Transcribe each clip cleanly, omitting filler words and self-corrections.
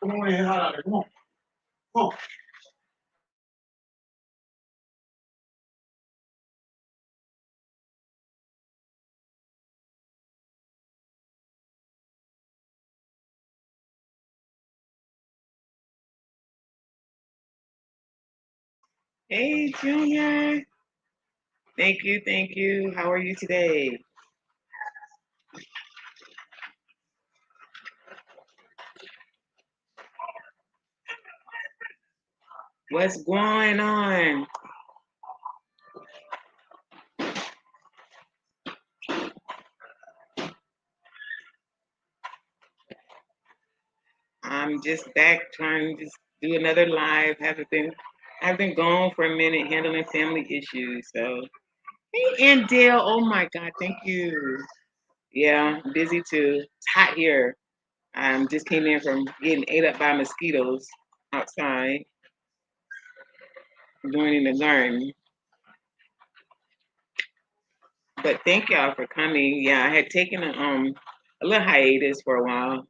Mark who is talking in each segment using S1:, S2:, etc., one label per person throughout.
S1: Come on in, come on. Come on.
S2: Hey, Junior. Thank you. Thank you. How are you today? What's going on? I'm just back trying to just do another live. I've been gone for a minute handling family issues. So, hey, and Dale. Oh my God. Thank you. Yeah, I'm busy too. It's hot here. Just came in from getting ate up by mosquitoes outside, joining the garden. But thank y'all for coming. Yeah, I had taken a little hiatus for a while.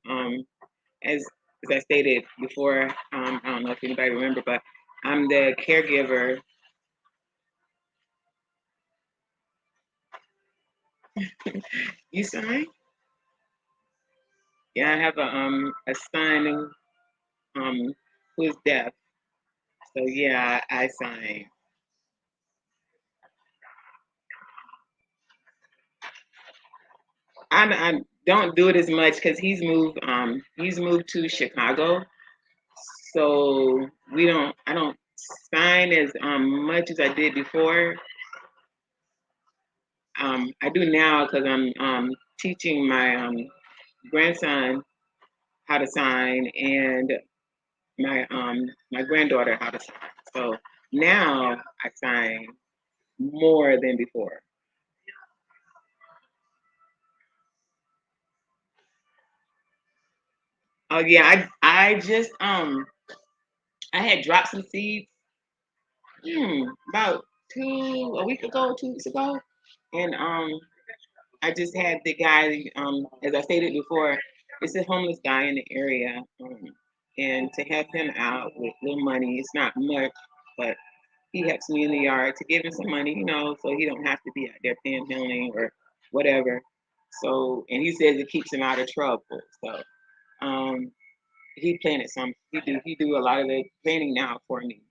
S2: As I stated before, I don't know if anybody remember, but I'm the caregiver. You sign? Yeah, I have a son um who is deaf. So yeah, I sign. I don't do it as much because he's moved to Chicago, so I don't sign as much as I did before. I do now because I'm teaching my grandson how to sign and my granddaughter how to sign. So now I sign more than before. Oh yeah, I just I had dropped some seeds about 2 weeks ago, and I just had the guy as I stated before, it's a homeless guy in the area, and to help him out with little money, it's not much, but he helps me in the yard to give him some money, so he don't have to be out there panhandling or whatever. So, and he says it keeps him out of trouble. So, um, he planted some. He do a lot of the planting now for me.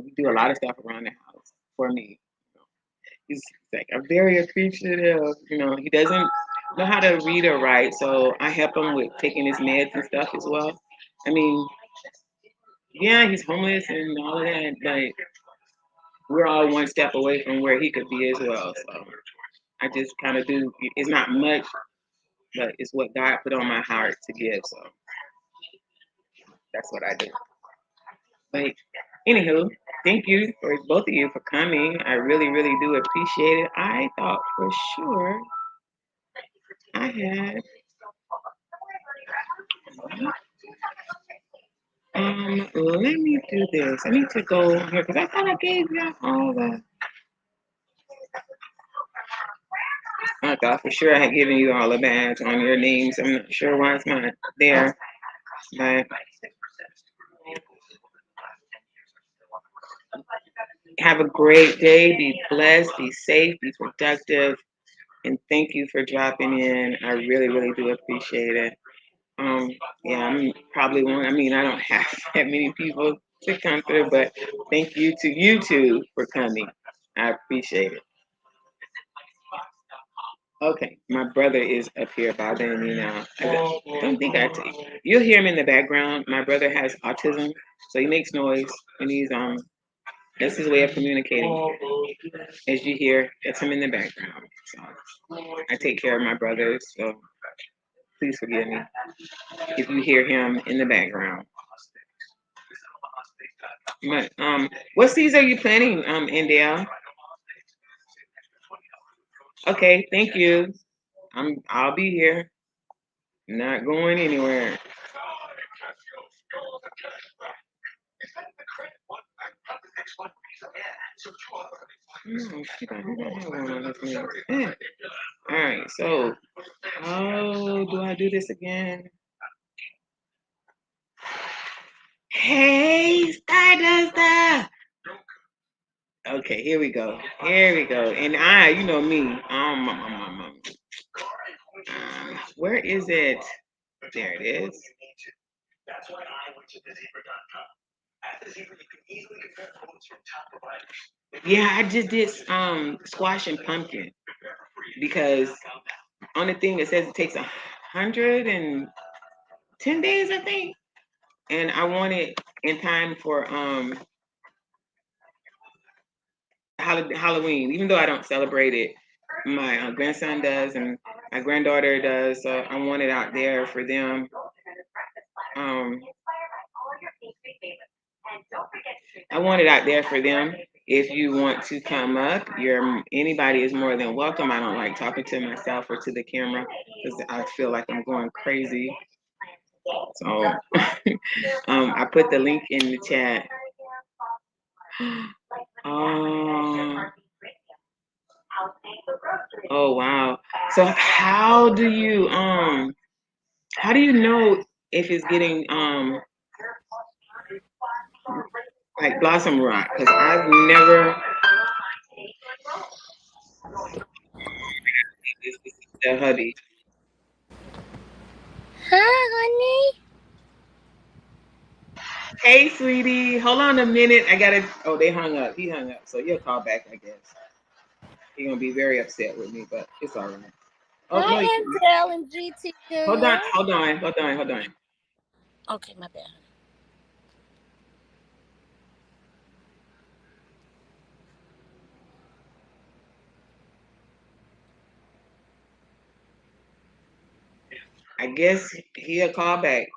S2: He do a lot of stuff around the house for me. He's like I'm very appreciative. He doesn't know how to read or write, so I help him with taking his meds and stuff as well. I mean, yeah, he's homeless and all of that, but we're all one step away from where he could be as well. So I just kind of do. It's not much, but it's what God put on my heart to give. So that's what I do. But anywho, thank you for both of you for coming. I really, really do appreciate it. I thought for sure I had. Let me do this. I need to go here because I thought I gave y'all all the. I thought for sure I had given you all the badge on your names. I'm not sure why it's not there, but have a great day. Be blessed. Be safe. Be productive. And thank you for dropping in. I really, really do appreciate it. Um, yeah, I'm probably one. I mean, I don't have that many people to come through, but thank you to you two for coming. I appreciate it. Okay, my brother is up here bothering me now. Don't think you'll hear him in the background. My brother has autism, so he makes noise, and that's his way of communicating. As you hear, that's him in the background. So I take care of my brothers, so please forgive me if you hear him in the background. But what seeds are you planting, India? Okay, thank you. I'll be here. Not going anywhere. She don't have one on his name. Yeah. All right, so how do I do this again? Hey, Stardust. Okay, here we go. Here we go. And you know me. Where is it? There it is. Yeah, I just did squash and pumpkin because on the thing it says it takes 110 days, I think, and I want it in time for Halloween. Even though I don't celebrate it, my grandson does and my granddaughter does, so I want it out there for them. I want it out there for them. If you want to come up, anybody is more than welcome. I don't like talking to myself or to the camera because I feel like I'm going crazy. So I put the link in the chat. Oh wow. So how do you know if it's getting like blossom rot? Because I've never. This is the hubby.
S3: Hi, honey.
S2: Hey, sweetie. Hold on a minute. I gotta. Oh, they hung up. He hung up. So you'll call back, I guess. He's gonna be very upset with me, but it's all right. Oh no.
S3: Hi, Angel and GT Junior.
S2: Hold on.
S3: Okay, my bad.
S2: I guess he'll call back.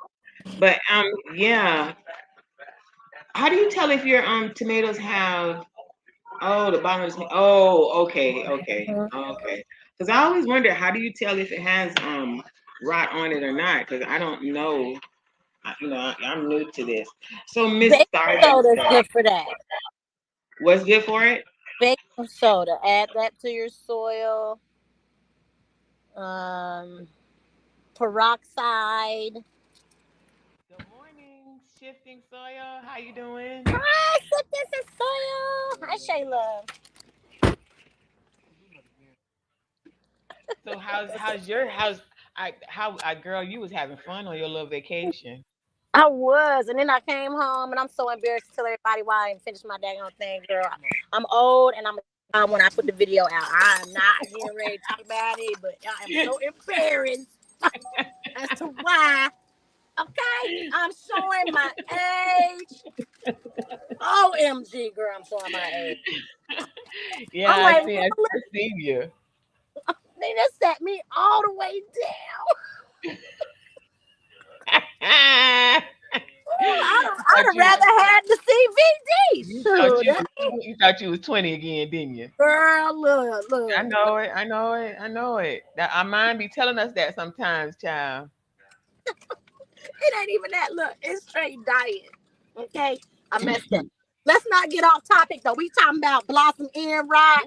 S2: But yeah. How do you tell if your tomatoes have the bottom is okay. Because I always wonder, how do you tell if it has rot on it or not? Because I don't know. I'm new to this. So Miss
S3: Baking
S2: Stardust,
S3: soda is good for that.
S2: what's good for it?
S3: Baking soda. Add that to your soil. Peroxide.
S2: Good morning, Shifting Soil. How you doing?
S3: Hi, this is soil. Hi, Shayla.
S2: So girl, you was having fun on your little vacation.
S3: I was, and then I came home, and I'm so embarrassed to tell everybody why I didn't finish my daggone thing, girl. I'm old, and I'm when I put the video out. I'm not getting ready to talk about it, but I am so embarrassed as to why. Okay, I'm showing my age. OMG, girl, I'm showing my age.
S2: Yeah,
S3: I'm like,
S2: I seen you.
S3: they just sat me all the way down. I'd have rather had the CVD.
S2: You thought you was 20 again, didn't you?
S3: Girl, look.
S2: I know it. That our mind be telling us that sometimes, child.
S3: It ain't even that. Look, it's straight diet. Okay, I messed up. Let's not get off topic though. We talking about blossom end rot.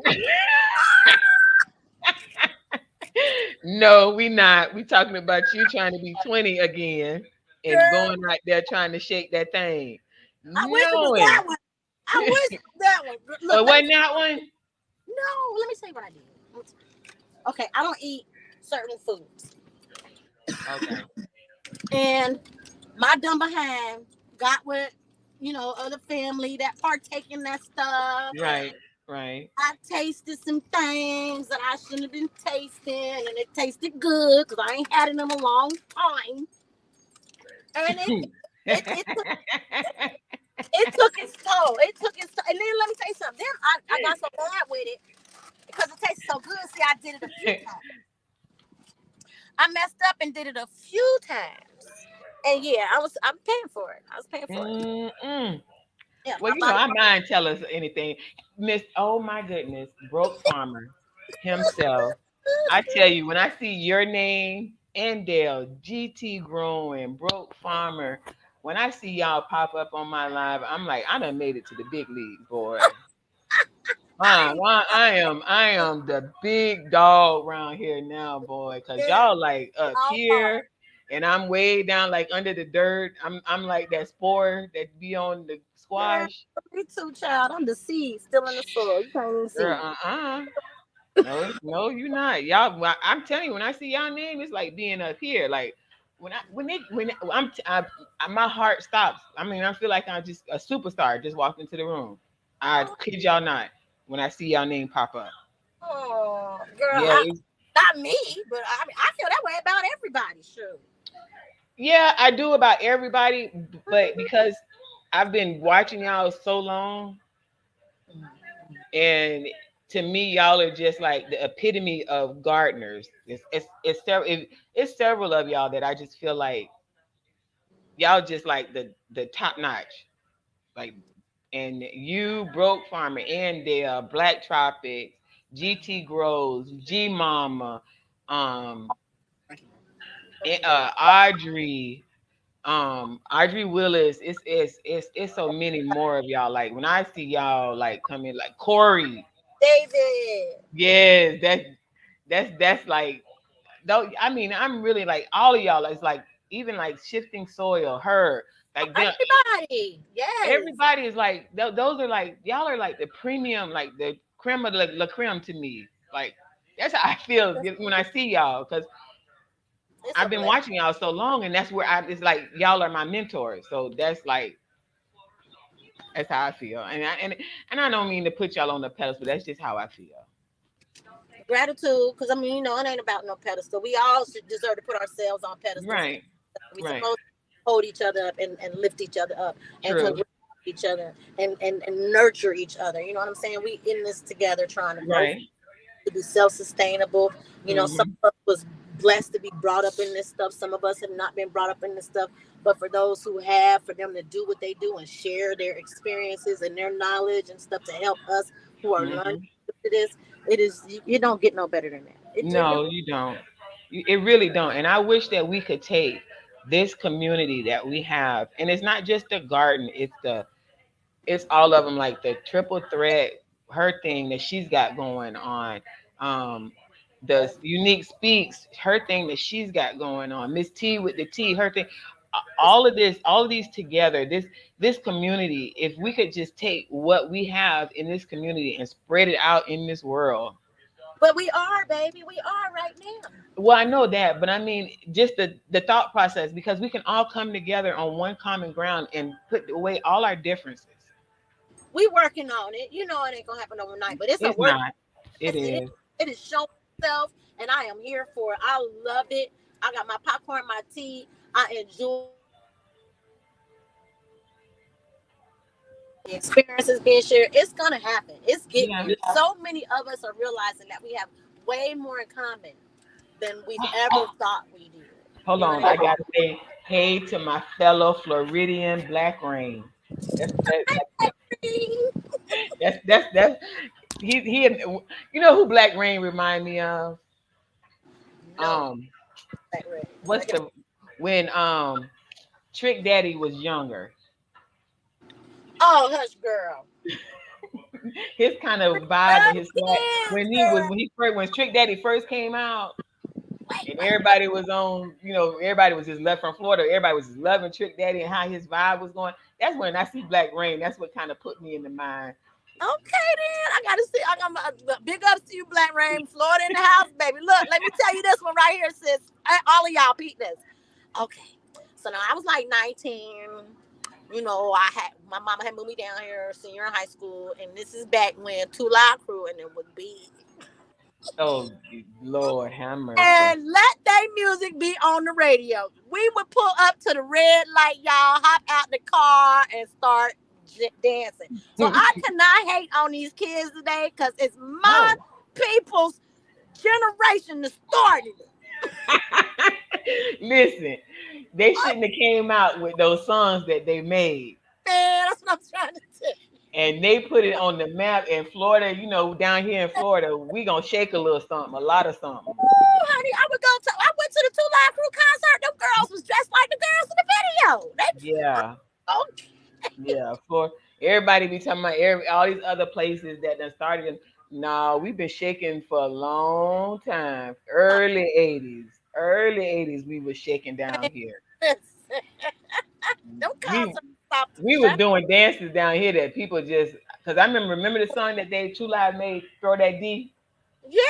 S2: No, we not. We talking about you trying to be 20 again and going out there trying to shake that thing.
S3: I wish it was that one. I wish that one. Look,
S2: wasn't that one?
S3: No, let me tell you what I did. Okay, I don't eat certain foods.
S2: Okay.
S3: And my dumb behind got with, other family that partake in that stuff.
S2: Right.
S3: I tasted some things that I shouldn't have been tasting, and it tasted good because I ain't had it in a long time. And it took its toll. It took its toll. And then let me tell you something. Then I got so bad with it because it tasted so good. See, I did it a few times. I messed up and did it a few times. And yeah, I'm paying for it. I was paying for it.
S2: Yeah, well, I mind tell us anything. Oh my goodness, Broke Farmer himself. I tell you, when I see your name and Dale, GT Growing, Broke Farmer, when I see y'all pop up on my live, I'm like, I done made it to the big league, boy. I am the big dog around here now, boy, because y'all like up here. and I'm way down like under the dirt. I'm like that spore that be on the
S3: Girl,
S2: squash.
S3: me too, child. I'm the seed still in the soil. You can't even see
S2: Girl,
S3: me.
S2: no, no, you're not. Y'all, I'm telling you, when I see y'all name, it's like being up here. Like when my heart stops. I mean, I feel like I'm just a superstar. Just walked into the room. I kid y'all not. When I see y'all name pop up,
S3: Oh, girl,
S2: yeah,
S3: not me, but I mean, I feel that way about everybody. Sure.
S2: yeah, I do about everybody, but because I've been watching y'all so long, and to me, y'all are just like the epitome of gardeners. It's several of y'all that I just feel like y'all just like the top notch. Like, and you, Broke Farmer, Andale, Black Tropics, GT Grows, G Mama, um, Audrey, Audrey Willis. It's so many more of y'all. Like when I see y'all like coming, like Corey.
S3: David.
S2: Yes, that's like though. I mean, I'm really like all of y'all. It's like even like Shifting Soil, her, like them.
S3: Everybody. Yes.
S2: Everybody is like those are like y'all are like the premium, like the creme of la creme to me. Like that's how I feel when I see y'all because
S3: It's a
S2: I've been
S3: blessing.
S2: watching y'all so long, and that's where it's like y'all are my mentors. So that's how I feel, and I don't mean to put y'all on the pedestal, but that's just how I feel.
S3: Gratitude, because I mean, it ain't about no pedestal. We all should deserve to put ourselves on pedestals.
S2: Right,
S3: We
S2: right,
S3: supposed to hold each other up and lift each other up and
S2: true,
S3: congratulate each other and nurture each other. You know what I'm saying? We in this together trying to grow,
S2: right.
S3: to be self-sustainable. Some
S2: Hmm.
S3: of us was blessed to be brought up in this stuff. Some of us have not been brought up in this stuff. But for those who have, for them to do what they do and share their experiences and their knowledge and stuff to help us who are learning
S2: Hmm.
S3: to this, it is you don't get no better than that. It
S2: No, you don't. It really don't. And I wish that we could take this community that we have, and it's not just the garden. It's all of them, like the triple threat, her thing that she's got going on. Um, the unique speaks, her thing that she's got going on. Miss T with the T, her thing. All of this, all of these together, this community. If we could just take what we have in this community and spread it out in this world.
S3: but we are, baby. We are right now.
S2: Well, I know that, but I mean, just the thought process, because we can all come together on one common ground and put away all our differences.
S3: We working on it. It ain't gonna happen overnight, but it's a
S2: It's
S3: work.
S2: not. It
S3: It is.
S2: is.
S3: It is showing itself, and I am here for it. I love it. I got my popcorn, my tea. I enjoy the experiences being shared. It's gonna happen. It's getting
S2: Yeah.
S3: here. So many of us are realizing that we have way more in common than we've ever thought we did.
S2: Hold
S3: You know
S2: on.
S3: what
S2: I gotta say hey to my fellow Floridian Black Rain. That's that,
S3: I mean?
S2: that's he you know who Black Rain remind me of?
S3: No,
S2: Um
S3: that right.
S2: what's the when Trick Daddy was younger.
S3: Oh, hush, girl.
S2: His kind of vibe and
S3: Love
S2: his swag
S3: kids,
S2: when
S3: girl.
S2: he first when Trick Daddy first came out
S3: Wait,
S2: and
S3: wait.
S2: everybody was on, everybody was just left from Florida. Everybody was just loving Trick Daddy and how his vibe was going. That's when I see Black Rain. That's what kind of put me in the mind.
S3: Okay, then I gotta see. I got my big ups to you, Black Rain, Florida in the house, baby. Look, let me tell you this one right here, sis. All of y'all, peep this. Okay, so now I was like 19. I had my mama had moved me down here senior in high school, and this is back when Two Live Crew and it was big.
S2: Oh Lord, have mercy.
S3: And let their music be on the radio. We would pull up to the red light, y'all, hop out the car and start dancing. So I cannot hate on these kids today because it's my
S2: No.
S3: people's generation that started it.
S2: Listen, they shouldn't have came out with those songs that they made.
S3: Man, that's what I'm trying to tell you.
S2: And they put it on the map in Florida, down here in Florida, we gonna shake a little something, a lot of something.
S3: Ooh, honey, I went to the Two Live Crew concert. Them girls was dressed like the girls in the video.
S2: Yeah.
S3: Okay.
S2: Yeah, for everybody be talking about all these other places that done started. No, we've been shaking for a long time. Early '80s. early 80s, we was shaking down here.
S3: Don't call
S2: We
S3: some stop.
S2: we was doing dances down here that people just because I remember the song that they True Live made, Throw That D.
S3: Yeah,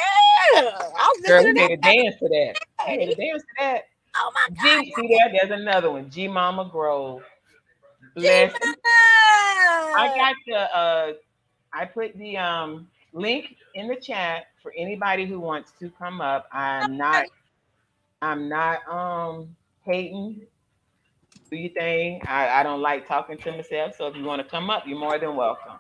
S3: I was
S2: Girl,
S3: listening
S2: we
S3: to
S2: made a
S3: that.
S2: dance to that. We made a dance to that.
S3: Oh my
S2: G,
S3: God,
S2: see there's another one. G Mama Grove. Bless. I
S3: G-Man.
S2: got the I put the link in the chat for anybody who wants to come up. I'm not hating. Do your thing. I don't like talking to myself. So if you want to come up, you're more than welcome.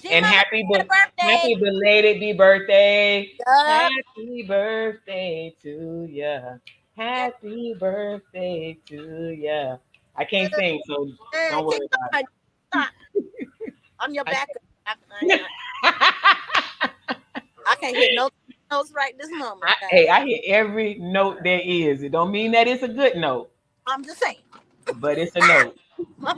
S2: And
S3: G-Mama had a birthday.
S2: happy belated birthday.
S3: Yup.
S2: Happy birthday to ya. Happy birthday to ya. I can't sing, so don't
S3: Keep
S2: worry about
S3: going. Stop. I'm your
S2: it.
S3: backup. I can't hit no notes right this moment.
S2: Hey, I hit every note there is. It don't mean that it's a good note,
S3: I'm just saying.
S2: but it's a note.
S3: I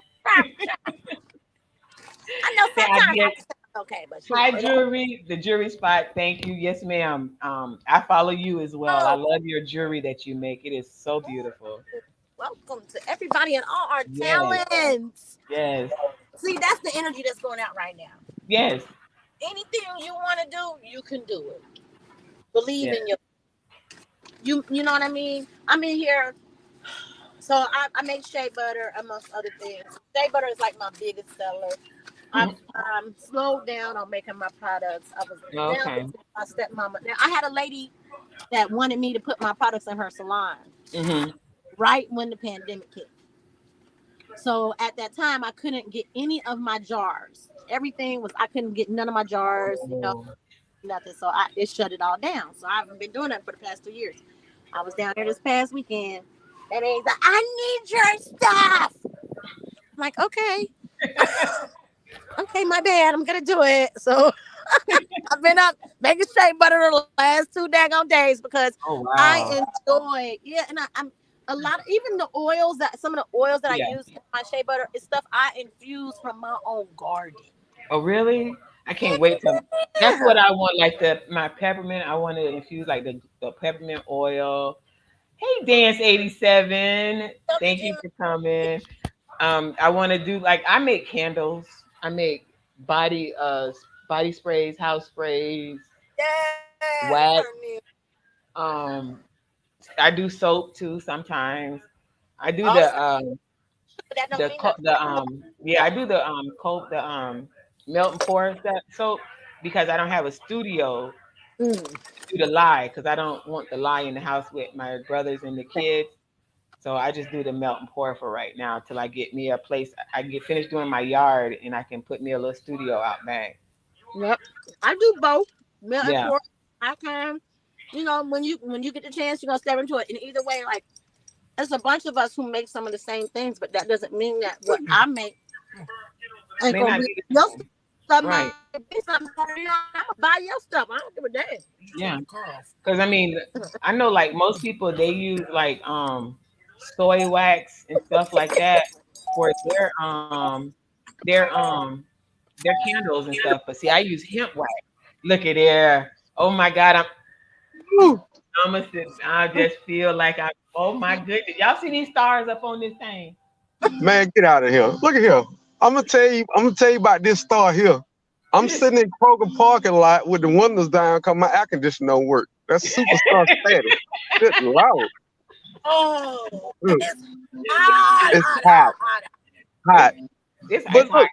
S3: know
S2: Say,
S3: sometimes I just say okay, but
S2: hi, jewelry, the jewelry spot. Thank you. Yes, ma'am. I follow you as well. I love your jewelry that you make. It is so beautiful.
S3: welcome to everybody and all our
S2: Yes.
S3: talents.
S2: Yes.
S3: See, that's the energy that's going out right now.
S2: Yes.
S3: Anything you want to do, you can do it. Believe in you know what I mean? I'm in here. So I make shea butter amongst other things. Shea butter is like my biggest seller. I've slowed down on making my products. I was down with my stepmama. Now I had a lady that wanted me to put my products in her salon right when the pandemic hit. So at that time, I couldn't get any of my jars. Everything was I couldn't get none of my jars, nothing. So it shut it all down. So I haven't been doing that for the past 2 years. I was down there this past weekend. And he's like, I need your stuff. I'm like, okay. Okay, my bad. I'm gonna do it. So I've been up making shea butter the last 2 daggone days because I enjoy. Yeah, and I'm a lot of even the oils that some of the oils that I use in my shea butter is stuff I infuse from my own garden.
S2: Oh, really? I can't wait to. That's what I want. Like my peppermint. I want to infuse like the peppermint oil. Hey, Dance 87. Thank you for coming. I want to do like I make candles. I make body sprays, house sprays, wax. I do soap too sometimes. I do I do the melt and pour that soap because I don't have a studio to do the lye because I don't want the lye in the house with my brothers and the kids. So I just do the melt and pour for right now till I get me a place. I get finished doing my yard and I can put me a little studio out back.
S3: Yep, I do both melt and pour. I can, when you get the chance, you're gonna step into it. And either way, like there's a bunch of us who make some of the same things, but that doesn't mean that what I make ain't gonna be your stuff. Right. I'm gonna buy your stuff. I don't give a damn.
S2: Yeah, because I mean, I know like most people they use like soy wax and stuff like that for their candles and stuff. But see, I use hemp wax. Look at there. Oh my God, I just feel like oh my goodness. Y'all see these stars up on this thing?
S4: Man, get out of here. Look at here. I'm gonna tell you about this star here. I'm sitting in Kroger parking lot with the windows down because my air conditioner don't work. That's superstar status. Good Lord.
S3: Oh,
S4: it's hot. Hot. But look,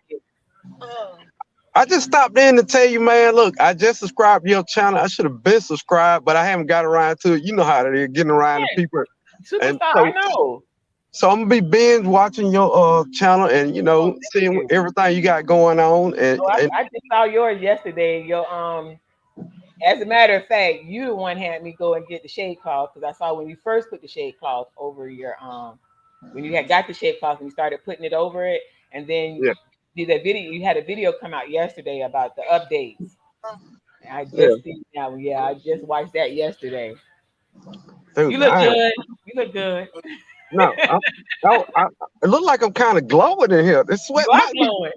S4: I just stopped in to tell you, man, look, I just subscribed to your channel. I should have been subscribed, but I haven't got around to it. You know how it is, getting around to people.
S2: Superstar, I know.
S4: So I'm gonna be binge watching your channel and seeing everything you got going on.
S2: I just saw yours yesterday. As a matter of fact, you the one had me go and get the shade cloth because I saw when you first put the shade cloth over your when you had got the shade cloth and you started putting it over it, and then you did that video. You had a video come out yesterday about the updates. I just seen that. Yeah, I just watched that yesterday. Dude, you look good. You look good.
S4: No, it looks like I'm kind of glowing in here. This sweat might
S2: glowing.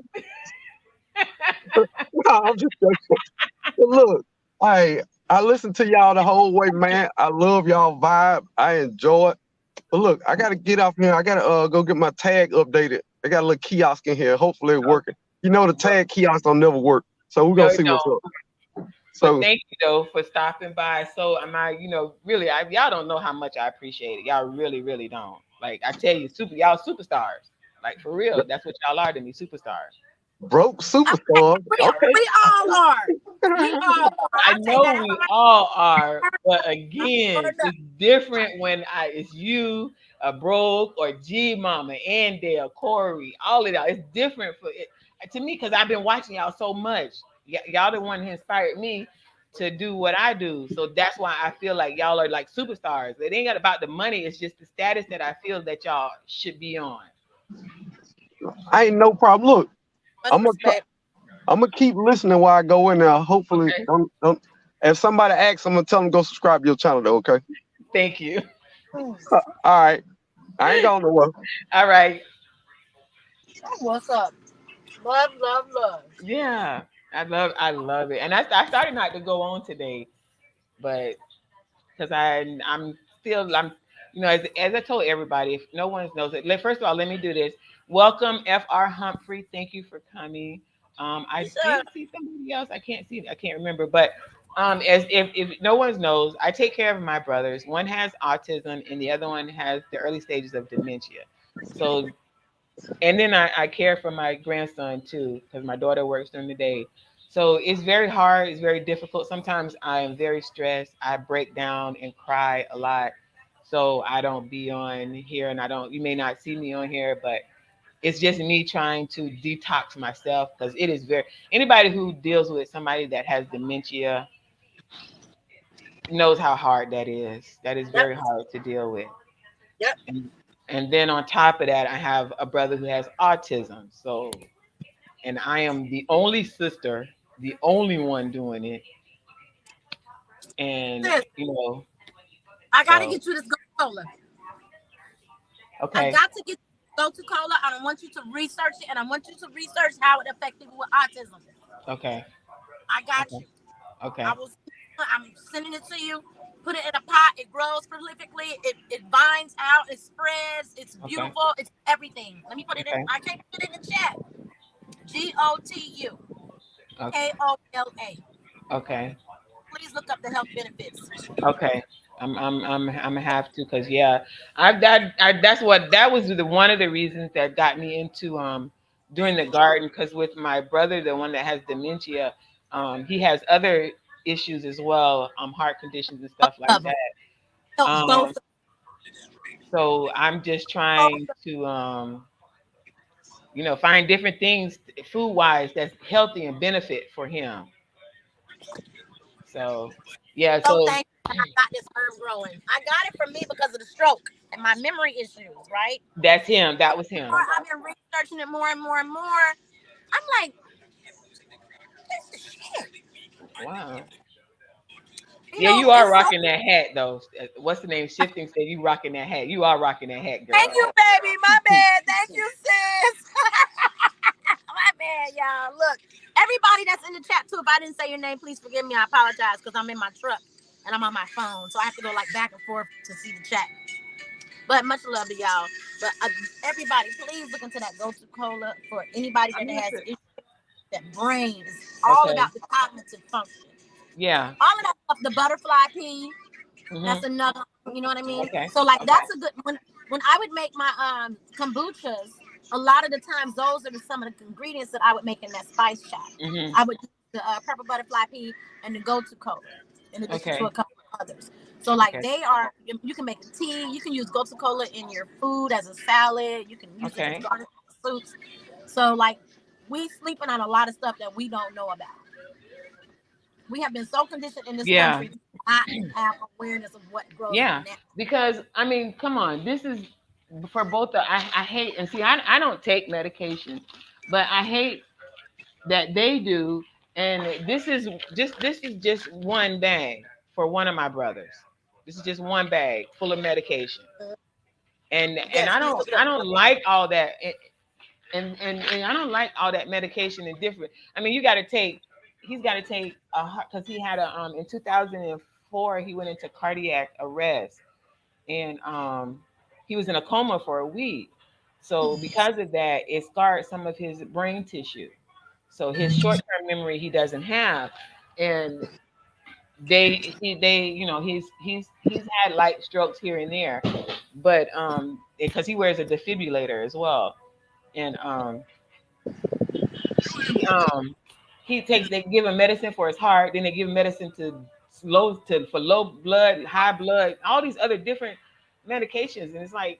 S4: No, I'm just joking. Look, I listened to y'all the whole way, man. I love y'all vibe. I enjoy it. But look, I gotta get off here. I gotta go get my tag updated. I got a little kiosk in here. Hopefully it's working. You know the tag kiosk don't never work. So we're gonna see what's up.
S2: So thank you though for stopping by. So really, y'all don't know how much I appreciate it. Y'all really, really don't. Like I tell you, y'all superstars. Like for real, that's what y'all are to me, superstars.
S4: Broke superstar. Okay.
S3: We all are. We all are.
S2: I know we all are, but again, it's different when it's you, a broke or G Mama, Andale, Corey, all of y'all. It's different for it to me because I've been watching y'all so much. Y'all the one who inspired me to do what I do. So that's why I feel like y'all are like superstars. It ain't about the money, it's just the status that I feel that y'all should be on.
S4: I ain't no problem. Look, I'm gonna keep listening while I go in there. Hopefully, don't. If somebody asks, I'm gonna tell them to go subscribe to your channel, though. Okay.
S2: Thank you.
S4: All right. I ain't going nowhere.
S2: All right.
S3: What's up? Love.
S2: Yeah, I love it, and I started not to go on today, but because I'm as I told everybody, if no one knows it, first of all, let me do this. Welcome, Fr. Humphrey. Thank you for coming. I did see somebody else. I can't remember, but as if no one knows, I take care of my brothers. One has autism, and the other one has the early stages of dementia. So, and then I care for my grandson too, because my daughter works during the day. So it's very hard. It's very difficult. Sometimes I am very stressed. I break down and cry a lot. So I don't be on here, and you may not see me on here, but it's just me trying to detox myself because it is anybody who deals with somebody that has dementia knows how hard that is. That is very hard to deal with.
S3: Yep.
S2: And then on top of that, I have a brother who has autism. So, and I am the only sister, the only one doing it. And
S3: I gotta get you this Coca-Cola.
S2: Okay.
S3: I got to get Coca-Cola. I want you to research it, and I want you to research how it affects people with autism.
S2: Okay.
S3: I got you.
S2: Okay.
S3: I'm sending it to you. Put it in a pot. It grows prolifically. It vines out. It spreads. It's beautiful. It's everything. Let me put it in. I can't put it in the chat. GOTU. KOLA.
S2: Okay.
S3: Please look up the health benefits.
S2: Okay. I'm gonna have to because that was one of the reasons that got me into doing the garden, because with my brother, the one that has dementia, he has other issues as well, heart conditions and stuff like that. So I'm just trying to find different things food wise that's healthy and benefit for him. So yeah, so
S3: thank you. I got this herb growing. I got it from me because of the stroke and my memory issues, right?
S2: That's him. That was him.
S3: I've been researching it more and more and more. I'm like, this is shit.
S2: Wow. Yeah, you are rocking that hat though. What's the name? Shifting said you rocking that hat. You are rocking that hat, girl.
S3: Thank you, baby. My bad. Thank you, sis. My bad, y'all. Look, everybody that's in the chat too, if I didn't say your name, please forgive me. I apologize because I'm in my truck and I'm on my phone. So I have to go like back and forth to see the chat. But much love to y'all. But everybody, please look into that Coca-Cola for anybody that has issues. That brain is all about the cognitive function.
S2: Yeah.
S3: All of that stuff, the butterfly pea, that's another, you know what I mean?
S2: Okay.
S3: So like that's a good when I would make my kombuchas, a lot of the times those are some of the ingredients that I would make in that spice shop. I would use the purple butterfly pea and the Coca-Cola in addition to a couple of others. So like they are, you can make a tea, you can use Coca-Cola in your food as a salad, you can use it as garnish soups. So like we sleeping on a lot of stuff that we don't know about. We have been so conditioned in this country to not have awareness of what grows.
S2: Yeah, because I mean, come on, this is for both. I hate, and see, I don't take medication, but I hate that they do. And this is just one bag for one of my brothers. This is just one bag full of medication, and I don't like all that. And I don't like all that medication and different. I mean, you got to take he's got to take a heart because he had a in 2004 he went into cardiac arrest and he was in a coma for a week. So because of that, it scarred some of his brain tissue. So his short-term memory he doesn't have, and they you know he's had light strokes here and there, but because he wears a defibrillator as well, and he he takes they give him medicine for his heart, then they give him medicine for low blood, high blood, all these other different medications, and it's like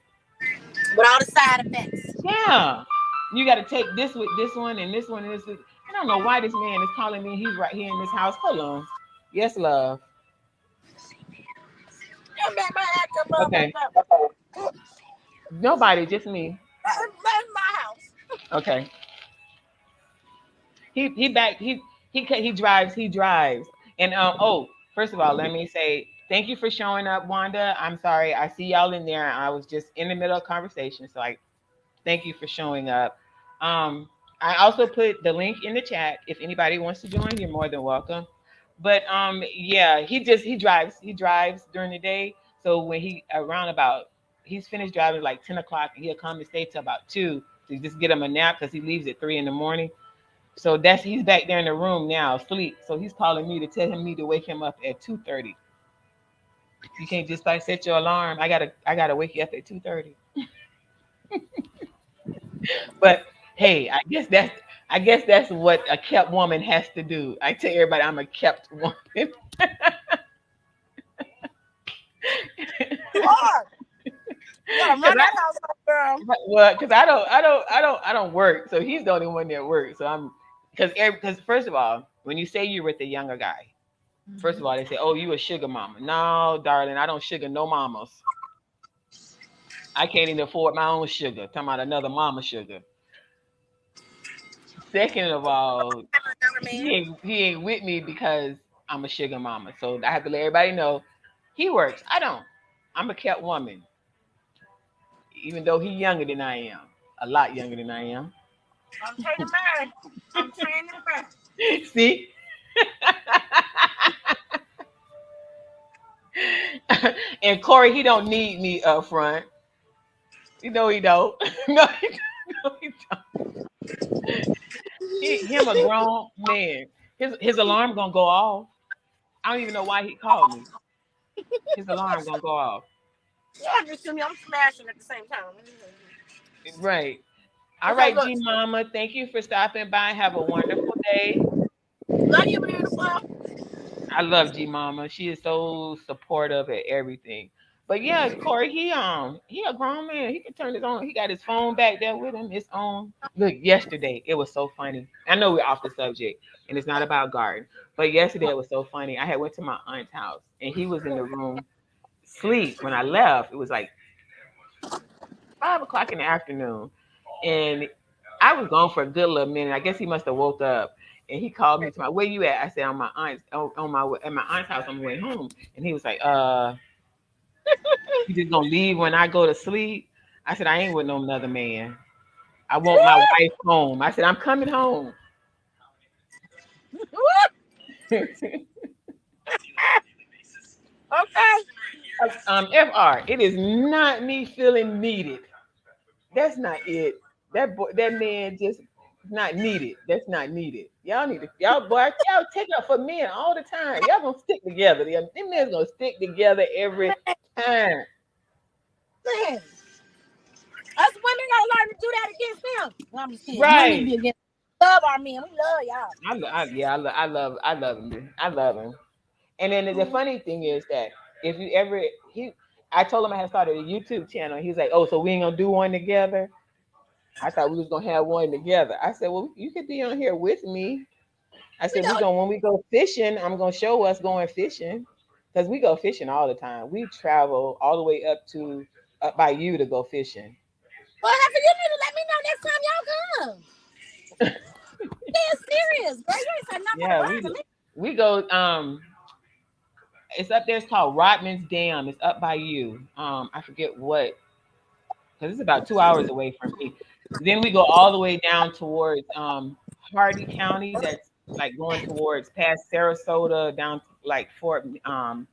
S3: with all the side effects.
S2: yeah, you got to take this with this one and this one and this. I don't know why this man is calling me. He's right here in this house. Hold on. Yes, love. Okay. Nobody, just me.
S3: That's my house.
S2: Okay. He drives. And first of all, let me say thank you for showing up, Wanda. I'm sorry. I see y'all in there. I was just in the middle of conversation. So thank you for showing up. I also put the link in the chat. If anybody wants to join, you're more than welcome. But yeah, he drives during the day. So when he's finished driving like 10 o'clock and he'll come and stay till about 2 to just get him a nap because he leaves at 3 in the morning. So he's back there in the room now, asleep. So he's calling me to tell him to wake him up at 2:30. You can't just like set your alarm. I gotta wake you up at 2:30. But hey, I guess that's what a kept woman has to do. I tell everybody I'm a kept woman.
S3: You are. You gotta run that house up, girl.
S2: Well, because I don't work, so he's the only one that works. So I'm because first of all, when you say you're with a younger guy, first of all they say, "Oh, you a sugar mama." No, darling, I don't sugar no mamas. I can't even afford my own sugar. Talking about another mama sugar. Second of all, he ain't with me because I'm a sugar mama. So I have to let everybody know he works. I don't. I'm a kept woman. Even though he's younger than I am. A lot younger than I am.
S3: I'm trying to marry. I'm trying to marry.
S2: See? And Corey, he don't need me up front. You know he don't. No, he don't. Him a grown man. His alarm gonna go off. I don't even know why he called me. His alarm gonna go off.
S3: Yeah, just me. I'm smashing at the same time.
S2: Right. All right, G Mama. Thank you for stopping by. Have a wonderful day.
S3: Love you, beautiful.
S2: I love G Mama. She is so supportive at everything. But yeah, Corey, he a grown man. He can turn his own. He got his phone back there with him. It's on. Look, yesterday it was so funny. I know we're off the subject, and it's not about garden. But yesterday it was so funny. I had went to my aunt's house, and he was in the room sleep. When I left, it was like 5 o'clock in the afternoon, and I was gone for a good little minute. I guess he must have woke up, and he called me to my, where you at? I said, at my aunt's house on the way home, and he was like, you just gonna leave when I go to sleep? I said, I ain't with no another man. I want my wife home. I said, I'm coming home.
S3: Okay.
S2: FR, it is not me feeling needed. That's not it. That man just not needed. That's not needed. Y'all need to, y'all take up for men all the time. Y'all gonna stick together. Them men's gonna stick together every time.
S3: Man. Us women gotta learn to do that against them. No, I'm just kidding.
S2: Right.
S3: We love our men. We love y'all.
S2: I love him. I love him. And then the funny thing is that if you ever I told him I had started a YouTube channel. He's like, oh, so we ain't gonna do one together. I thought we was gonna have one together. I said, well, you could be on here with me. I said, when we go fishing, I'm gonna show us going fishing. Because we go fishing all the time. We travel all the way up by you to go fishing.
S3: Well, you need to let me know next time y'all come. They're serious, bro. You ain't said nothing about it.
S2: We go, it's up there, it's called Rodman's Dam. It's up by you. I forget what, because it's about 2 hours away from me. Then we go all the way down towards Hardy County. That's like going towards past Sarasota down like Fort Myers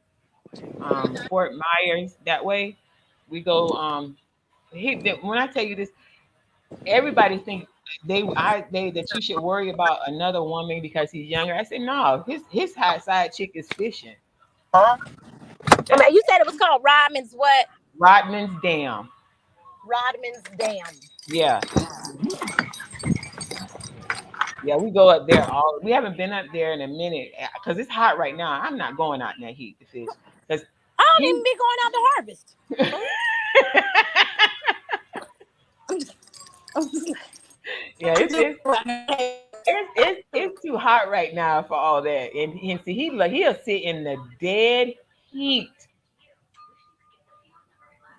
S2: that way. We go when I tell you this, everybody think they that you should worry about another woman because he's younger. I said no, his hot side chick is fishing.
S3: I mean, you said it was called Rodman's what?
S2: Rodman's Dam.
S3: Rodman's Dam.
S2: Yeah. Yeah, we go up there all. We haven't been up there in a minute because it's hot right now. I'm not going out in that heat to fish because
S3: I don't even be going out to harvest.
S2: Yeah, it's too hot right now for all that. And see, he'll sit in the dead heat,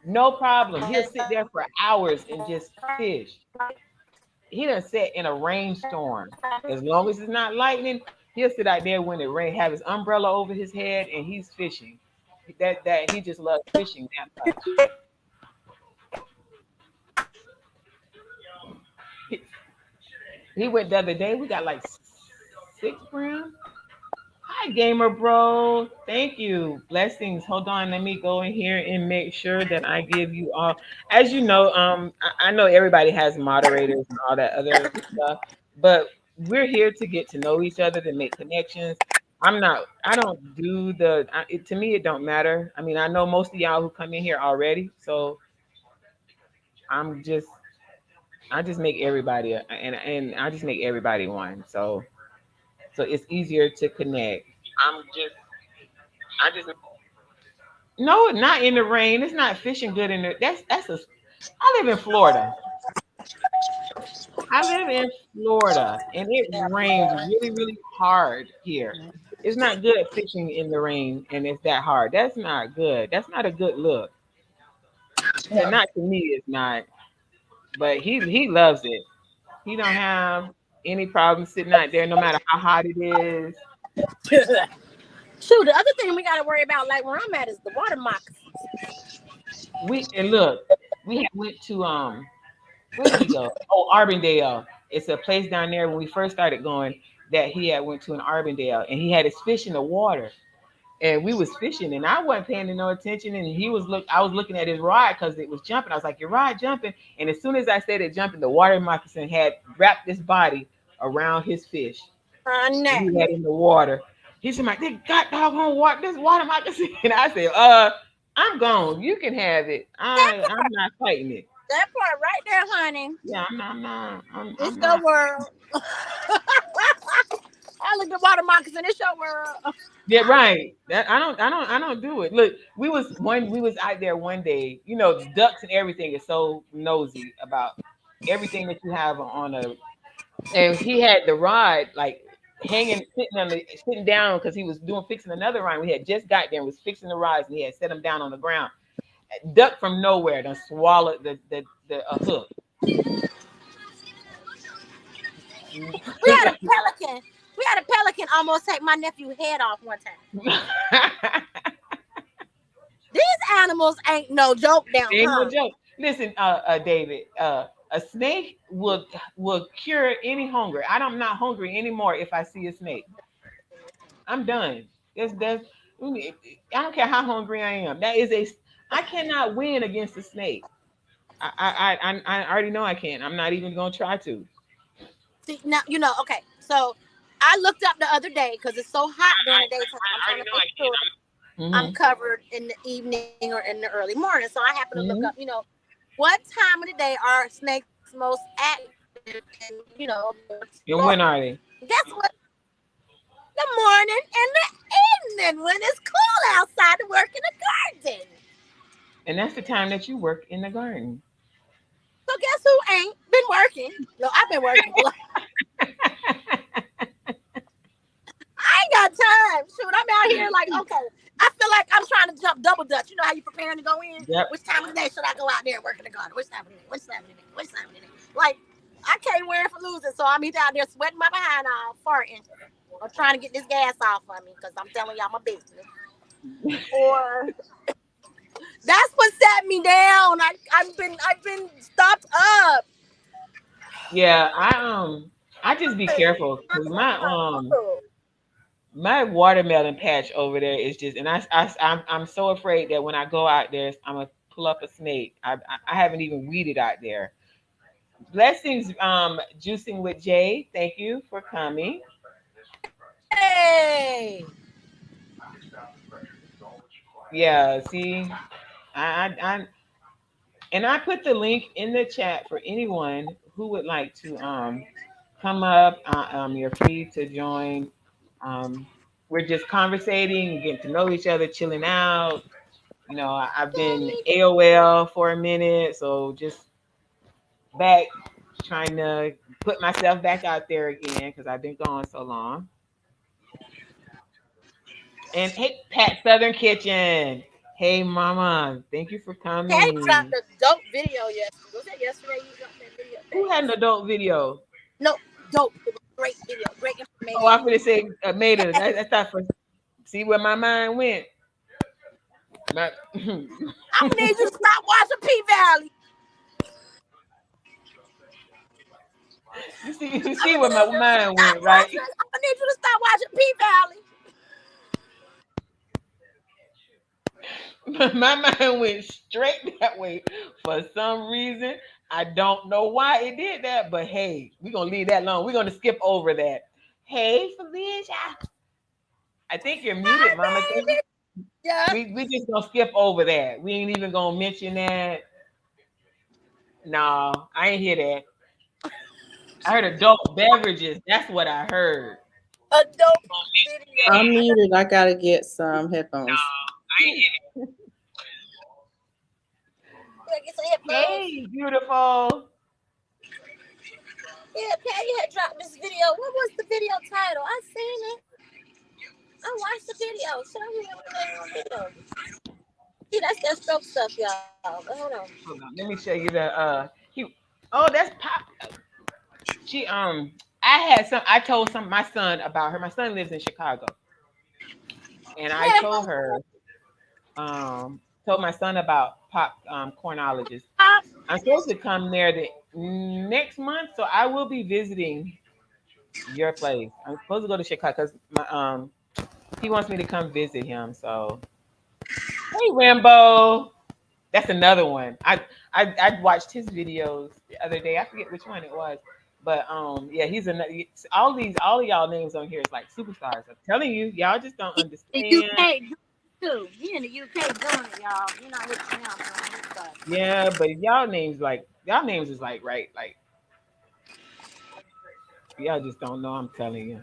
S2: no problem. He'll sit there for hours and just fish. He done sit in a rainstorm. As long as it's not lightning, he'll sit out there when it rains, have his umbrella over his head, and he's fishing. That he just loves fishing that much. He went the other day. We got like 6 grams. Hi, gamer bro. Thank you. Blessings. Hold on. Let me go in here and make sure that I give you all. As you know, I know everybody has moderators and all that other stuff, but we're here to get to know each other, to make connections. I don't do to me, it don't matter. I mean, I know most of y'all who come in here already, so I just make everybody, and I just make everybody one. So it's easier to connect. I just no, not in the rain. It's not fishing good in the. I live in Florida. And it rains really, really hard here. It's not good fishing in the rain, and it's that hard. That's not good. That's not a good look. And not to me, it's not. But he loves it. He don't have any problem sitting out there, no matter how hot it is.
S3: Shoot, the other thing we got to worry about, like where I'm at, is the water moccasins.
S2: We went to where did we go? Oh, Arbondale. It's a place down there when we first started going that he had went to in Arbondale, and he had his fish in the water, and we was fishing, and I wasn't paying no attention, and I was looking at his rod because it was jumping. I was like, your rod jumping, and as soon as I said it jumping, the water moccasin had wrapped his body around his fish. He had in the water. He said, "My they got doggone water, this water moccasin," and I said, I'm gone. You can have it. I'm not fighting it.
S3: That part right there, honey.
S2: Yeah, I'm not.
S3: It's your world. I look at water moccasin. It's your world.
S2: Yeah, right. I don't do it. Look, we was out there one day. You know, ducks and everything is so nosy about everything that you have on a. And he had the rod like sitting down because he was fixing another rod. We had just got there and was fixing the rods, and he had set them down on the ground. Duck from nowhere done swallowed a hook.
S3: We had a pelican almost take my nephew's head off one time. These animals ain't no joke down here. Ain't no joke.
S2: Listen, David, a snake will cure any hunger. I'm not hungry anymore if I see a snake. I'm done. I don't care how hungry I am. I cannot win against a snake. I already know I can't. I'm not even gonna try to.
S3: See, now okay. So I looked up the other day because it's so hot during the daytime. I'm trying to make sure I'm covered in the evening or in the early morning. So I happen to look up, what time of the day are snakes most active?
S2: And when are they?
S3: Guess what? The morning and the evening when it's cool outside to work in the garden.
S2: And that's the time that you work in the garden.
S3: So guess who ain't been working? No, I've been working. I ain't got time. Shoot, I'm out here like, okay. I feel like I'm trying to jump double dutch. You know how you preparing to go in?
S2: Yep.
S3: Which time of the day should I go out there and work in the garden? Which time of the day? Like, I can't wear it for losing, so I'm either out there sweating my behind off, farting, or trying to get this gas off of me because I'm telling y'all my business. Or that's what set me down. I've been stopped up.
S2: Yeah, I just be careful because my watermelon patch over there is just, and I'm so afraid that when I go out there, I'm gonna pull up a snake. I haven't even weeded out there. Blessings, juicing with Jay. Thank you for coming.
S3: Hey.
S2: Yeah, see, I and I put the link in the chat for anyone who would like to come up. You're free to join. We're just conversating, getting to know each other, chilling out. You know, I've been AOL for a minute, so just back trying to put myself back out there again because I've been gone so long. And hey, Pat Southern Kitchen. Hey, Mama. Thank you for coming.
S3: Hey, dropped a dope video yesterday. Was that yesterday you dropped that video?
S2: Who had an adult video?
S3: No, dope. It was a great video. Great information.
S2: Oh, I'm going to say made it. That's not for. See where my mind went.
S3: I need you to stop watching P Valley.
S2: You see where my mind went, right?
S3: I need you to stop watching P
S2: Valley. My mind went straight that way for some reason. I don't know why it did that, but hey, we're gonna leave that alone. We're gonna skip over that. Hey, Felicia. I think you're muted, Mama.
S3: Yeah.
S2: We just gonna skip over that. We ain't even gonna mention that. No, I ain't hear that. I heard adult beverages. That's what I heard.
S3: Adult video.
S5: I'm muted. I gotta get some headphones.
S2: No, I ain't hear that. Hey, beautiful.
S3: Yeah, Patty had dropped this video. What was the video title? I seen it. I watched the video. Should I remember the name of the video? See, that's that stroke stuff, y'all. But hold on.
S2: Let me show you the that's Pop. She I told my son about her. My son lives in Chicago. And I told her, told my son about Pop Cornologist. I'm supposed to come there the next month, so I will be visiting your place. I'm supposed to go to Chicago because he wants me to come visit him. So, hey, Rambo, that's another one. I watched his videos the other day. I forget which one it was, but yeah, he's another. All of y'all names on here is like superstars. I'm telling you, y'all just don't understand.
S3: The UK too. He in the UK doing it, y'all. You're not listening now.
S2: Yeah, but y'all names is like right, like y'all just don't know. I'm telling you.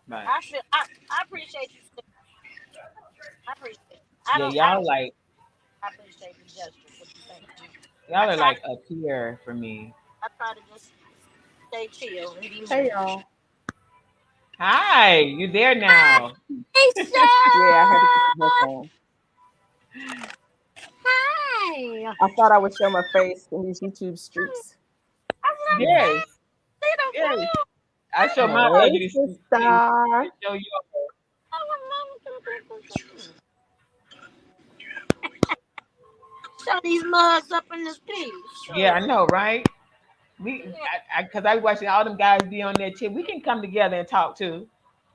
S2: But,
S3: I appreciate you. I appreciate it.
S2: Y'all like.
S3: I appreciate the gesture.
S2: Y'all are like up here for me.
S3: I try to just stay chill and be.
S5: Hey y'all.
S2: Hi, you there now?
S3: Hey,
S5: yeah, I had to get the headphones.
S3: Hi.
S5: I thought I would show my face in these YouTube streets.
S2: Yes. Yes. I show my ugly
S5: star.
S2: Show you.
S3: Show these mugs up in the street. Sure.
S2: Yeah, I know, right? Because I watching all them guys be on that tip. We can come together and talk too.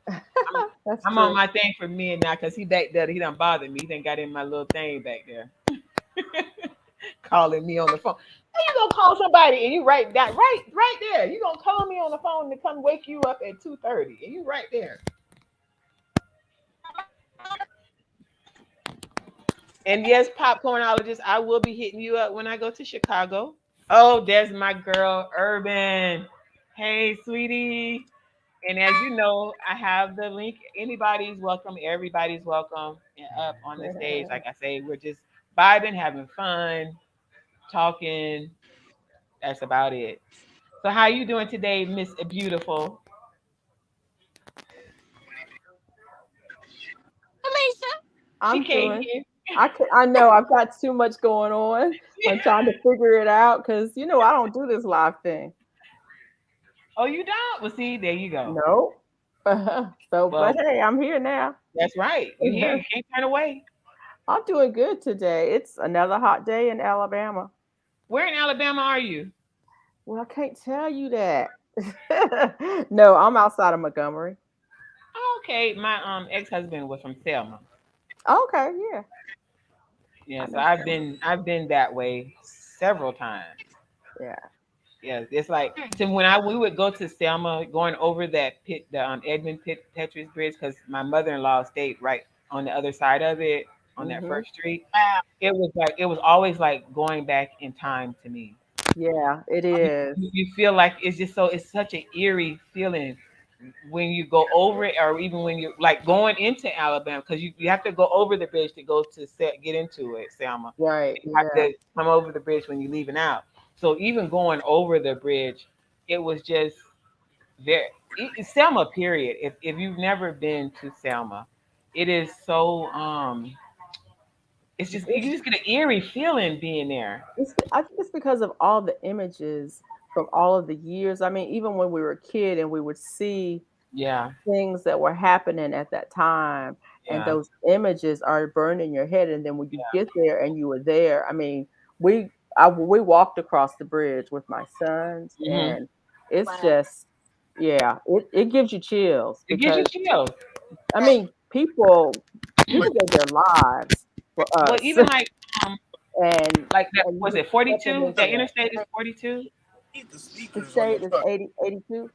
S2: I'm on my thing for men now because he back there. He done bothered me. He done got in my little thing back there. Calling me on the phone. How you gonna call somebody and you right there? You gonna call me on the phone to come wake you up at 2:30 and you right there. And yes, Popcornologist, I will be hitting you up when I go to Chicago. Oh, there's my girl, Urban. Hey, sweetie. And as you know, I have the link. Anybody's welcome. Everybody's welcome. And up on the stage, like I say, we're just vibing, having fun, talking. That's about it. So how you doing today, Miss Beautiful?
S3: Alicia.
S5: I'm doing. I know I've got too much going on. I'm trying to figure it out because I don't do this live thing.
S2: Oh, you don't? Well, see, there you go.
S5: No. But hey, I'm here now.
S2: That's right. You're here. You can't turn away.
S5: I'm doing good today. It's another hot day in Alabama.
S2: Where in Alabama are you?
S5: Well, I can't tell you that. No, I'm outside of Montgomery.
S2: Okay, my ex-husband was from Selma.
S5: Okay, yeah,
S2: Yeah,
S5: I
S2: so
S5: know Selma.
S2: I've been that way several times.
S5: Yeah.
S2: Yeah, it's like to when we would go to Selma, going over that the Edmund Petris Bridge, because my mother-in-law stayed right on the other side of it on that
S5: Mhm.
S2: first street. It was always like going back in time to me.
S5: Yeah, it is.
S2: You feel like it's such an eerie feeling when you go over it, or even when you're like going into Alabama, because you have to go over the bridge to go to get into it, Selma.
S5: Right.
S2: You have
S5: Yeah.
S2: to come over the bridge when you're leaving out. So even going over the bridge, it was just there. Selma, period. If you've never been to Selma, it is so it's just you
S5: It's
S2: just get an eerie feeling being there.
S5: I think it's because of all the images from all of the years. I mean, even when we were a kid and we would see
S2: Yeah,
S5: things that were happening at that time, and
S2: yeah,
S5: those images are burned in your head, and then when you
S2: yeah.
S5: get there and you were there, I mean, we we walked across the bridge with my sons,
S2: Hmm.
S5: and it's
S3: Wow.
S5: just, yeah, it gives you chills
S2: It gives you
S5: because
S2: chills.
S5: I mean, people gave their lives for
S2: Well,
S5: us,
S2: even like um,
S5: and
S2: like that was
S5: you
S2: it
S5: step
S2: 42?
S5: into
S2: That
S5: that.
S2: interstate is 42,
S5: The state is 80, 82.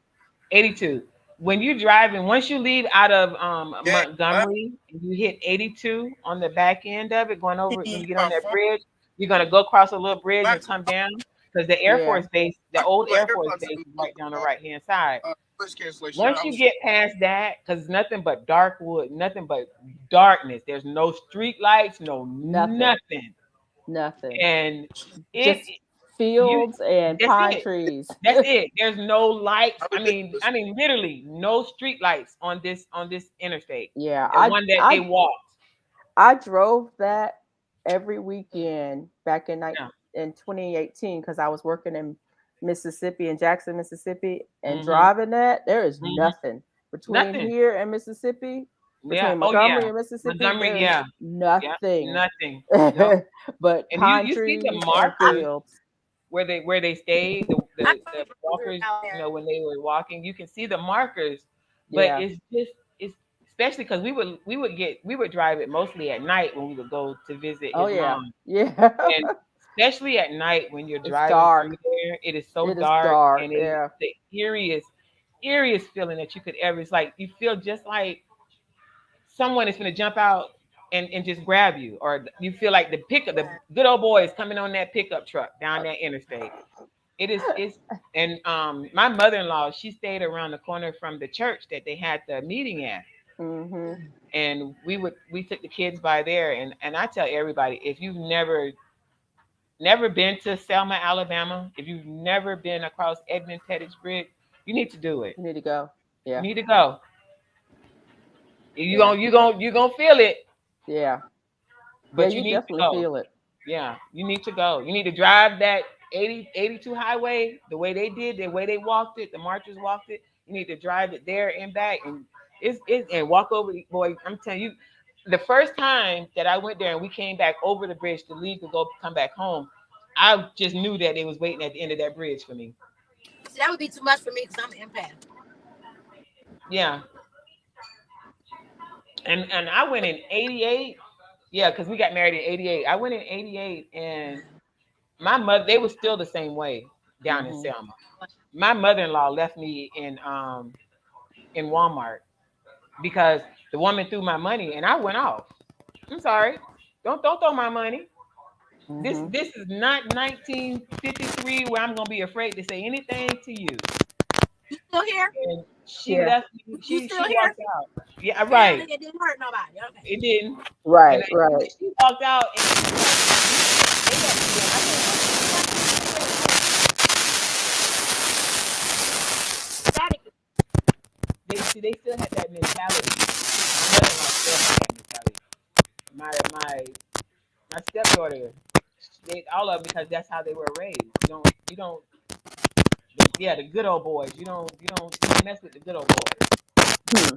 S2: 82. When you driving, once you leave out of Montgomery and you hit 82 on the back end of it, going over when you get on that bridge, you're gonna go across a little bridge and come down because the Air
S5: Yeah,
S2: Force base, the old Air Force base, is right down the right hand side. Once you get past that, because it's nothing but dark wood, nothing but darkness. There's no street lights, no
S5: nothing,
S2: nothing,
S5: nothing.
S2: and it
S5: Just
S2: you
S5: fields and
S2: that's
S5: pine
S2: it.
S5: trees.
S2: That's it. There's no lights. I mean, literally no street lights on this interstate.
S5: Yeah,
S2: The one that they walked.
S5: I drove that every weekend back
S2: Yeah.
S5: in 2018 because I was working in Mississippi, in Jackson, Mississippi, and
S2: Hmm.
S5: driving that. There is
S2: Hmm.
S5: nothing between
S2: Nothing.
S5: here and Mississippi,
S2: Yeah.
S5: between
S2: Oh yeah.
S5: Montgomery and Mississippi.
S2: Montgomery.
S5: There is
S2: Yeah. Yeah.
S5: nothing
S2: Nothing. No.
S5: but
S2: And
S5: pine
S2: you see the
S5: trees and
S2: markers
S5: fields.
S2: where they stayed,
S3: I
S2: the
S3: came from
S2: walkers, you
S3: Alabama.
S2: know, when they were walking, you can see the markers, but
S5: Yeah.
S2: it's just it's especially because we would drive it mostly at night when we would go to visit
S5: Oh
S2: his
S5: yeah.
S2: mom.
S5: Yeah.
S2: And especially at night when you're
S5: It's
S2: driving through
S5: dark.
S2: there, it is so
S5: It is
S2: dark
S5: dark.
S2: and it is
S5: Yeah.
S2: the eeriest feeling that you could ever. It's like you feel just like someone is going to jump out and just grab you, or you feel like the
S3: Wow.
S2: good old boy is coming on that pickup truck down that interstate. It's and my mother-in-law, she stayed around the corner from the church that they had the meeting at,
S5: Mhm.
S2: and we took the kids by there, and I tell everybody, if you've never been to Selma, Alabama, if you've never been across Edmund Pettus Bridge, you need to do it.
S5: You need to go.
S2: You
S5: Yeah.
S2: need to go.
S5: Yeah.
S2: You gonna feel it,
S5: Yeah. Yeah,
S2: but you
S5: you
S2: need to
S5: definitely
S2: go.
S5: feel it.
S2: Yeah, you need to go. You need to drive that 82 highway the way they did, the way they walked it, the marchers walked it. You need to drive it there and back, and it's and walk over. Boy, I'm telling you, the first time that I went there and we came back over the bridge to leave to go come back home, I just knew that they was waiting at the end of that bridge for me.
S3: See, that would be too much for me because I'm an empath.
S2: Yeah, and I went in '88. Yeah, because we got married in '88. I went in '88, and my mother, they were still the same way down in
S5: Mhm.
S2: Selma. My mother-in-law left me in Walmart because the woman threw my money and I went off. I'm sorry. Don't throw my money.
S5: Mhm.
S2: This is not 1953 where I'm gonna be afraid to say anything to you.
S3: You still here?
S2: And she
S5: Yeah.
S2: left me.
S3: You still
S2: She
S3: here?
S2: walked out. Yeah, right.
S3: Apparently, it didn't hurt nobody. Okay.
S2: It didn't. And
S5: Right,
S2: then
S5: right.
S2: she walked out and they left me there.
S3: Static.
S2: They still had that mentality. My mother-in-law still had that mentality. My my stepdaughter, they all of them, because that's how they were raised. You don't yeah, the good old boys. You don't mess with the good old boys.
S5: Hmm.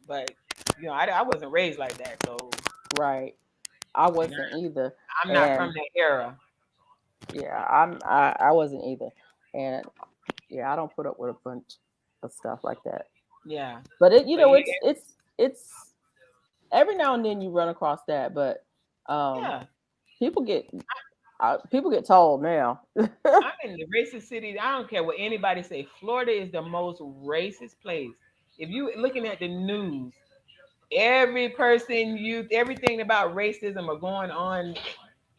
S2: But I wasn't raised like that, so
S5: Right. I
S2: and
S5: wasn't either.
S2: I'm not from
S5: And
S2: that era.
S5: yeah, I wasn't either. And yeah, I don't put up with a bunch of stuff like that.
S2: Yeah.
S5: But it's every now and then you run across that, but
S2: Yeah.
S5: people get told now.
S2: I'm in the racist city. I don't care what anybody say. Florida is the most racist place. If you looking at the news, everything about racism or going on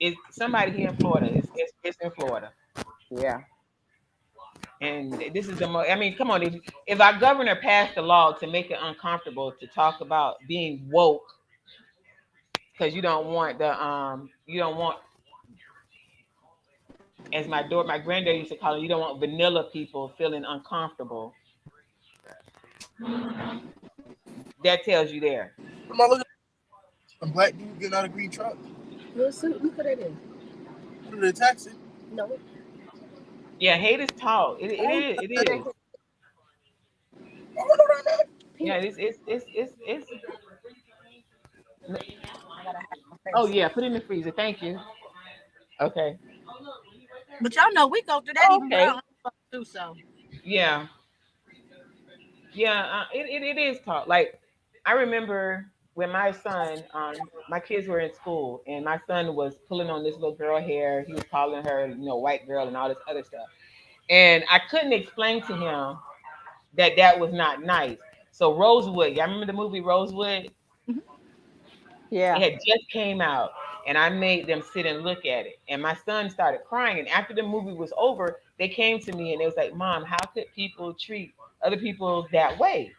S2: is somebody here in Florida. It's in Florida.
S5: Yeah.
S2: And this is the most. I mean, come on. If our governor passed a law to make it uncomfortable to talk about being woke, because you don't want as my granddad used to call it, you don't want vanilla people feeling uncomfortable. That tells you there.
S1: Come on, look at a black dude getting out of a green truck.
S3: Look at it.
S1: Put it in a taxi.
S3: No.
S2: Yeah, hate is tall. It is. Yeah, it's. Oh yeah, put it in the freezer. Thank you. Okay.
S3: But y'all know we go through that even
S2: Okay.
S3: too. So.
S2: Yeah. Yeah. It is tall. Like I remember when my son, my kids were in school, and my son was pulling on this little girl hair. He was calling her, white girl and all this other stuff. And I couldn't explain to him that was not nice. So Rosewood, y'all remember the movie Rosewood?
S5: Yeah.
S2: It had just came out, and I made them sit and look at it. And my son started crying. And after the movie was over, they came to me and they was like, "Mom, how could people treat other people that way?"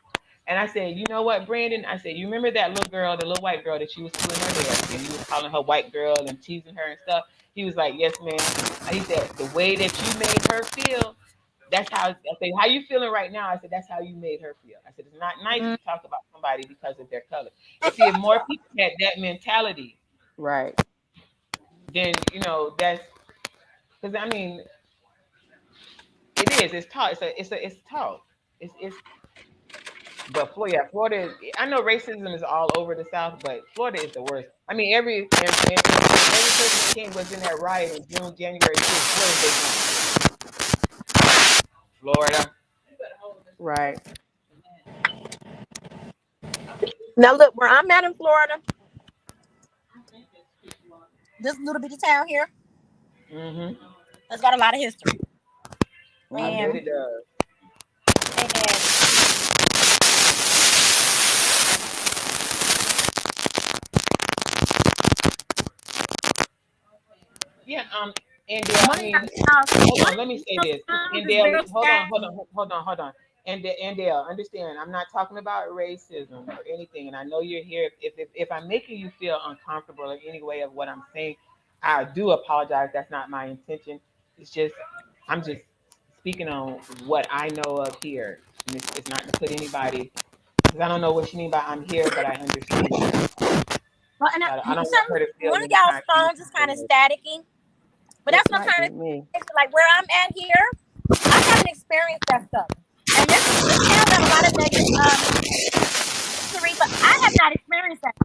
S2: And I said, "You know what, Brandon?" I said, "You remember that little girl, the little white girl that you was pulling her hair, and you was calling her white girl and teasing her and stuff?" He was like, "Yes, ma'am." He said, "The way that you made her feel, that's how." I said, "How you feeling right now?" I said, "That's how you made her feel." I said, "It's not nice to talk about somebody because of their color." And see, if more people had that mentality,
S5: Right.
S2: then that's because I mean, it is. It's taught. It's taught. It's. But Florida. I know racism is all over the South, but Florida is the worst. I mean, every person that came was in that riot in January 6th. Where did they go? Florida.
S5: Right.
S3: Now look, where I'm at in Florida, this little bitty town here, it's got a lot of history.
S2: I bet it does. Yeah, and I mean, hold on, let me say this. And Dale, hold on. And Dale, understand, I'm not talking about racism or anything. And I know you're here. If I'm making you feel uncomfortable in any way of what I'm saying, I do apologize. That's not my intention. I'm just speaking on what I know of here. And it's not to put anybody, because I don't know what you mean by I'm here, but I understand.
S3: Well, and
S2: I don't want her to feel
S3: one of y'all's phones is kind of staticky, but that's what I'm trying to like where I'm at here. I haven't experienced that stuff, and this town got a lot of negative history, but I have not experienced that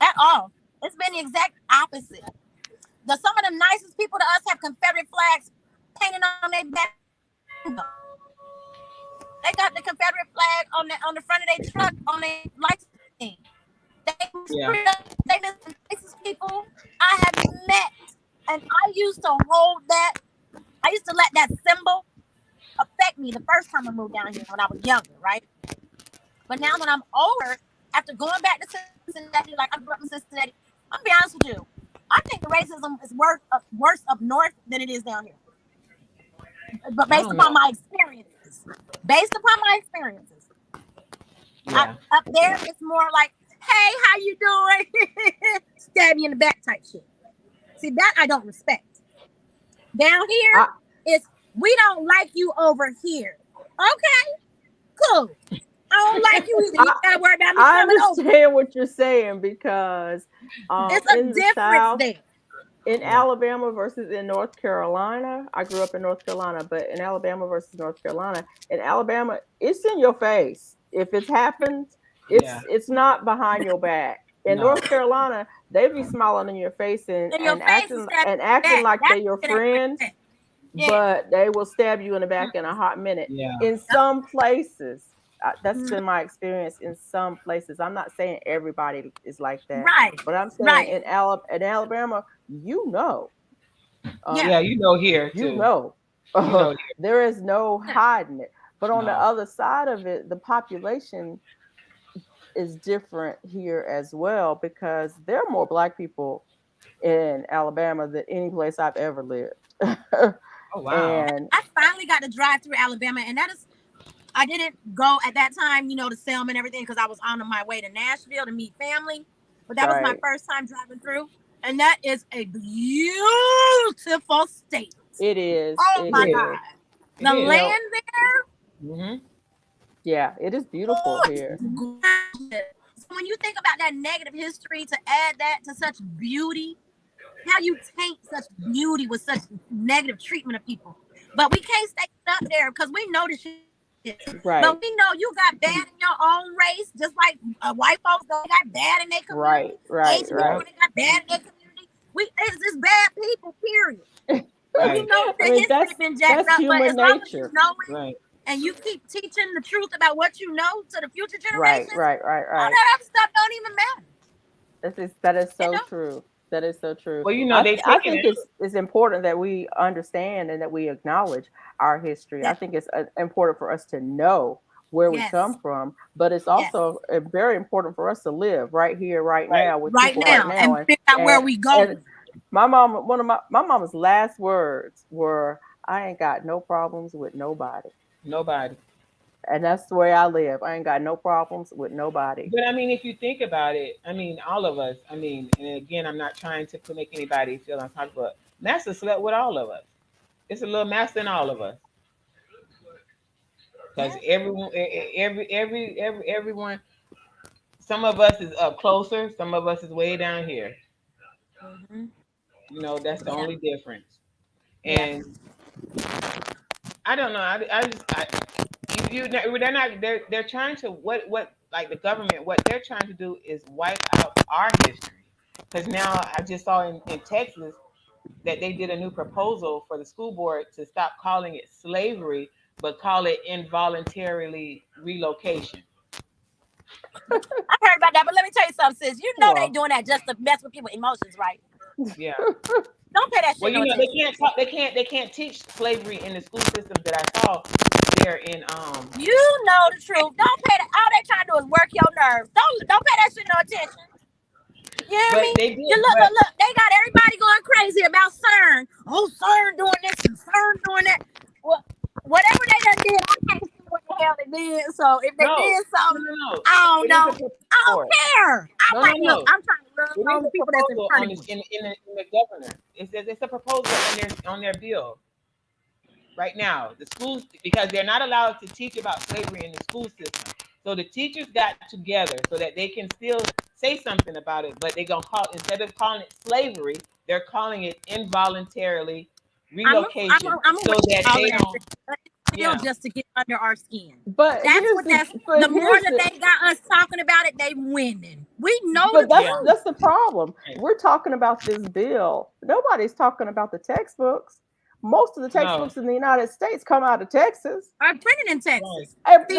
S3: at all. It's been the exact opposite. Some of the nicest people to us have Confederate flags painted on their back. They got the Confederate flag on the front of their truck on their license. They the nicest people I have met, and I used to hold that. I used to let that symbol affect me the first time I moved down here when I was younger, right? But now that I'm older, after going back to Cincinnati, like I grew up in Cincinnati, I'm gonna be honest with you. I think the racism is worse up north than it is down here. But based upon my experiences.
S2: Yeah.
S3: Up there, it's more like, hey, how you doing? Stab you in the back type shit. See, that I don't respect. Down here, it's we don't like you over here. Okay, cool. I don't like you either. You gotta worry about me coming over.
S5: I understand what you're saying because
S3: it's a difference there.
S5: In Alabama versus in North Carolina, I grew up in North Carolina, but in Alabama versus North Carolina, in Alabama, it's in your face. If it's happened, it's not behind your back. In North Carolina, they be smiling in your face and acting like they're your friend. but they will stab you in the back in a hot minute.
S6: Yeah.
S5: In some places, that's been my experience. In some places, I'm not saying everybody is like that,
S3: Right.
S5: but I'm saying
S3: Right.
S5: in Alabama, you know,
S6: Yeah, you know here
S5: you
S6: too.
S5: know,
S6: You know here.
S5: there is no hiding it. But on the
S6: No.
S5: other side of it, the population is different here as well because there are more Black people in Alabama than any place I've ever lived.
S6: Oh wow.
S5: And
S3: I finally got to drive through Alabama, and that is, I didn't go at that time, to Selma and everything, because I was on my way to Nashville to meet family. But that was my first time driving through, and that is a beautiful state.
S5: It is.
S3: Oh my God, the land there.
S6: Mm-hmm.
S5: Yeah, it is beautiful here.
S3: So when you think about that negative history, to add that to such beauty, how you taint such beauty with such negative treatment of people. But we can't stay stuck there because we know the shit.
S5: Right.
S3: But we know you got bad in your own race, just like white folks got bad in their community.
S5: Right.
S3: Asian people got bad in their community. It's just bad people, period. We know the history has been jacked up, but as long as you know it, and you keep teaching the truth about what you know to the future generations,
S5: right.
S3: all that other stuff don't even matter.
S5: That is so true. That is so true.
S6: Well,
S5: I think it's important that we understand and that we acknowledge our history. I think it's important for us to know where we come from, but it's also very important for us to live right here, right now, with people right now,
S3: and figure out where we go.
S5: My mom, my mama's last words were, "I ain't got no problems with nobody."
S6: Nobody.
S5: And that's the way I live. I ain't got no problems with nobody.
S6: But I mean, if you think about it, I mean, all of us, I mean, and again, I'm not trying to make anybody feel on top, but Master slept with all of us. It's a little master in all of us. Because everyone, some of us is up closer, some of us is way down here.
S3: Mm-hmm.
S6: That's the only difference. And I don't know. They're trying to what like the government, what they're trying to do is wipe out our history. Because now I just saw in Texas that they did a new proposal for the school board to stop calling it slavery, but call it involuntarily relocation.
S3: I heard about that, but let me tell you something, sis. You know they doing that just to mess with people's emotions, right?
S6: Yeah.
S3: Don't pay that shit.
S6: Well, they can't teach slavery in the school system that I saw there in
S3: You know the truth. Don't pay that. All they trying to do is work your nerves. Don't pay that shit no attention. You hear me? Look. They got everybody going crazy about CERN. Oh, CERN doing this and CERN doing that. Well, whatever they done did, I can't see what the hell they did. So if they did something, I don't know. I don't care. I'm trying to love all the people that's in front of me.
S6: In the governor, it's a proposal on their bill right now. The schools, because they're not allowed to teach about slavery in the school system. So the teachers got together so that they can still say something about it, but they're gonna instead of calling it slavery, they're calling it involuntarily relocation, so that they don't.
S3: Just to get under our skin.
S5: But
S3: the more that they got us talking about it, they winning. We know.
S5: But that's the problem. We're talking about this bill. Nobody's talking about the textbooks. Most of the textbooks in the United States come out of Texas.
S3: Are printed in Texas.
S5: Right.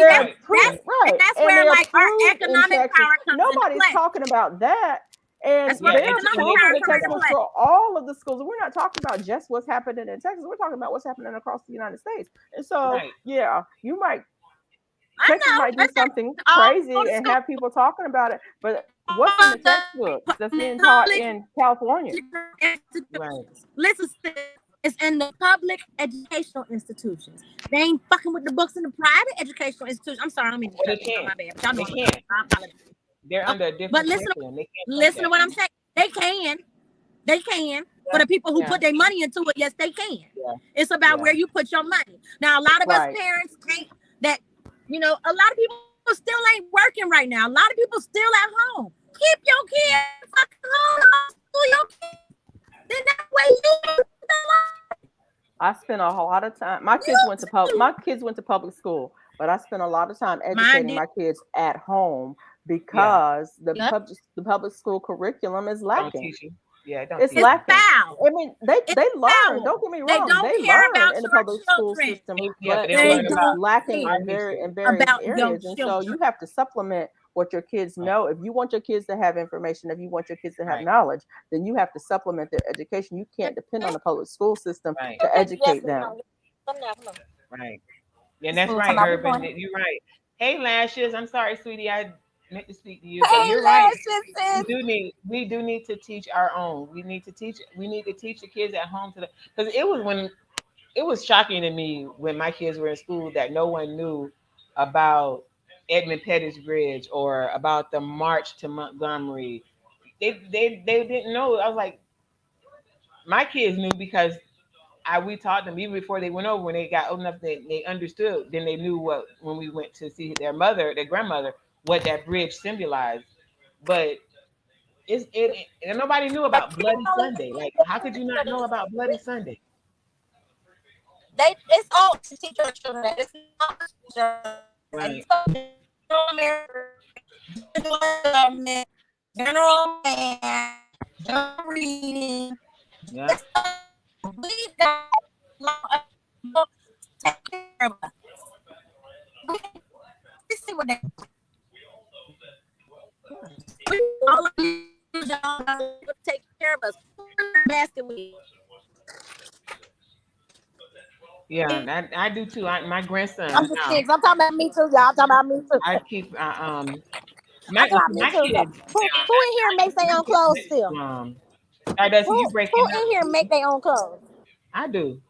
S3: That's where like our economic power comes
S5: Nobody's
S3: into play.
S5: talking about that. And they're approving the textbooks for all of the schools. We're not talking about just what's happening in Texas. We're talking about what's happening across the United States. And so, you might Texas might do something crazy and have people talking about it. But what's in the textbook that's being taught in California?
S3: Right. Listen, it's in the public educational institutions. They ain't fucking with the books in the private educational institutions. I'm sorry, I don't mean to
S6: they can't.
S3: My bad. Y'all know
S6: they can't.
S3: I apologize.
S6: They're under a different
S3: but listen to what I'm saying. They can. For the people who put their money into it, yes, they can. Yeah. It's about where you put your money. Now, a lot of us parents can't. A lot of people still ain't working right now. A lot of people still at home. Keep your kids fucking home. School your kids. Then that way you.
S5: I spent a lot of time. My kids went to public school, but I spent a lot of time educating my kids at home because the public school curriculum is lacking.
S6: Yeah, don't
S5: It's
S6: teach.
S5: lacking.
S3: foul.
S5: I mean, they learn.
S3: foul.
S5: Don't get me
S3: They
S5: wrong.
S3: don't
S5: They
S3: care
S5: learn
S3: about
S5: in the
S3: your
S5: public school
S3: children.
S5: system,
S6: Yeah,
S5: but
S6: but they don't learn
S5: it's
S6: about
S5: lacking
S6: our
S5: in
S6: history.
S5: various
S3: About your
S5: areas. And so you
S3: children.
S5: have to supplement what your kids
S6: Right.
S5: know. If you want your kids to have information, if you want your kids to have
S6: Right.
S5: knowledge, then you have to supplement their education. You can't depend on the public school system
S6: Right.
S5: to
S3: Okay,
S5: educate
S3: Jasmine,
S5: them.
S3: come on.
S6: Right. Yeah, and
S3: This
S6: that's
S3: fool
S6: right,
S3: talking about we
S6: Urban.
S3: going.
S6: You're right. Hey, Lashes. I'm sorry, sweetie. I meant to speak to you, but
S3: Hey,
S6: you're right.
S3: lashes, sis.
S6: We do need to teach our own. We need to teach the kids at home because it was shocking to me when my kids were in school that no one knew about Edmund Pettus Bridge or about the march to Montgomery. They didn't know. I was like, my kids knew because we taught them even before they went over. When they got old enough, they understood. Then they knew what when we went to see their grandmother, what that bridge symbolized. But and nobody knew about Bloody Sunday. Like, how could you not know about Bloody Sunday?
S3: It's all to teach our children that it's not
S6: Right.
S3: government, general man, general reading.
S6: Yeah.
S3: We got take care of us. We see what they all of you take care of us. Basket we.
S6: Yeah, I do too. My grandson.
S3: I'm just kidding. I'm talking about me too, y'all. I'm talking about me too.
S6: I keep
S3: I'm talking about me
S6: my
S3: too.
S6: kids.
S3: Who in here makes their own clothes still?
S6: Stardust, you
S3: Who
S6: breaking up?
S3: in here make their own clothes?
S6: I do.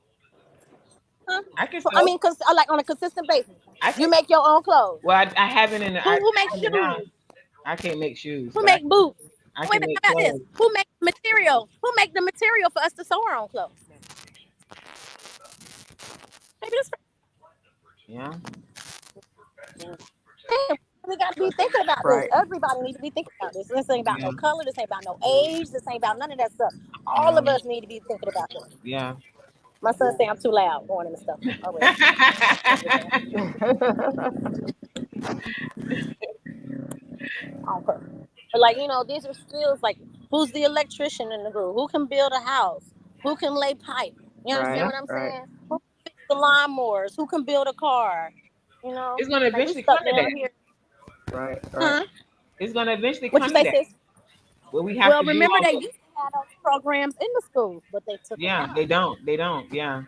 S3: Huh?
S6: I can
S3: I
S6: sew.
S3: mean, cause like on a consistent basis,
S6: I can.
S3: you make your own clothes.
S6: Well, I haven't in the.
S3: Who makes shoes?
S6: Now. I can't make shoes,
S3: Who
S6: but
S3: make boots?
S6: I
S3: Wait a
S6: can
S3: minute,
S6: make
S3: how about this?
S6: clothes.
S3: Who make material? Who make the material for us to sew our own clothes? Maybe this.
S6: Yeah.
S3: We got to be thinking about this. Everybody needs to be thinking about this. This ain't about no color. This ain't about no age. This ain't about none of that stuff. All of us need to be thinking about this.
S6: Yeah.
S3: My son say I'm too loud going into stuff. All right. Okay. But like, these are skills like who's the electrician in the group? Who can build a house? Who can lay pipe? You understand what I'm saying? Who can fix the lawnmowers? Who can build a car?
S6: It's gonna
S3: like we
S6: eventually
S3: stuck
S6: come to
S3: down
S6: that.
S3: here.
S5: Right.
S3: Huh?
S6: It's gonna eventually
S3: What
S6: come
S3: you
S6: to
S3: say,
S6: that.
S3: sis?
S6: Well, we have to do
S3: remember
S6: all
S3: they
S6: the.
S3: used to have those programs in the schools, but they took them
S6: Yeah,
S3: out.
S6: they don't. They don't. Yeah.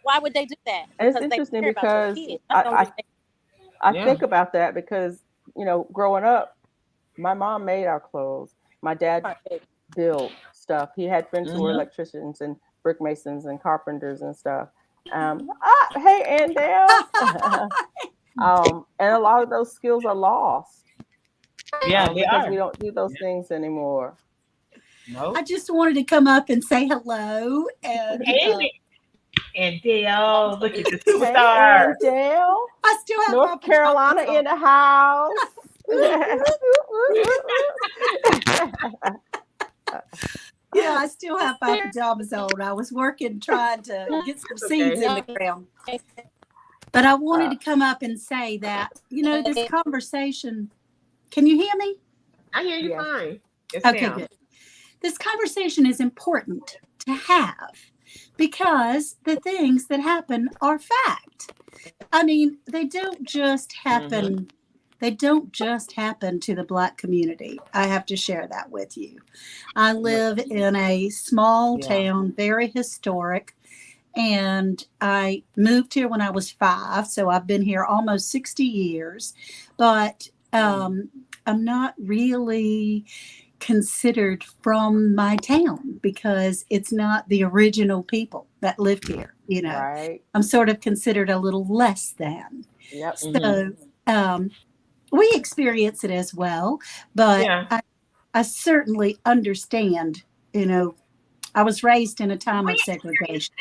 S3: Why would they do that?
S5: And it's
S3: Because they
S5: interesting
S3: care about your
S5: because
S3: kids. That's the only reason.
S5: I think about that because, growing up, my mom made our clothes. My dad built stuff. He had friends who were electricians and brick masons and carpenters and stuff. Hey, Andale. And a lot of those skills are lost.
S6: Yeah, they
S5: because
S6: are.
S5: we don't do those things anymore.
S6: No.
S7: I just wanted to come up and say hello. And
S6: hey, Andale, look at the superstar.
S5: Hey, Andale.
S7: I still have
S5: North Carolina in the house.
S7: Yeah, I still have my pajamas on. I was working trying to get some seeds in the ground. But I wanted to come up and say that, this conversation, can you hear me?
S6: I hear you fine. Yes,
S7: okay,
S6: ma'am.
S7: good. This conversation is important to have because the things that happen are fact. I mean, they don't just happen. They don't just happen to the Black community. I have to share that with you. I live in a small town, very historic, and I moved here when I was 5, so I've been here almost 60 years, but I'm not really considered from my town because it's not the original people that lived here,
S5: Right.
S7: I'm sort of considered a little less than.
S5: Yep.
S7: So we experience it as well, but I certainly understand, I was raised in a time of segregation.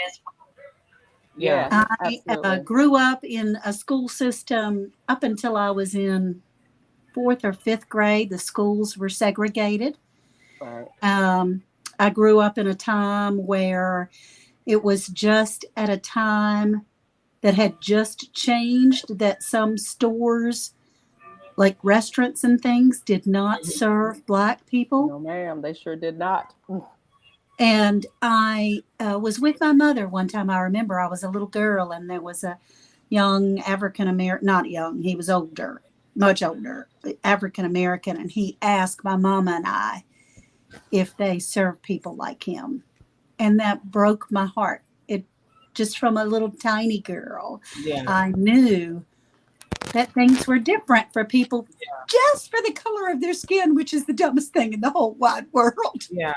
S5: Yeah,
S7: I grew up in a school system up until I was in 4th or 5th grade. The schools were segregated.
S5: Right.
S7: I grew up in a time where it was just at a time that had just changed, that some stores like restaurants and things did not serve Black people.
S5: No, ma'am, they sure did not.
S7: And I was with my mother one time. I remember I was a little girl, and there was a young African American, not young, he was older, much older, African American, and he asked my mama and I if they served people like him. And that broke my heart. It just from a little tiny girl, I knew that things were different for people just for the color of their skin, which is the dumbest thing in the whole wide world.
S6: Yeah.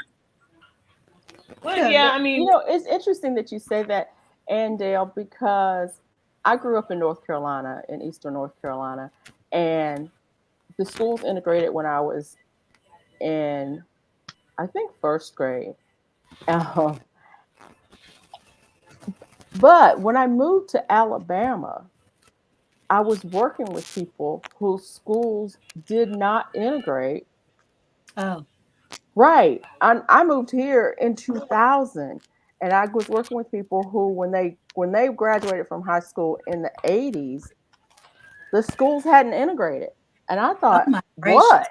S6: Well, yeah, I mean,
S5: it's interesting that you say that, Andale, because I grew up in North Carolina, in Eastern North Carolina, and the schools integrated when I was in, I think, first grade. But when I moved to Alabama, I was working with people whose schools did not integrate.
S7: Oh.
S5: Right. I moved here in 2000, and I was working with people who, when they graduated from high school in the 80s, the schools hadn't integrated. And I thought, what?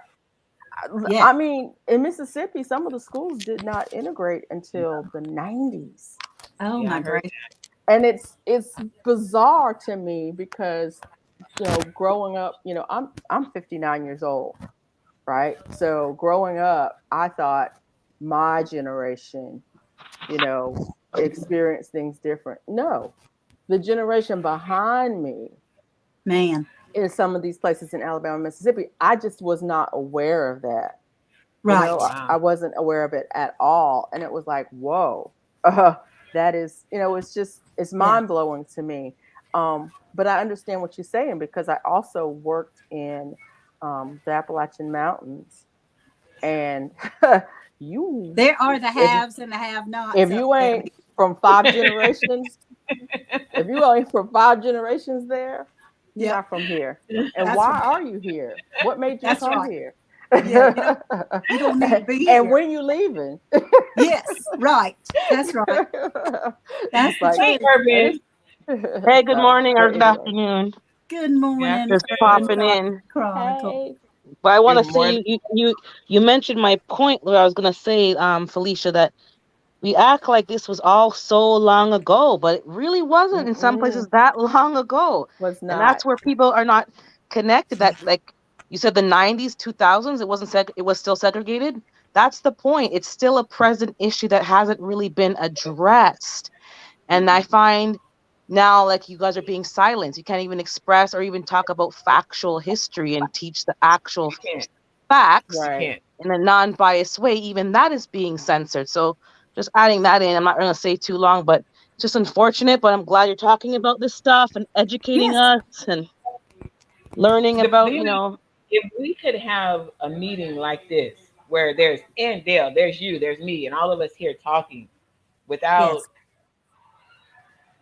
S7: Yeah.
S5: I mean, in Mississippi, some of the schools did not integrate until the 90s.
S7: Oh, my gracious.
S5: And it's bizarre to me because, growing up, I'm 59 years old. Right. So growing up, I thought my generation, experienced things different. No, the generation behind me,
S7: man,
S5: in some of these places in Alabama, Mississippi, I just was not aware of that.
S7: Right.
S5: I wasn't aware of it at all. And it was like, whoa, that is, it's mind blowing to me. But I understand what you're saying, because I also worked in the Appalachian Mountains, and
S7: there are the haves and the have-nots.
S5: If you ain't from 5 generations, there, you're not from here. And why are you here? What made you come here?
S7: Yeah, you don't need to be here.
S5: And when you leaving?
S7: Yes, right. That's right. That's
S5: like,
S6: hey,
S8: hey, good morning or good afternoon.
S7: Good morning.
S8: Just popping in.
S5: Hey.
S8: But I want to say you mentioned my point where I was gonna say, Felicia, that we act like this was all so long ago, but it really wasn't in some places that long ago.
S5: Was not.
S8: And that's where people are not connected. That, like you said, the 90s, 2000s, it wasn't it was still segregated. That's the point. It's still a present issue that hasn't really been addressed. And I find now, like, you guys are being silenced. You can't even express or even talk about factual history and teach the actual facts in a non-biased way. Even that is being censored. So just adding that in, I'm not going to say too long, but it's just unfortunate. But I'm glad you're talking about this stuff and educating us and learning about,
S6: If we could have a meeting like this, where there's Andale, there's you, there's me, and all of us here talking without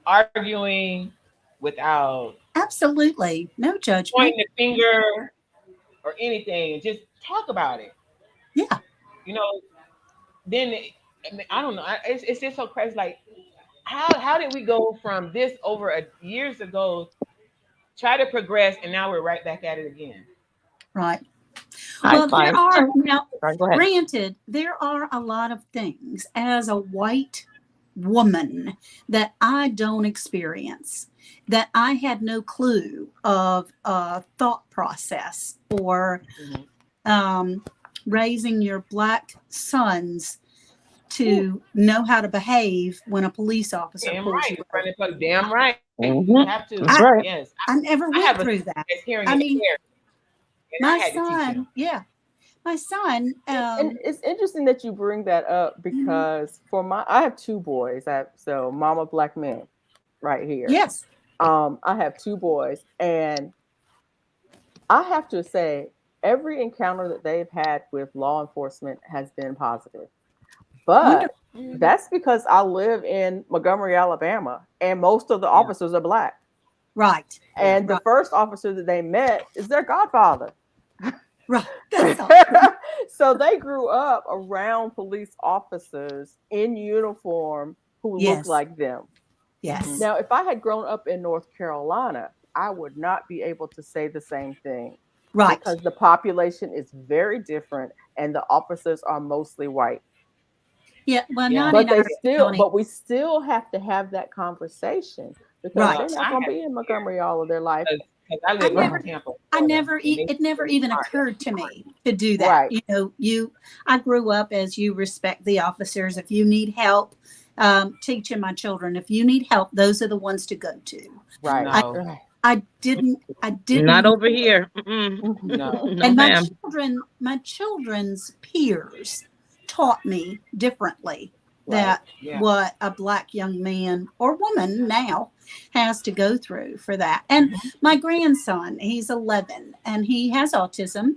S6: arguing, without
S7: absolutely no judgment,
S6: pointing the finger or anything, and just talk about it.
S7: Yeah.
S6: Then I don't know. It's just so crazy. Like, how did we go from this over years ago, try to progress, and now we're right back at it again?
S7: Right. Well, there are now. Granted, there are a lot of things as a white woman that I don't experience, that I had no clue of thought process or raising your Black sons to know how to behave when a police officer pulls you over.
S6: Damn right.
S8: Mm-hmm.
S6: You have to.
S8: That's right.
S6: Yes.
S7: I never went through that. I mean, my son, my son.
S5: And it's interesting that you bring that up, because I have 2 boys. So mama Black men right here.
S7: Yes.
S5: I have 2 boys, and I have to say, every encounter that they've had with law enforcement has been positive. But that's because I live in Montgomery, Alabama, and most of the officers are Black.
S7: Right.
S5: And the first officer that they met is their godfather.
S7: Right. That's awesome.
S5: So they grew up around police officers in uniform who looked like them.
S7: Yes.
S5: Now, if I had grown up in North Carolina, I would not be able to say the same thing.
S3: Right.
S5: Because the population is very different and the officers are mostly white.
S7: Yeah, well,
S6: Yeah.
S5: But they
S7: 99
S5: still,
S7: County.
S5: but we still have to have that conversation because
S7: Right.
S5: they're not going to be in Montgomery all of their life.
S6: Because I
S7: I
S6: live
S7: never,
S6: in Tampa,
S7: I
S6: Florida,
S7: never,
S6: and
S7: it never even occurred to me to do that.
S5: Right.
S7: You know, I grew up as you respect the officers. If you need help, teaching my children, if you need help, those are the ones to go to.
S5: Right.
S7: I,
S6: No,
S5: Right.
S7: I didn't,
S8: Not over here. Mm-mm.
S6: no.
S8: No,
S7: and
S8: ma'am.
S7: my children's peers taught me differently
S5: Right.
S7: that
S6: Yeah.
S7: what a black young man or woman now has to go through for that. And my grandson, he's 11 and he has autism.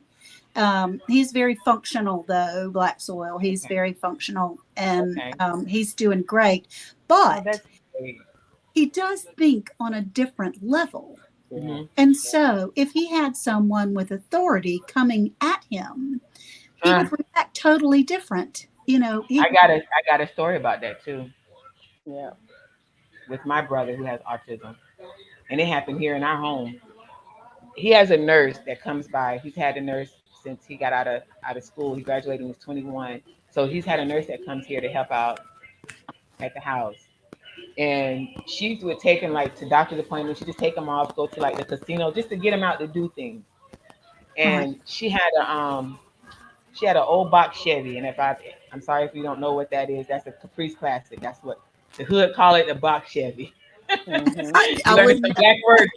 S7: He's very functional though, Black Soil. He's
S6: Okay.
S7: very functional and
S6: Okay.
S7: he's doing great.
S6: Oh,
S7: But
S6: that's great.
S7: he does think on a different level.
S6: Mm-hmm.
S7: And so, if he had someone with authority coming at him, he would react totally different. You know,
S6: I got a story about that too,
S5: Yeah.
S6: with my brother who has autism, and it happened here in our home. He has a nurse that comes by. He's had a nurse since he got out of school. He graduated when he was 21, so he's had a nurse that comes here to help out at the house. And she would take him like to doctor's appointments. She just take him off, go to like the casino, just to get him out to do things.
S7: right,
S6: And she had an old box Chevy, and I'm sorry if you don't know what that is. That's a Caprice Classic. That's what the hood call it, the box Chevy.
S5: Mm-hmm.
S7: I
S6: You learning
S7: wouldn't.
S6: some black words.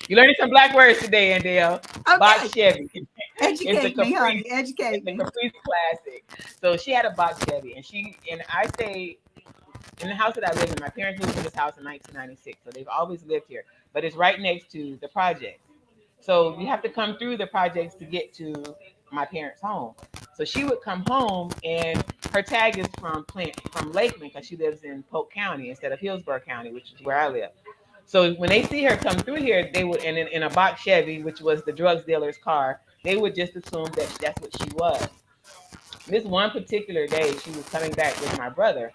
S6: You learning some black words today, Andale. Box
S7: Okay,
S6: Chevy. It's a
S7: educate me, honey.
S6: Caprice.
S7: Educate
S6: It's a
S7: me.
S6: Caprice Classic. So she had a box Chevy, and I stay in the house that I live in. My parents moved to this house in 1996, so they've always lived here. But it's right next to the project. So you have to come through the projects to get to my parents' home. So she would come home, and her tag is from Lakeland because she lives in Polk County instead of Hillsborough County, which is where I live. So when they see her come through here, they would, and in a box Chevy, which was the drugs dealer's car, they would just assume that that's what she was. This one particular day, she was coming back with my brother,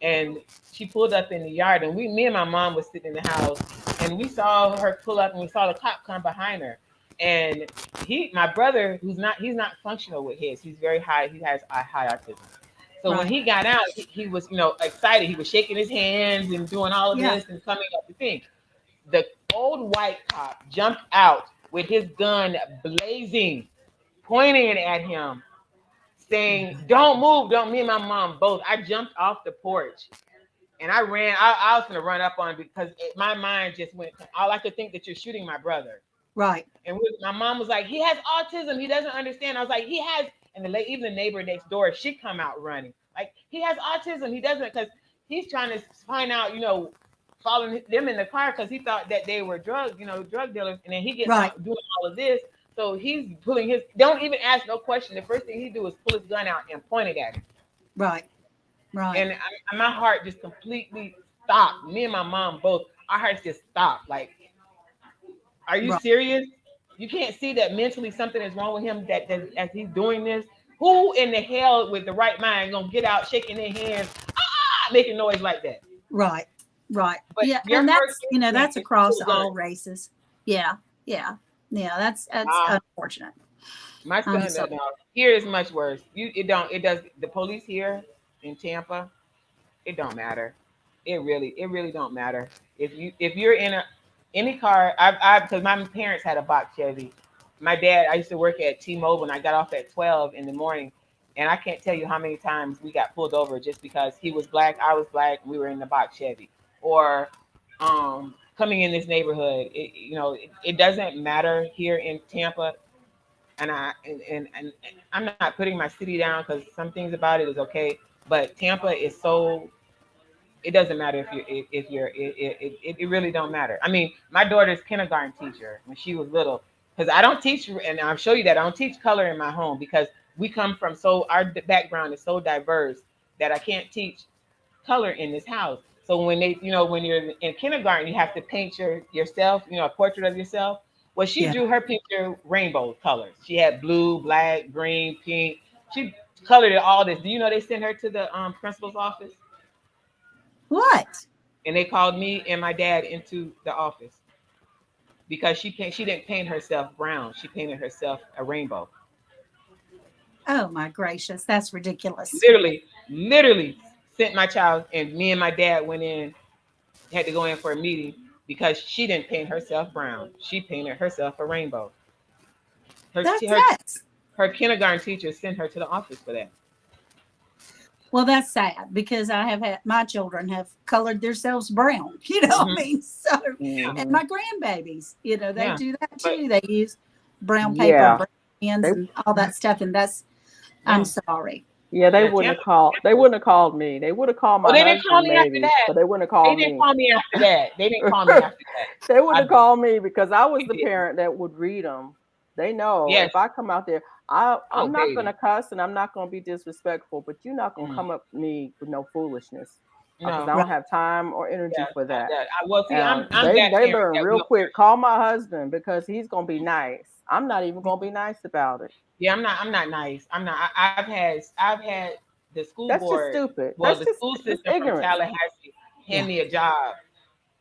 S6: and she pulled up in the yard, and me and my mom was sitting in the house, and we saw her pull up, and we saw the cop come behind her, and my brother, he's not functional with his, he's very high, he has a high autism. So when
S7: Right.
S6: he got out, he was, excited. He was shaking his hands and doing all of
S7: Yeah.
S6: this and coming up the thing. The old white cop jumped out with his gun blazing, pointing at him, saying, "Don't move, don't." Me and my mom both. I jumped off the porch and I ran. I was gonna run up on him because my mind just went. All I could think that you're shooting my brother.
S7: Right.
S6: And my mom was like, "He has autism. He doesn't understand." I was like, "He has." And even the neighbor next door, she come out running. Like, he has autism. He doesn't, because he's trying to find out, following them in the car because he thought that they were drug dealers. And then he gets
S7: Right.
S6: out doing all of this. So he's pulling don't even ask no question. The first thing he do is pull his gun out and point it at him.
S7: Right. Right.
S6: And my heart just completely stopped. Me and my mom both, our hearts just stopped. Like, are you
S7: Right.
S6: serious? You can't see that mentally something is wrong with him that as he's doing this? Who in the hell with the right mind gonna get out shaking their hands, making noise like that?
S7: Right. Right.
S6: But
S7: Yeah.
S6: your
S7: And that's,
S6: first instinct
S7: that's
S6: is
S7: across
S6: pull
S7: all
S6: gun.
S7: races. Yeah. Yeah. Yeah. That's
S6: Wow.
S7: unfortunate.
S6: My son
S7: sorry.
S6: here is much worse. It does. The police here in Tampa, it don't matter. It really don't matter. If you're in any car, because my parents had a box Chevy. My dad, I used to work at T-Mobile, and I got off at 12 in the morning, and I can't tell you how many times we got pulled over just because he was black, I was black, we were in the box Chevy, or coming in this neighborhood. It doesn't matter here in Tampa. And I'm not putting my city down because some things about it is okay, but Tampa is so. It doesn't matter if you're it really don't matter. I mean, my daughter's kindergarten teacher when she was little, because I don't teach, and I'll show you that I don't teach color in my home because we come from our background is so diverse that I can't teach color in this house. So when when you're in kindergarten, you have to paint yourself, a portrait of yourself. Well, she
S7: Yeah.
S6: drew her picture rainbow colors. She had blue, black, green, pink. She colored it all this. Do you know they sent her to the principal's office?
S7: What?
S6: And they called me and my dad into the office because she didn't paint herself brown. She painted herself a rainbow.
S7: Oh my gracious, that's ridiculous.
S6: Literally sent my child, and me and my dad went in, had to go in for a meeting because she didn't paint herself brown. She painted herself a rainbow.
S7: That's nuts.
S6: Her kindergarten teacher sent her to the office for that.
S7: Well, that's sad because I have had my children have colored themselves brown. You know what I mean? So, and my grandbabies, you know, they do that too. They use brown paper, brown pens, and all that stuff. And that's, I'm sorry.
S5: Yeah, they wouldn't have called. They wouldn't have called me. They would have called my husband. They didn't call me after that. But they wouldn't have called me.
S6: They didn't call me after that. They didn't call me after that.
S5: They would have called me because I was the parent that would read them. They know if I come out there, I'm not going to cuss and I'm not going to be disrespectful, but you're not going to come up to me with no foolishness. Because I don't have time or energy for that.
S6: Well, see,
S5: they learn real quick. Call my husband because he's going to be nice. I'm not even going to be nice about it.
S6: Yeah, I'm not nice. I'm not. I've had the school board.
S5: That's just stupid.
S6: Well, the school system from Tallahassee hand me a job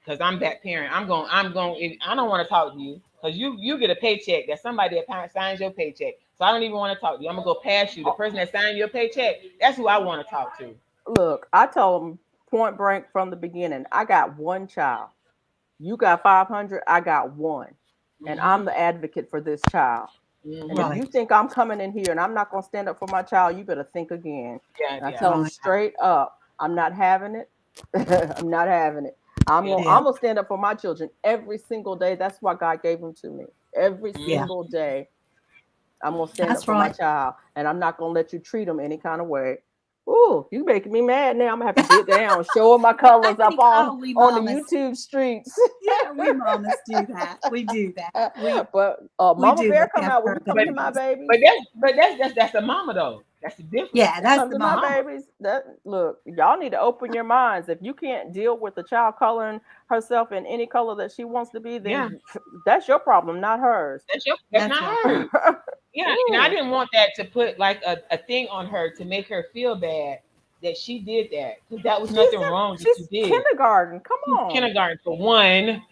S6: because I'm that parent. I'm going. I don't want to talk to you because you get a paycheck. That's somebody that signs your paycheck. So I don't even want to talk to you. I'm gonna go past you. The person that signed your paycheck. That's who I want to talk to.
S5: Look, I told them point blank from the beginning. I got one child. You got 500. I got one, and I'm the advocate for this child. And if you think I'm coming in here and I'm not going to stand up for my child, you better think again. I tell them straight up, I'm not having it. I'm not having it. I'm gonna stand up for my children every single day. That's why God gave them to me. Every single day, I'm gonna stand up for my child, and I'm not gonna let you treat them any kind of way. Ooh, you making me mad now. I'm gonna have to get down, showing my colors up on the YouTube streets.
S7: Yeah, we mamas do that. We do that.
S5: But Mama Bear come out when you come to my babies.
S6: But that's a mama though. That's the difference.
S7: Yeah, that's the mama.
S5: My babies. Look, y'all need to open your minds. If you can't deal with the child coloring herself in any color that she wants to be, then that's your problem, not hers.
S6: That's not hers. Yeah, and I didn't want that to put like a thing on her to make her feel bad that she did that, because that was nothing wrong that you did.
S5: Kindergarten, come on.
S6: Kindergarten for one.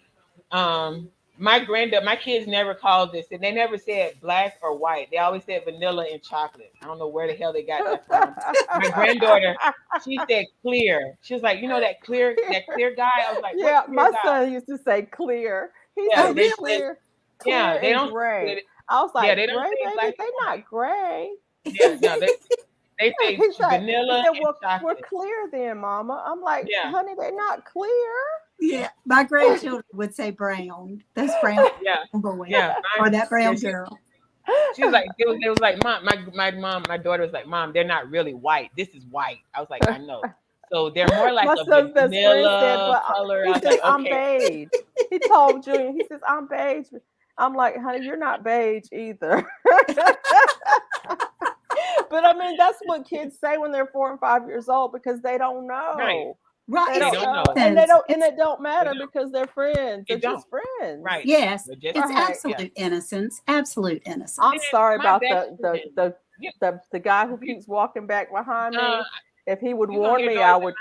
S6: My kids never called this, and they never said black or white. They always said vanilla and chocolate. I don't know where the hell they got that from. My granddaughter, she said clear. She was like, you know that clear guy? I was like,
S5: yeah, my son used to say clear. He said clear.
S6: Yeah, they don't.
S5: Gray. I was like, they don't gray, baby, they're not gray.
S6: Yeah, no, they say vanilla and chocolate.
S5: We're clear then, Mama. I'm like, honey, they're not clear.
S7: Yeah, my grandchildren would say brown. That's brown. Boy.
S6: Yeah,
S7: or that brown girl.
S6: She was like, it was like, Mom, my daughter was like, Mom, they're not really white. This is white. I was like, I know. So they're more like a vanilla color.
S5: He says, I'm beige. He told Junior, he says, I'm beige. I'm like, honey, you're not beige either. But I mean, that's what kids say when they're 4 and 5 years old, because they don't know.
S7: Right.
S5: They don't know. And it don't matter because they're friends. They're just friends.
S7: Right. Yes. It's absolute innocence. Absolute innocence.
S5: I'm sorry about the guy who keeps walking back behind me. If he would warn me, I would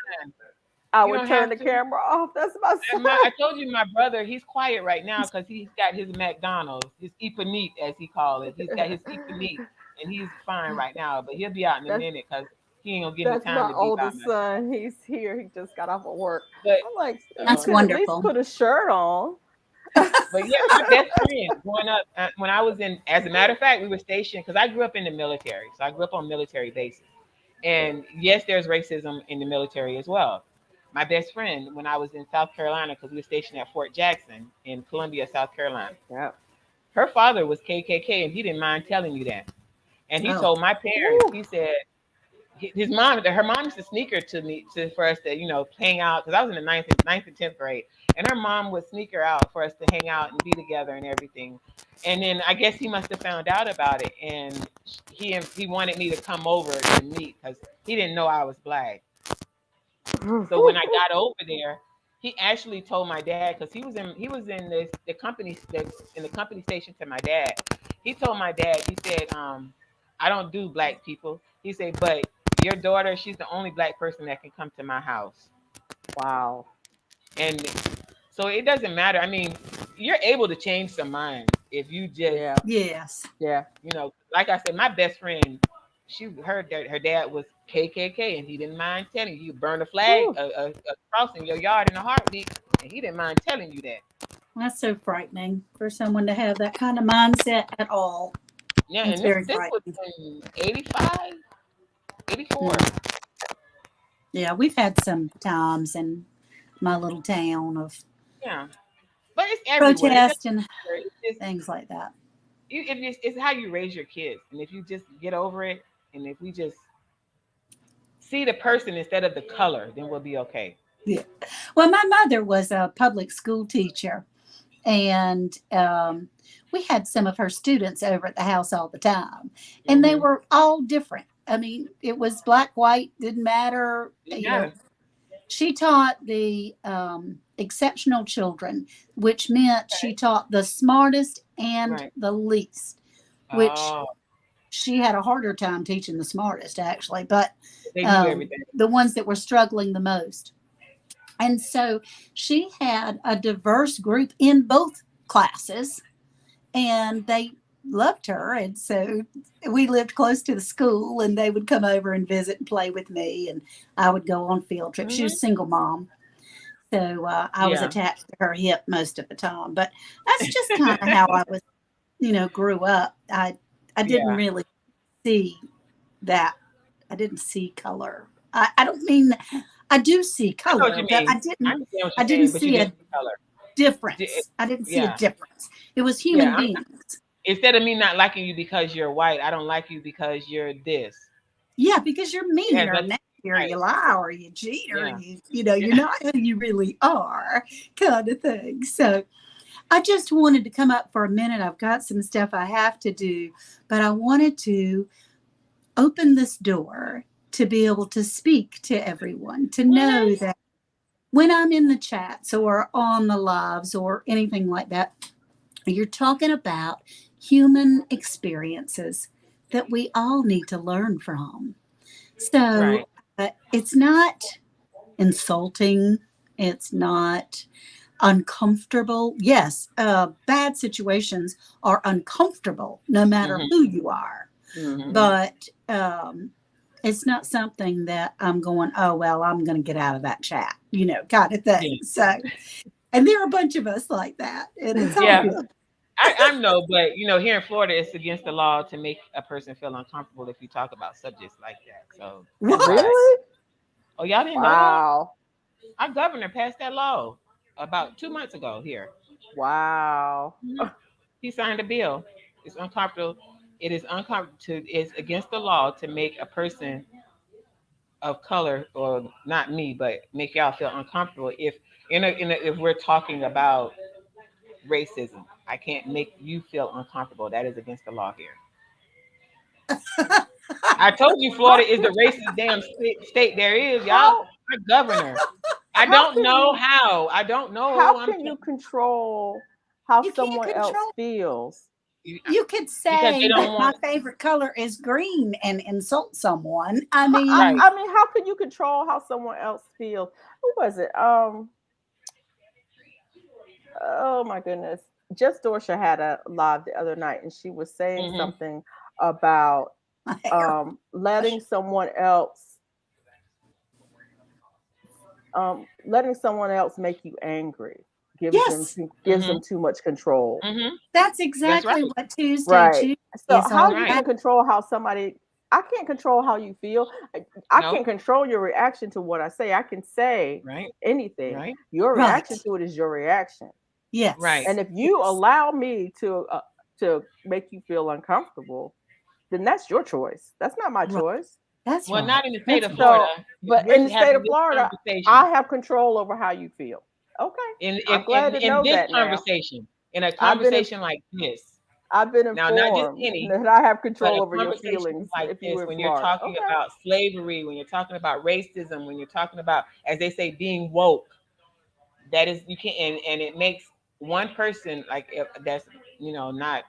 S5: turn the camera off. That's my son.
S6: I told you, my brother, he's quiet right now because he's got his McDonald's, his Epanite, as he calls it. He's got his Epanite, and he's fine right now, but he'll be out in a minute because he ain't gonna get any time to be.
S5: That's my oldest son. He's here. He just got off of work.
S6: But
S5: I'm like,
S7: that's wonderful.
S5: At least put a shirt on.
S6: But yeah, my best friend growing up, when I was as a matter of fact, we were stationed, because I grew up in the military. So I grew up on military bases. And yes, there's racism in the military as well. My best friend, when I was in South Carolina, because we were stationed at Fort Jackson in Columbia, South Carolina.
S5: Yeah.
S6: Her father was KKK, and he didn't mind telling me that. And he told my parents, he said, her mom used to sneak her to me for us to, hang out, because I was in the 9th and 10th grade. And her mom would sneak her out for us to hang out and be together and everything. And then I guess he must have found out about it, and he wanted me to come over to meet, because he didn't know I was black. So when I got over there, he actually told my dad, because he was in the company station to my dad. He told my dad, he said, I don't do black people. He said, but your daughter, she's the only black person that can come to my house.
S5: Wow.
S6: And so it doesn't matter. I mean, you're able to change some minds if you just
S7: Yes.
S6: you know, like I said, my best friend, she heard that her dad was KKK, and he didn't mind telling you. You burn a flag, a cross in your yard in a heartbeat, and he didn't mind telling you that.
S7: That's so frightening for someone to have that kind of mindset at all.
S6: Yeah,
S7: It's
S6: and
S7: very
S6: this was
S7: frightening.
S6: in 85, 84.
S7: Yeah, we've had some times in my little town of
S6: Yeah, but it's everywhere.
S7: protest and
S6: It's just,
S7: things like that.
S6: it's how you raise your kids, and if you just get over it, and if we just see the person instead of the color, then we'll be okay.
S7: Yeah. Well, my mother was a public school teacher, and we had some of her students over at the house all the time, and they were all different. I mean, it was black, white, didn't matter. You know, she taught the exceptional children, which meant she taught the smartest and the least, which she had a harder time teaching the smartest, actually, but
S6: they knew everything.
S7: The ones that were struggling the most. And so she had a diverse group in both classes, and they loved her. And so we lived close to the school, and they would come over and visit and play with me, and I would go on field trips. She was a single mom. So I was attached to her hip most of the time. But that's just kind of how I was, you know, grew up. I didn't really see that. I didn't see color. I don't mean I do see color, but I didn't see a difference. I didn't see a difference. It was human beings.
S6: Instead of me not liking you because you're white, I don't like you because you're this.
S7: Yeah, because you're mean or nasty or you lie or you cheat or you know, you're not who you really are, kind of thing. So I just wanted to come up for a minute. I've got some stuff I have to do, but I wanted to open this door to be able to speak to everyone, to know that when I'm in the chats or on the lives or anything like that, you're talking about human experiences that we all need to learn from. So it's not insulting. It's not uncomfortable. Yes, bad situations are uncomfortable no matter who you are. But it's not something that I'm going, oh, well, I'm going to get out of that chat, you know, kind of thing. So, and there are a bunch of us like that. And it's all good.
S6: I know, but, you know, here in Florida, it's against the law to make a person feel uncomfortable if you talk about subjects like that. So,
S5: really?
S6: Oh, y'all didn't know that? Our governor passed that law about 2 months ago here.
S5: Wow.
S6: He signed a bill. It's uncomfortable. It is uncomfortable. It's against the law to make a person of color, or not me, but make y'all feel uncomfortable if if we're talking about racism. I can't make you feel uncomfortable. That is against the law here. I told you Florida is the racist damn state there is, y'all. Our governor. I don't know how. I don't know.
S5: How can you control how someone else feels?
S7: You could say that my favorite color is green and insult someone. I mean,
S5: how can you control how someone else feels? Who was it? Oh my goodness. Just Dorsha had a live the other night, and she was saying something about letting someone else make you angry. Gives them too much control.
S7: That's exactly what Tuesday
S5: So how you can control how somebody? I can't control how you feel. I can't control your reaction to what I say. I can say anything. Your reaction to it is your reaction.
S7: Yes.
S6: Right.
S5: And if you allow me to make you feel uncomfortable, then that's your choice. That's not my choice.
S7: That's
S6: not in the state of Florida.
S5: But in the state of Florida, I have control over how you feel. Okay. I'm glad to know that
S6: conversation, in a conversation like this,
S5: I've been informed
S6: not just any,
S5: that I have control over your feelings.
S6: Like this, when you're talking about slavery, when you're talking about racism, when you're talking about, as they say, being woke, that is, you can't, and it makes one person like that's, you know, not,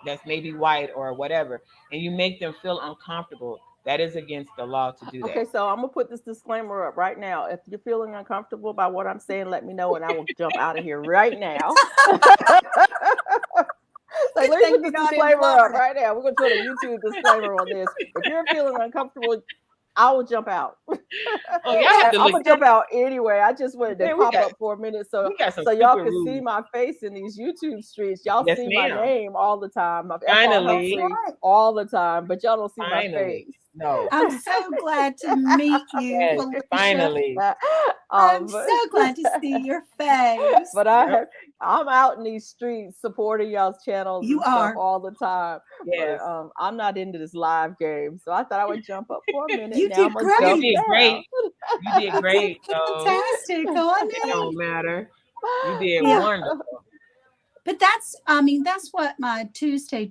S6: that's maybe white or whatever, and you make them feel uncomfortable. That is against the law to do that.
S5: Okay, so I'm gonna put this disclaimer up right now. If you're feeling uncomfortable by what I'm saying, let me know and I will jump out of here right now. So let me put this disclaimer up right now. We're gonna put a YouTube disclaimer on this. If you're feeling uncomfortable, I will jump out.
S6: Oh, y'all have to
S5: I'm
S6: look.
S5: gonna jump out anyway. I just wanted to
S6: Man, we
S5: pop
S6: got-
S5: up for a minute so
S6: we got some
S5: y'all
S6: super
S5: can see
S6: rules.
S5: my face in these YouTube streets. Y'all
S6: Yes,
S5: see my
S6: ma'am.
S5: name all the time.
S6: Finally.
S5: Humphrey all the time, but y'all don't see my
S6: Finally.
S5: face.
S6: No.
S7: I'm so glad to meet you,
S6: Yes,
S7: Felicia.
S6: finally.
S7: I'm so glad to see your face.
S5: But I'm out in these streets supporting y'all's channels
S7: You
S5: and stuff
S7: are.
S5: all the time.
S6: Yes.
S5: But I'm not into this live game, so I thought I would jump up for a minute.
S7: You
S5: now
S7: did
S5: I'm gonna
S7: great.
S5: jump
S6: You did
S5: down.
S6: great. You did great.
S7: Fantastic,
S6: It
S7: honey.
S6: don't matter. You did
S7: Yeah.
S6: wonderful.
S7: But that's what my Tuesday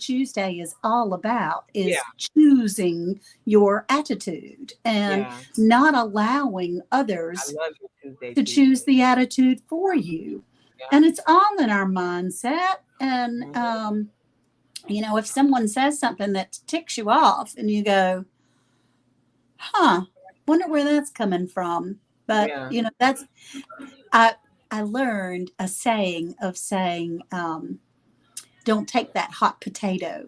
S7: is all about, is
S6: Yeah.
S7: choosing your attitude and
S6: Yeah.
S7: not allowing
S6: I
S7: others
S6: love your Tuesday.
S7: to choose the attitude for you.
S6: Yeah.
S7: And it's all in our mindset. And, if someone says something that ticks you off and you go, wonder where that's coming from. But,
S6: Yeah.
S7: that's, I learned a saying of saying, don't take that hot potato,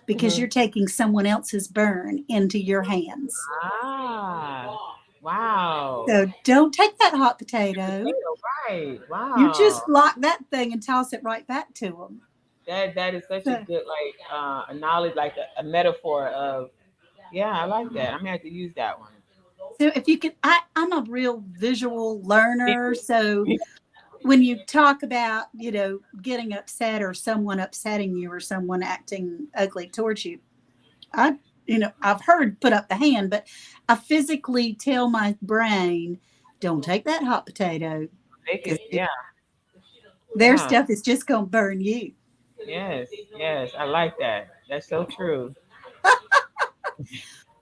S7: because you're taking someone else's burn into your hands.
S6: Ah, wow.
S7: So don't take that hot potato.
S6: Right. Wow.
S7: You just lock that thing and toss it right back to them.
S6: That is such a good a knowledge, like a metaphor of. Yeah, I like that. I'm gonna have to use that one.
S7: So if you can, I'm a real visual learner. So when you talk about, getting upset or someone upsetting you or someone acting ugly towards you, I've heard put up the hand, but I physically tell my brain, don't take that hot potato.
S6: Make it, yeah.
S7: Their stuff is just going to burn you.
S6: Yes, yes. I like that. That's so true.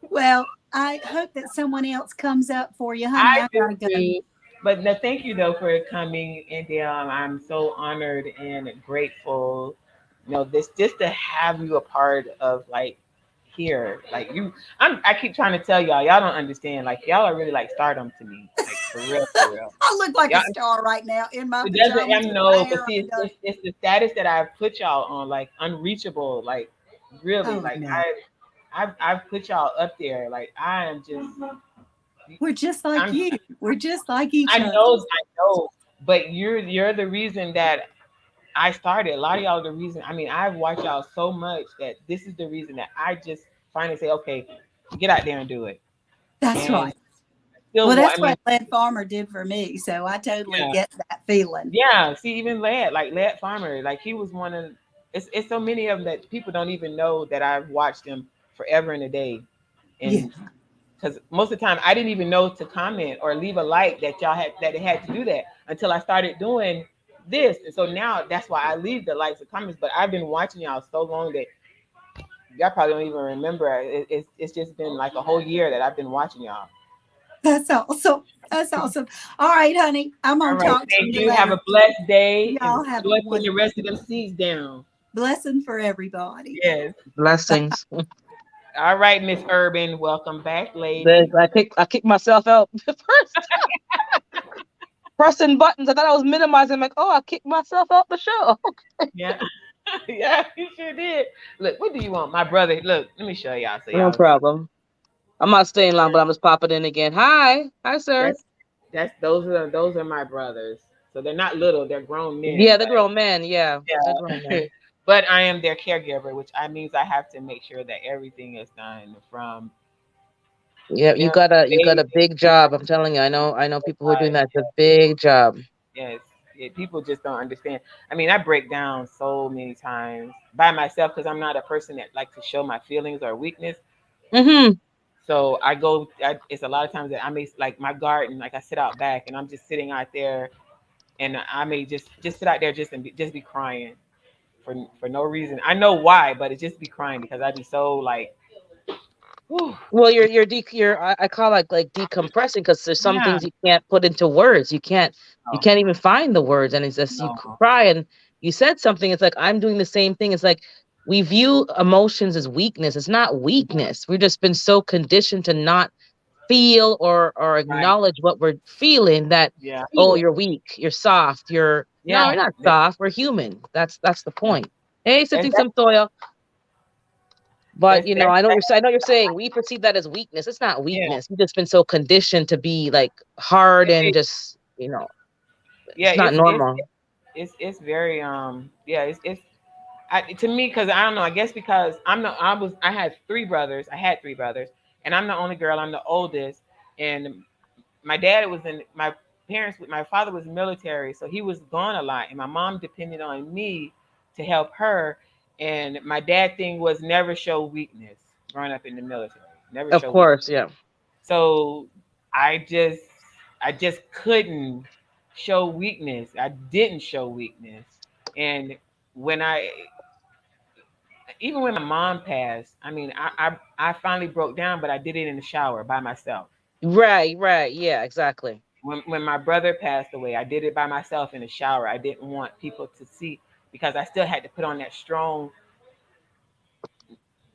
S7: Well, I hope that someone else comes up for you, honey. I gotta go.
S6: Too. But no, thank you though for coming, and I'm so honored and grateful. This just to have you a part of here, I keep trying to tell y'all don't understand. Y'all are really like stardom to me, for real, for real.
S7: I look like a star right now in my
S6: pajamas. I know, but see, it's the status that I've put y'all on, unreachable, really,
S7: no.
S6: I've put y'all up there, I am just.
S7: We're just like you. We're just like each other.
S6: I know, but you're the reason that I started. A lot of y'all are the reason. I've watched y'all so much that this is the reason that I just finally say, okay, get out there and do it.
S7: That's right. Well, that's what Led Farmer did for me. So I totally get that feeling.
S6: Yeah. See, even Led Farmer, he was one of. It's so many of them that people don't even know that I've watched them forever and a day, and because most of the time I didn't even know to comment or leave a like that it had to do that until I started doing this. And so now that's why I leave the likes and comments. But I've been watching y'all so long that y'all probably don't even remember. It's just been like a whole year that I've been watching y'all.
S7: That's awesome. That's awesome. All right, honey. I'm gonna talk to you later.
S6: Have a blessed day.
S7: Y'all have
S6: put the rest of them seeds down.
S7: Blessing for everybody.
S6: Yes.
S8: Blessings.
S6: All right, Miss Urban, welcome back, lady.
S8: I kicked myself out first. Pressing buttons. I thought I was minimizing. I'm like, I kicked myself out the show.
S6: Yeah. Yeah, you sure did. Look, what do you want? My brother, look, let me show y'all.
S8: No problem. I'm not staying long, but I'm just popping in again. Hi, sir.
S6: Those are my brothers. So they're not little, they're grown men.
S8: Yeah, they're grown men. Yeah. They're grown men.
S6: But I am their caregiver, which means I have to make sure that everything is done from.
S8: Yeah, you got a big job. I'm telling you. I know people who are doing that. It's a big job.
S6: Yes. People just don't understand. I break down so many times by myself because I'm not a person that likes to show my feelings or weakness.
S8: Mm-hmm.
S6: So it's a lot of times that I may my garden, I sit out back and I'm just sitting out there, and I may just sit out there just be crying for no reason. I know why, but it just be crying because I'd be so whew.
S8: Well, I call decompressing, because there's some things you can't put into words. You can't even find the words, and it's just you cry and you said something. It's like I'm doing the same thing. It's like we view emotions as weakness. It's not weakness. We've just been so conditioned to not feel or
S6: Right.
S8: acknowledge what we're feeling that,
S6: Yeah.
S8: oh, you're weak, you're soft, you're
S6: Yeah.
S8: no, we're not soft, we're human. That's the point. Hey,
S6: That's
S8: sifting some soil. But
S6: that's
S8: I know you're saying we perceive that as weakness. It's not
S6: yeah.
S8: weakness. We've just been so conditioned to be like hard and
S6: It,
S8: just
S6: yeah.
S8: it's not normal.
S6: It's very yeah. To me, because I don't know. I guess because I had three brothers. I had three brothers, and I'm the only girl. I'm the oldest, and my dad was in my parents. My father was military, so he was gone a lot, and my mom depended on me to help her. And my dad thing was never show weakness. Growing up in the military, never
S8: Of
S6: show weakness.
S8: course, yeah.
S6: So I just I just couldn't show weakness. I didn't show weakness, and when I even when my mom passed, I mean, I finally broke down, but I did it in the shower by myself.
S8: Right, yeah, exactly.
S6: When my brother passed away, I did it by myself in the shower. I didn't want people to see because I still had to put on that strong.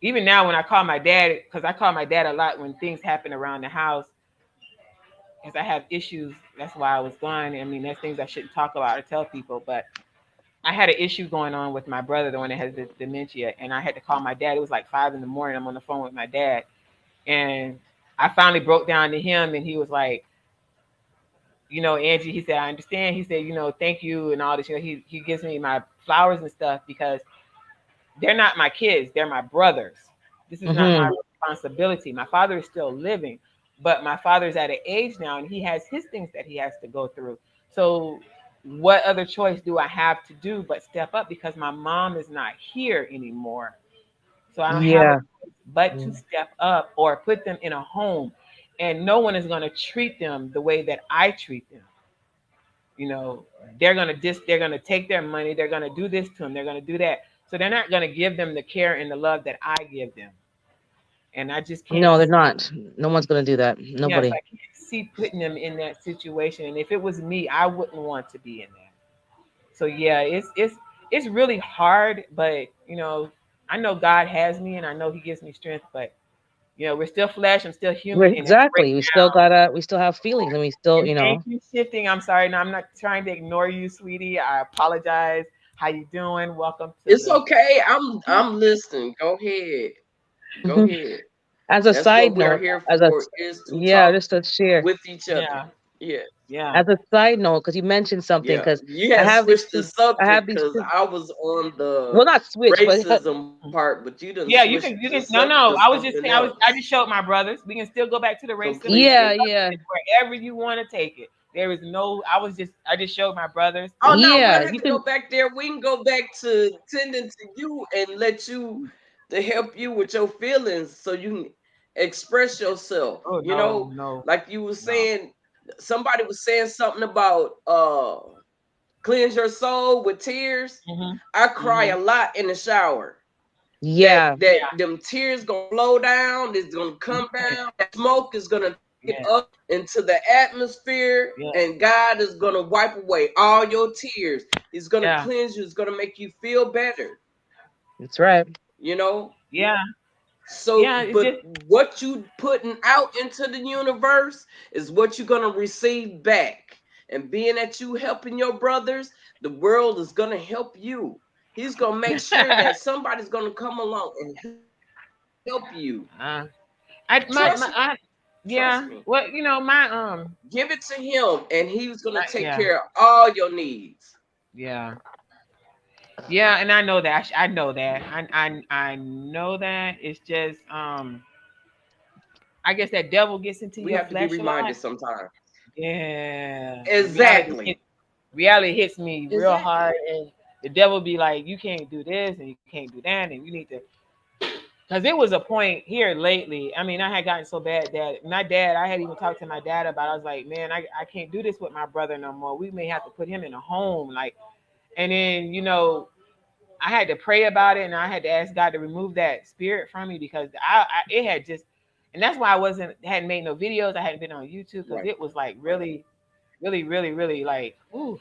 S6: Even now, when I call my dad, because I call my dad a lot when things happen around the house, because I have issues. That's why I was gone. I mean, there's things I shouldn't talk about or tell people, but I had an issue going on with my brother, the one that has the dementia, and I had to call my dad. It was like 5 in the morning. I'm on the phone with my dad, and I finally broke down to him, and he was like, Angie, he said, I understand. He said, thank you and all this. He gives me my flowers and stuff because they're not my kids. They're my brothers. This is not my responsibility. My father is still living, but my father's at an age now and he has his things that he has to go through. So what other choice do I have to do but step up because my mom is not here anymore? So I don't have a
S8: Yeah.
S6: choice but to step up or put them in a home. And no one is going to treat them the way that I treat them. They're gonna take their money, they're gonna do this to them, they're gonna do that. So they're not gonna give them the care and the love that I give them. And I just can't
S8: No, they're not. No one's gonna do that.
S6: yes,
S8: Nobody.
S6: I can't see putting them in that situation. And if it was me, I wouldn't want to be in that. So yeah, it's really hard, but I know God has me and I know He gives me strength, but we're still flesh, I'm still human, and that breaks
S8: Exactly. We still have feelings and we still,
S6: And thank you, shifting. I'm sorry. No, I'm not trying to ignore you, sweetie. I apologize. How you doing? Welcome to
S9: It's
S6: the.
S9: okay. I'm listening. Go ahead. Go ahead.
S8: as a
S9: That's what
S8: side
S9: we are
S8: note,
S9: here
S8: as a
S9: for, is to
S8: yeah,
S9: talk
S8: just to share.
S9: with each other.
S6: Yeah,
S9: Yeah.
S6: yeah.
S8: As a side note, because you mentioned something,
S9: Yeah.
S8: because
S9: You
S8: I
S9: had
S8: have these
S9: switched the
S8: two, I have
S9: subject
S8: these
S9: because
S8: two,
S9: I was on the
S8: well, not switch, but
S9: racism part, but you didn't
S6: Yeah, you
S9: switch
S6: can. You
S9: the
S6: can. No,
S9: subject
S6: no.
S9: to
S6: I was just.
S9: something
S6: I
S9: else
S6: just showed my brothers. We can still go back to the racism and
S8: yeah,
S9: completely.
S8: yeah,
S6: wherever you want to take it. There is no. I just showed my brothers.
S9: Oh no, we
S8: yeah.
S9: don't have
S8: You
S9: to go
S8: can
S9: back there. We can go back to tending to you and let you to help you with your feelings so you can express yourself.
S6: Oh
S9: You
S6: no,
S9: know,
S6: no,
S9: like you were
S6: no.
S9: saying, somebody was saying something about cleanse your soul with tears.
S6: Mhm.
S9: I cry
S6: Mhm.
S9: a lot in the shower. That
S8: yeah,
S9: that
S6: Yeah.
S9: them tears gonna flow down, it's gonna come down, that smoke is gonna take it
S6: Yeah.
S9: up into the atmosphere,
S6: Yeah.
S9: and God is gonna wipe away all your tears. He's gonna
S6: Yeah.
S9: cleanse you, it's gonna make you feel better,
S8: that's right.
S9: you know.
S6: Yeah.
S9: So,
S6: Yeah. It's
S9: but
S6: just.
S9: what you putting out into the universe is what you're gonna receive back. And being that you helping your brothers, the world is gonna help you. He's gonna make sure that somebody's gonna come along and help you.
S6: uh, I my
S9: Trust
S6: my.
S9: me. Trust
S6: Yeah.
S9: me.
S6: Well, my
S9: Give it to him, and he's gonna take
S6: yeah.
S9: care of all your needs.
S6: Yeah. Yeah, and I know that. I know that. I know that. It's just I guess that devil gets into
S9: We
S6: your
S9: have to be
S6: flesh a lot.
S9: reminded sometimes.
S6: Yeah. And
S9: Exactly.
S6: reality hits me real hard
S9: Exactly.
S6: and the devil be like, you can't do this and you can't do that and you need to because it was a point here lately. I mean, I had gotten so bad that my dad, I had even talked to my dad about it. I was like, man, I can't do this with my brother no more. We may have to put him in a home. Like, and then, I had to pray about it and I had to ask God to remove that spirit from me because it had just, and that's why I hadn't made no videos. I hadn't been on YouTube because
S9: Right.
S6: it was like really, really, really, really like, ooh,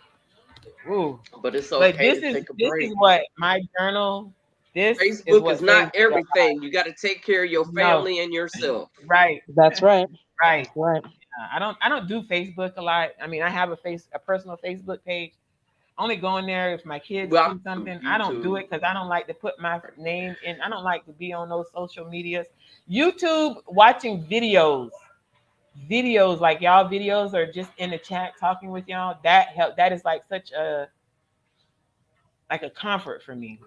S6: ooh.
S9: But it's
S6: But
S9: okay
S6: this
S9: to
S6: is
S9: take a
S6: this is
S9: break.
S6: what my journal. This is
S9: Facebook
S6: what
S9: is not
S6: saves your life.
S9: everything. You got to take care of your
S6: No.
S9: family and yourself.
S6: Right.
S8: That's right.
S6: Right.
S8: Right.
S6: I don't do Facebook a lot. I mean, I have a personal Facebook page. Only going there if my kids
S9: Well,
S6: do something. I don't do it because I don't like to put my name in. I don't like to be on those social medias. YouTube, watching videos like y'all videos or just in the chat talking with y'all. That help. That is like such a comfort for me.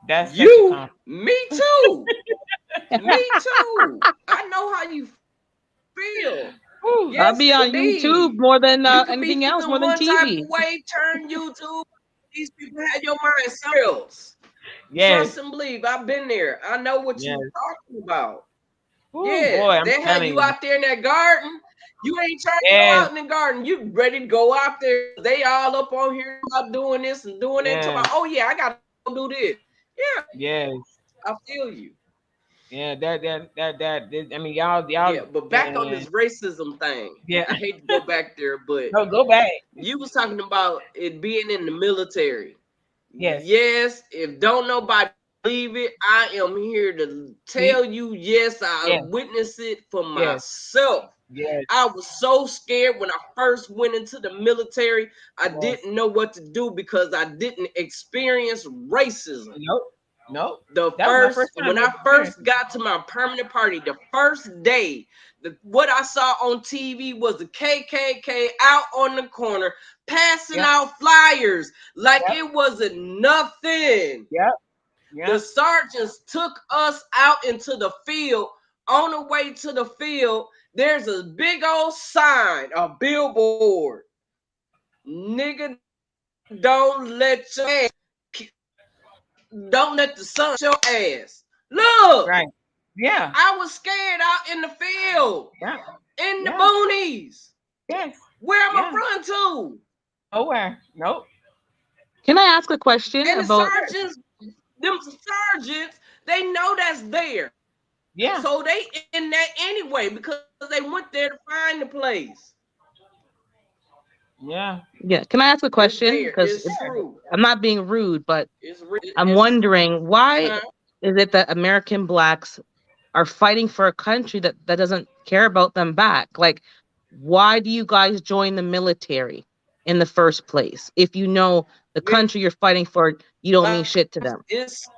S6: That's such a comfort.
S9: Me too. Me too. I know how you feel.
S8: Ooh,
S9: Yes,
S8: I'll be on
S9: indeed.
S8: YouTube more than
S9: You could
S8: anything
S9: be
S8: else, more
S9: feeling
S8: than
S9: one type
S8: TV.
S9: of way, turn YouTube. These people had your mind somewhere else.
S6: Yes.
S9: Trust and believe. I've been there. I know what you're talking about.
S6: Ooh,
S9: Yeah,
S6: boy,
S9: they had you out there in that garden. You ain't trying to go out in the garden. You ready to go out there. They all up on here about doing this and doing that. About, oh yeah, I gotta do this. Yeah.
S6: Yes.
S9: I feel you.
S6: Yeah, that. I mean, y'all.
S9: Yeah, but back on this racism thing.
S6: Yeah,
S9: I hate to go back there, but
S6: no, go back.
S9: You was talking about it being in the military.
S6: Yes.
S9: Yes. If don't nobody believe it, I am here to tell you. Yes, I witnessed it for myself.
S6: Yes.
S9: I was so scared when I first went into the military. I didn't know what to do because I didn't experience racism.
S6: Nope.
S9: When I first got to my permanent party, the first day, what I saw on TV was the KKK out on the corner passing out flyers like it wasn't nothing.
S6: Yep.
S9: The sergeants took us out into the field. On the way to the field, there's a big old sign, a billboard. Nigga, don't let the sun show ass. Look.
S6: Right. Yeah.
S9: I was scared out in the field.
S6: Yeah.
S9: In the boonies.
S6: Yes.
S9: Where am I run to?
S6: Nowhere. Nope.
S8: Can I ask a question about
S9: them sergeants, they know that's there.
S6: Yeah.
S9: So they in that anyway because they went there to find the place.
S6: Yeah.
S8: Yeah. Can I ask a question? Because I'm not being rude, but I'm wondering why is it that American Blacks are fighting for a country that doesn't care about them back? Like, why do you guys join the military in the first place? If you know the country you're fighting for, you don't mean shit to them.
S9: It's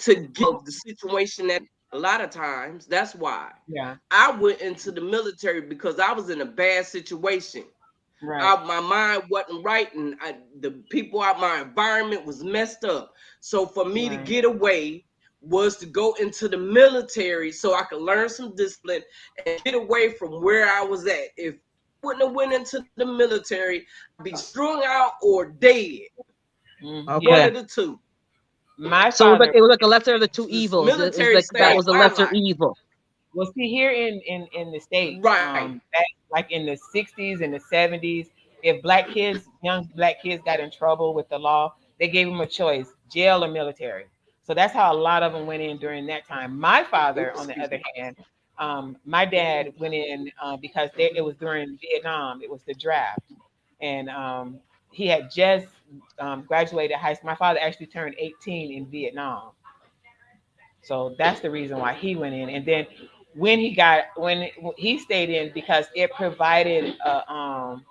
S9: to give the situation that a lot of times, that's why.
S6: Yeah.
S9: I went into the military because I was in a bad situation.
S6: Right.
S9: My mind wasn't right, and the people out my environment was messed up. So for me to get away was to go into the military so I could learn some discipline and get away from where I was at. If I wouldn't have went into the military, I'd be strung out or dead.
S8: Okay.
S9: One of the two.
S8: So it was like a lesser of the two evils.
S9: Military
S8: like that was the lesser evil.
S6: Well, see, here in the States,
S9: right,
S6: back, like in the 60s and the 70s, if young black kids got in trouble with the law, they gave them a choice, jail or military. So that's how a lot of them went in during that time. My father, on the other hand, my dad went in because it was during Vietnam. It was the draft. And he had just graduated high school. My father actually turned 18 in Vietnam. So that's the reason why he went in. And then when he stayed in because it provided a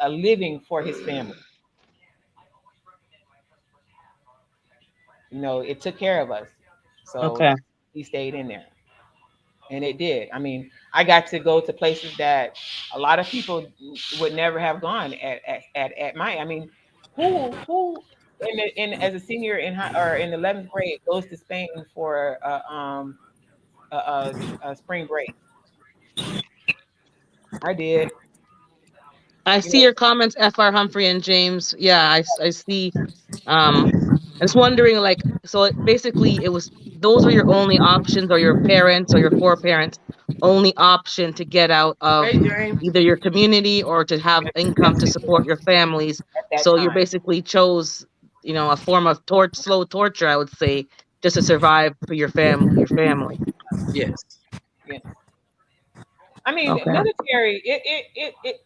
S6: living for his family. You know, it took care of us. So he stayed in there. And it did. I mean, I got to go to places that a lot of people would never have gone at my. I mean, who as a senior in in 11th grade goes to Spain for a spring break? I did.
S8: I see your comments, FR Humphrey and James. Yeah, I see. I'm just wondering, like, so basically, those were your only options, or your parents or your foreparents' only option to get out of either your community or to have income to support your families. So you basically chose, a form of slow torture, I would say, just to survive for your family.
S9: Yes.
S6: Yeah. I mean, military. It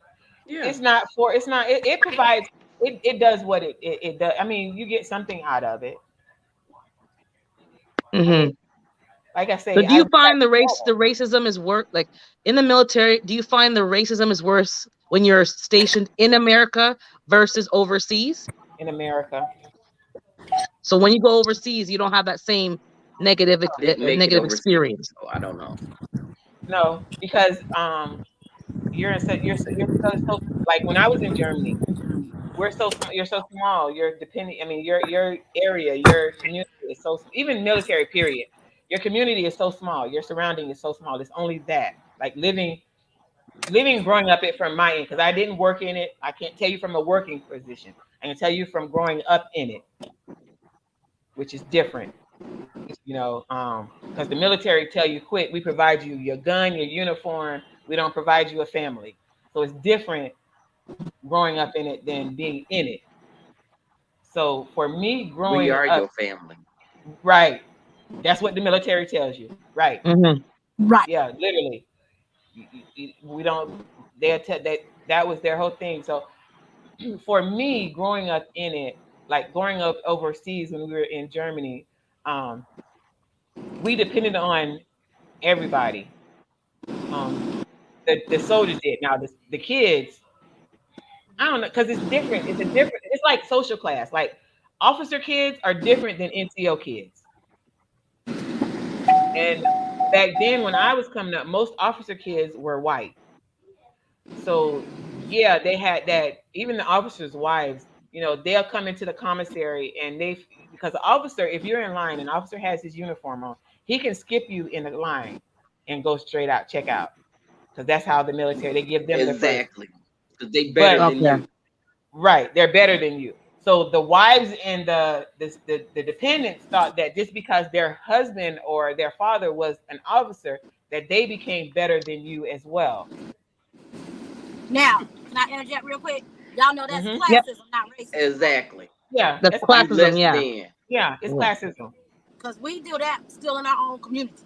S6: provides it does what it does. I mean, you get something out of it. I mean, like I say,
S8: So do you find the racism is worse? Like in the military, do you find the racism is worse when you're stationed in America versus overseas?
S6: in America.
S8: So when you go overseas, you don't have that same negative
S9: I didn't make it
S8: negative
S9: overseas,
S8: experience.
S9: so I don't know.
S6: No, because you're so like when I was in Germany, you're so small. You're depending. I mean, your area, your community is so even military period. Your community is so small. Your surrounding is so small. It's only that. Like growing up it from my end because I didn't work in it. I can't tell you from a working position. I can tell you from growing up in it, which is different. You know, because the military tell you quick. We provide you your gun, your uniform. We don't provide you a family. So it's different growing up in it than being in it. So for me,
S9: We
S6: growing
S9: are
S6: up,
S9: your family.
S6: right, that's what the military tells you, right?
S3: Right.
S6: Yeah, literally. We don't. That was their whole thing. So for me, growing up in it, like growing up overseas when we were in Germany, we depended on everybody. The soldiers did. Now the kids, I don't know, because it's different. It's like social class. Like officer kids are different than NCO kids. And back then, when I was coming up, most officer kids were white. So yeah, they had that. Even the officers' wives, you know, they'll come into the commissary and because the officer, if you're in line, an officer has his uniform on, he can skip you in the line and go straight out, check out, because that's how the military they give them the first.
S9: Exactly. Because they better than you.
S6: Right, they're better than you. So the wives and the dependents thought that just because their husband or their father was an officer, that they became better than you as well.
S3: Now, can I interject real quick? Y'all know that's classism, not racism.
S9: Exactly.
S6: Yeah,
S8: that's classism.
S6: Yeah, it's classism.
S3: Because we do that still in our own communities.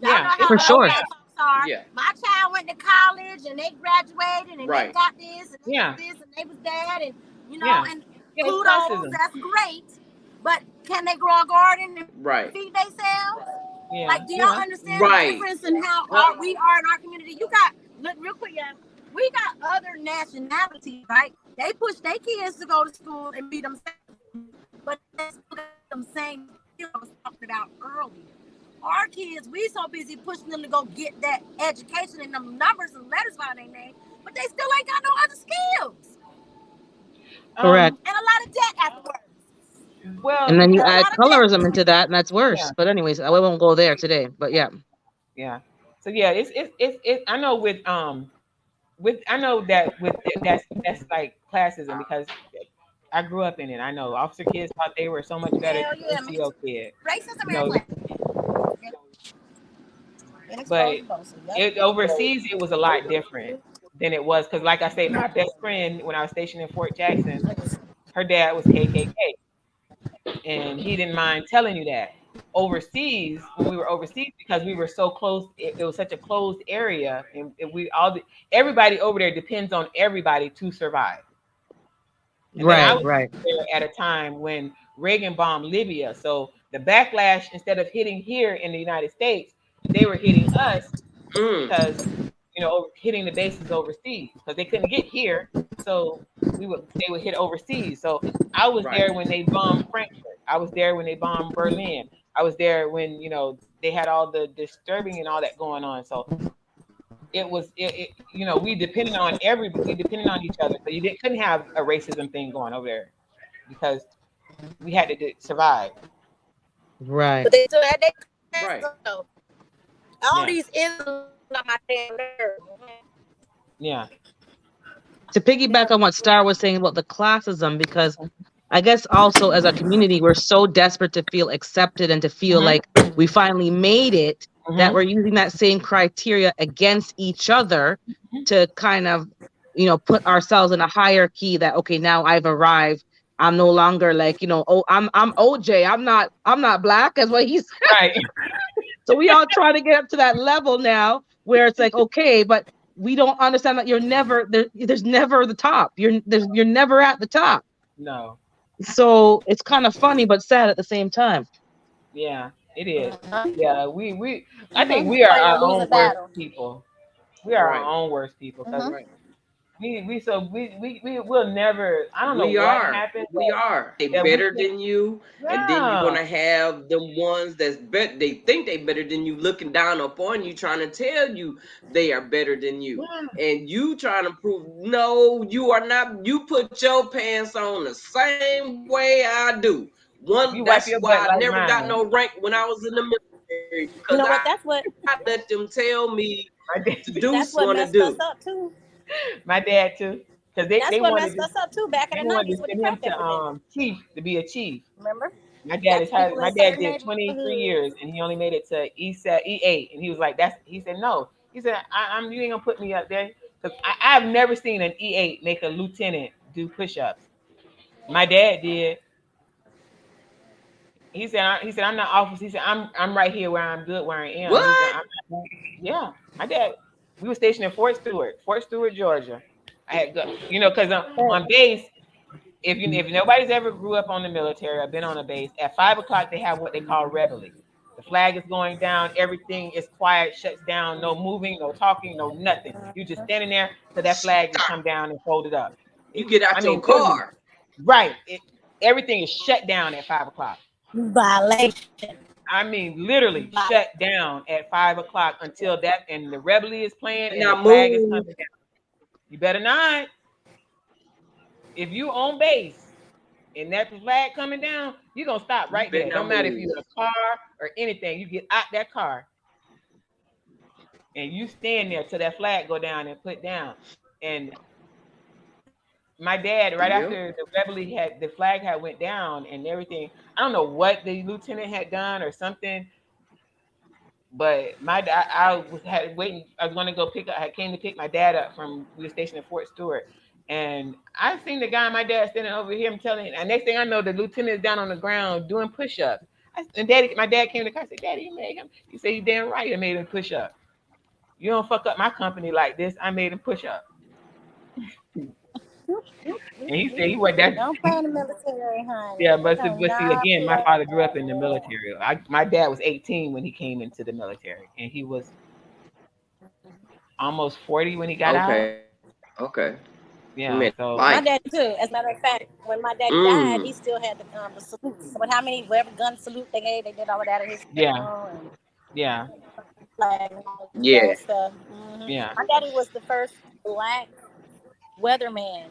S6: Y'all
S3: know how
S8: for sure.
S3: folks are.
S9: Yeah.
S3: My child went to college and they graduated and they got this and they
S6: Yeah.
S3: this and they was that and you know
S6: Yeah.
S3: and
S6: Yeah, it's
S3: kudos,
S6: classism.
S3: that's great. But can they grow a garden and
S9: Right.
S3: feed themselves?
S6: Yeah.
S3: Like, do y'all understand
S9: Right.
S3: the difference in how we are in our community? You got look real quick, yeah. We got other nationalities, right? They push their kids to go to school and be themselves, but they still got them same skills I was talking about earlier. Our kids, we so busy pushing them to go get that education and them numbers and letters by their name, but they still ain't got no other skills.
S8: Correct.
S3: And a lot of debt afterwards.
S6: Well,
S8: And then you add colorism into that, and that's worse.
S6: Yeah.
S8: But anyways, we won't go there today. But yeah.
S6: Yeah. So yeah, it's I know that's like classism because I grew up in it. I know officer kids thought they were so much better than NCO kids.
S3: Racism and
S6: But overseas, it was a lot different than it was because, like I say, my best friend when I was stationed in Fort Jackson, her dad was KKK, and he didn't mind telling you that. Overseas, when we were overseas, because we were so close, it was such a closed area, and everybody over there depends on everybody to survive. And then I was there at a time when Reagan bombed Libya, so the backlash, instead of hitting here in the United States, they were hitting us because hitting the bases overseas because they couldn't get here, so they would hit overseas. So I was there when they bombed Frankfurt. I was there when they bombed Berlin. I was there when they had all the disturbing and all that going on. So it was we depended on each other. So you couldn't have a racism thing going over there because we had to survive.
S8: Right.
S3: But they still had their
S9: Right.
S3: all these Islam on my damn nerve.
S6: Yeah.
S8: To piggyback on what Star was saying about the classism, because I guess also as a community, we're so desperate to feel accepted and to feel like we finally made it, that we're using that same criteria against each other to kind of, put ourselves in a hierarchy that, okay, now I've arrived. I'm no longer like, I'm OJ. I'm not black, as what he's
S6: right.
S8: So we all try to get up to that level now where it's like, okay, but we don't understand that you're never there. There's never the top. You're never at the top.
S6: No.
S8: So it's kind of funny but sad at the same time.
S6: Yeah, it is. Yeah, I think we are
S3: Fighting a
S6: our
S3: losing
S6: own worst
S3: battle.
S6: people. We are
S9: Right.
S6: our own worst people because
S9: Right.
S6: we will never. I don't know
S9: We
S6: what
S9: are.
S6: happened.
S9: We are. They
S6: That we
S9: better
S6: can,
S9: than you, and then you're
S6: yeah.
S9: gonna have them ones that's bet they think they better than you, looking down upon you, trying to tell you they are better than you, and you trying to prove no, you are not. You put your pants on the same way I do.
S6: You wipe
S9: That's
S6: your
S9: why
S6: butt
S9: I
S6: like
S9: never got
S6: mine.
S9: no rank when I was in the military,
S3: You
S9: because
S3: know what?
S9: I let them tell me to do
S3: That's what
S9: want to
S3: messed us
S9: do.
S3: up too.
S6: My dad too, because
S3: That's what messed us up too back in
S6: they
S3: the
S6: wanted to
S3: '90s with the
S6: send him
S3: crack epidemic.
S6: to chief to be a chief.
S3: Remember?
S6: My
S3: You got people
S6: my
S3: in
S6: dad
S3: certain
S6: did 23 years
S3: neighborhoods.
S6: and he only made it to E8 and he was like he said no. He said you ain't gonna put me up there because I've never seen an E8 make a lieutenant do push-ups. My dad did. He said I'm not officer. He said I'm right here where I'm good where I am. He said
S9: What?
S6: yeah. My dad. We were stationed in Fort Stewart, Georgia. I had because on base, if nobody's ever grew up on the military or been on a base, at 5 o'clock they have what they call reveille. The flag is going down, everything is quiet, shuts down, no moving, no talking, no nothing. You just standing there till that flag just come down and fold it up.
S9: You get out
S6: I
S9: your
S6: mean, literally,
S9: car.
S6: right. Everything is shut down at 5 o'clock.
S3: Violation.
S6: I mean, literally shut down at 5 o'clock until that and the reveille is playing and the
S9: Now
S6: flag is
S9: move.
S6: coming down. You better not. If you on base and that flag coming down, you're gonna stop
S9: You
S6: right
S9: better
S6: there.
S9: not
S6: Don't matter if
S9: move.
S6: you're in a car or anything. You get out that car and you stand there till that flag go down and put down. And my dad, right
S9: Yep.
S6: after the flag had went down and everything. I don't know what the lieutenant had done or something, but I was had waiting. I was going to go pick up. I came to pick my dad up from we were stationed in Fort Stewart, and I seen the guy, my dad, standing over here. I'm telling you, and next thing I know, the lieutenant is down on the ground doing push-ups. My dad came to the car. I said, "Daddy, you made him." He said, "You damn right, I made him push up. You don't fuck up my company like this. I made him push up." And he said he went that.
S3: Don't play in the military, honey.
S6: Yeah,
S3: They
S6: but
S3: do
S6: see
S3: not
S6: again, my
S3: play
S6: father grew up in the
S3: that way.
S6: military. My dad was 18 when he came into the military, and he was almost 40 when he got out.
S9: Okay.
S6: Yeah, so
S3: My daddy too. As a matter of fact, when my daddy died, he still had the salutes. But how many, whatever gun salute they gave, they did all of that in his funeral and
S6: yeah,
S3: flag and all
S9: Yeah.
S3: that stuff.
S6: yeah.
S3: My daddy was the first black weatherman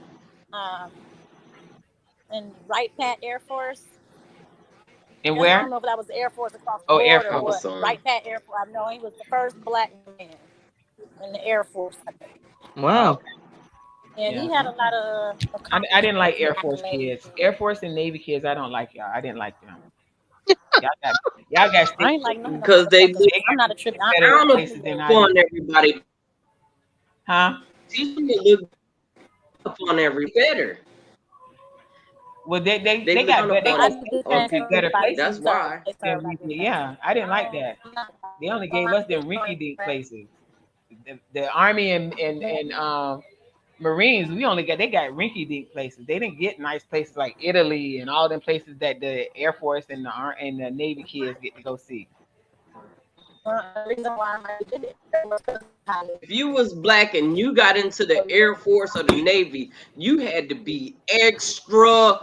S3: in Wright Pat Air Force.
S6: And
S3: I
S6: where?
S3: don't know if that was the Air Force across the
S6: Oh, Air
S3: border or
S6: Force.
S3: what. Wright Pat Air Force. I know he was the first black man in the Air Force, I think.
S8: Wow.
S3: And he had a lot of.
S6: I didn't like Air Force kids. Air Force and Navy kids, I don't like y'all. I didn't like them. Y'all got
S3: I ain't like none of them
S9: because they
S3: motherfuckers. I'm not a trip.
S9: I don't know
S6: places than I
S9: on
S6: do.
S9: everybody.
S6: Huh?
S9: Teach them to look up on every better.
S6: Well, they
S9: look
S6: got
S9: on
S6: better places.
S9: That's why.
S6: Yeah, I didn't like that. They only gave us them rinky-dink places. The Army and Marines, they got rinky-dink places. They didn't get nice places like Italy and all them places that the Air Force and the Navy kids get to go see.
S9: If you was black and you got into the Air Force or the Navy, you had to be extra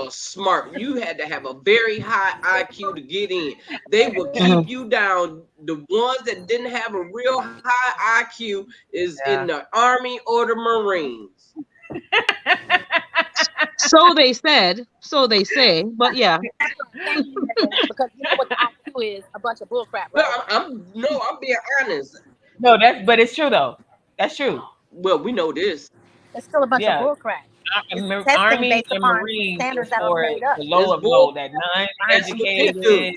S9: smart. You had to have a very high IQ to get in. They would keep you down. The ones that didn't have a real high IQ is in the Army or the Marines.
S8: So they say, but yeah.
S3: Because you know what the IQ is? A bunch of bullcrap, right?
S9: Well, I'm being honest.
S6: No, but it's true though. That's true.
S9: Well, we know this.
S3: It's still a bunch of bullcrap.
S6: Army and Marines
S3: standards
S6: is
S3: that are
S6: for
S3: made up.
S6: the low of low, that non-educated.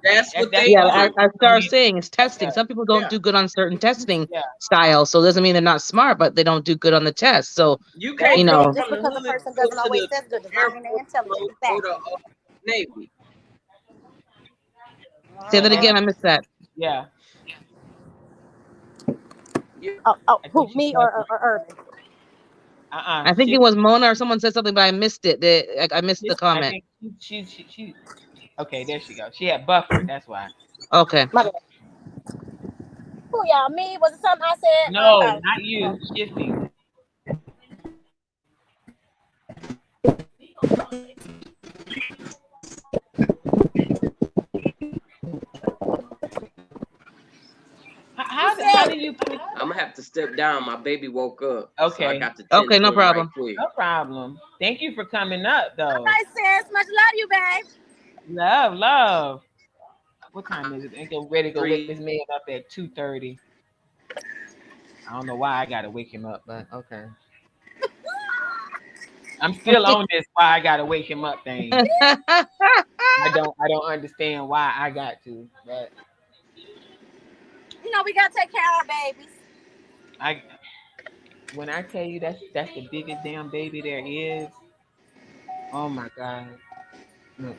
S9: That's what they do.
S8: I start saying it's testing. Some people don't do good on certain testing styles, so it doesn't mean they're not smart, but they don't do good on the test. So
S9: you can't
S3: just because a person doesn't always test good does not mean they're intelligent.
S9: Navy.
S8: Say that again. I missed that.
S6: Yeah.
S3: Who, me or Urban?
S8: I think it was Mona or someone said something, but I missed it. I missed the comment.
S6: I think she. Okay, there she goes. She had buffered. That's why.
S8: Okay.
S3: Who y'all? Me? Was it something I said?
S6: No,
S3: Okay.
S6: not you. Shifting. How do you?
S9: I'm gonna have to step down. My baby woke up.
S6: Okay.
S9: So I got to
S8: okay, no problem.
S9: Right
S6: no problem. Thank you for coming up, though.
S3: All right, sis. Much love you, babe.
S6: Love. What time is it? Ain't ready to go wake this man up at 2:30. I don't know why I gotta wake him up, but okay. I'm still on this why I gotta wake him up thing. I don't understand why I got to, but
S3: you know we gotta take care of our babies.
S6: When I tell you that's the biggest damn baby there is. Oh my God. Look,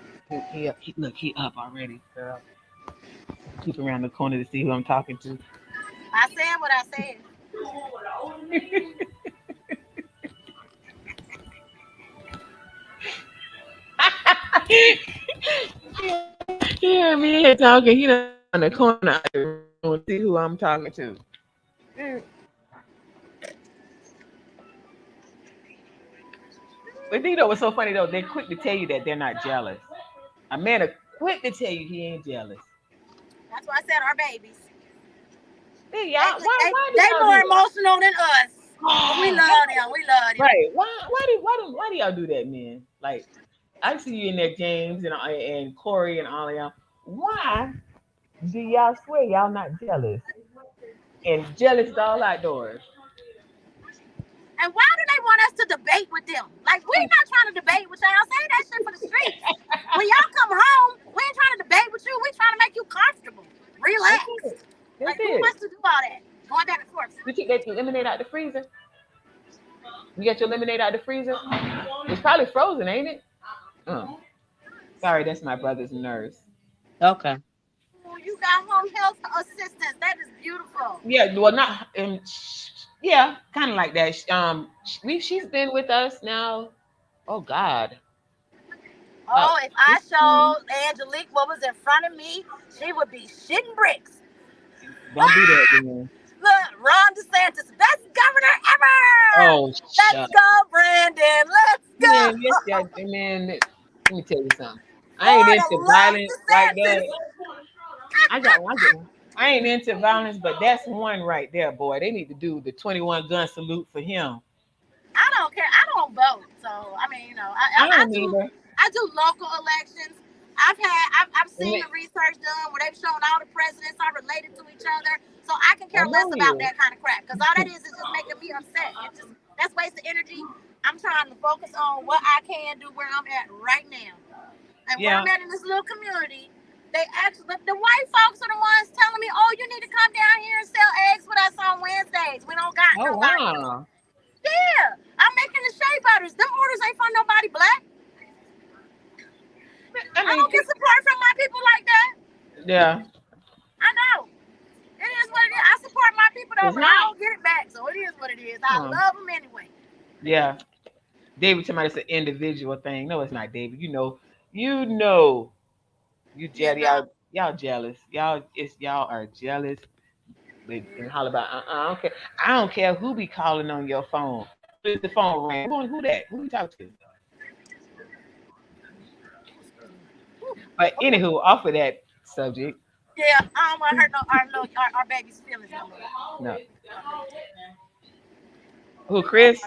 S6: he up already, girl. Keep around the corner to see who I'm talking to.
S3: I said what I said.
S6: Yeah, me here talking. He on the corner to see who I'm talking to. But you know what's so funny though? They're quick to tell you that they're not jealous. A man is quick to tell you he ain't jealous.
S3: That's why I said our babies.
S6: Hey, y'all, why
S3: they more emotional than us. We love them. We love them.
S6: Right? Why do y'all do that, man? Like, I see you in there, James and Corey and all of y'all. Why do y'all swear y'all not jealous? And jealous is all outdoors.
S3: And why do they want us to debate with them? Like, we're not trying to debate with y'all. Say that shit for the streets. When y'all come home, we ain't trying to debate with you. We trying to make you comfortable. Relax. Like, who wants to do all that? Going back and forth.
S6: Did you get your lemonade out the freezer? You got your lemonade out the freezer? It's probably frozen, ain't it? Oh. Sorry, that's my brother's nurse.
S8: Okay.
S3: Oh, you got home health assistance. That is beautiful.
S6: Yeah, well, not yeah, kind of like that. She's been with us now. Oh God.
S3: Oh, if I showed Angelique what was in front of me, she would be shitting bricks.
S6: Don't do that, man.
S3: Look, Ron DeSantis, best governor ever.
S6: Oh,
S3: let's go, Brandon. Let's go.
S6: Man, let me tell you something. I ain't into violence like that. I ain't into violence, but that's one right there, boy. They need to do the 21 gun salute for him.
S3: I don't care. I don't vote, so I mean, you know, I do local elections. I've seen the research done where they've shown all the presidents are related to each other, so I can care less about that kind of crap because all that is just making me upset. That's wasted energy. I'm trying to focus on what I can do where I'm at right now, and where I'm at in this little community. They actually, the white folks are the ones telling me, "Oh, you need to come down here and sell eggs with us on Wednesdays. We don't got nobody."
S6: Wow.
S3: Yeah, I'm making the shea butters. Them orders ain't from nobody black. I don't get support from my people like that.
S6: Yeah.
S3: I know. It is what it is. I support my people though, but I don't get it back. So it is what it is. I love them anyway.
S6: Yeah. David, somebody said individual thing. No, it's not, David. You know. You jealous. Y'all jealous. Y'all are jealous. And holler about I don't care who be calling on your phone. If the phone ring, who that? Who you talk to? But anywho, off of that subject.
S3: Yeah, I don't want to hurt our baby's feelings no more.
S6: No. Who, Chris?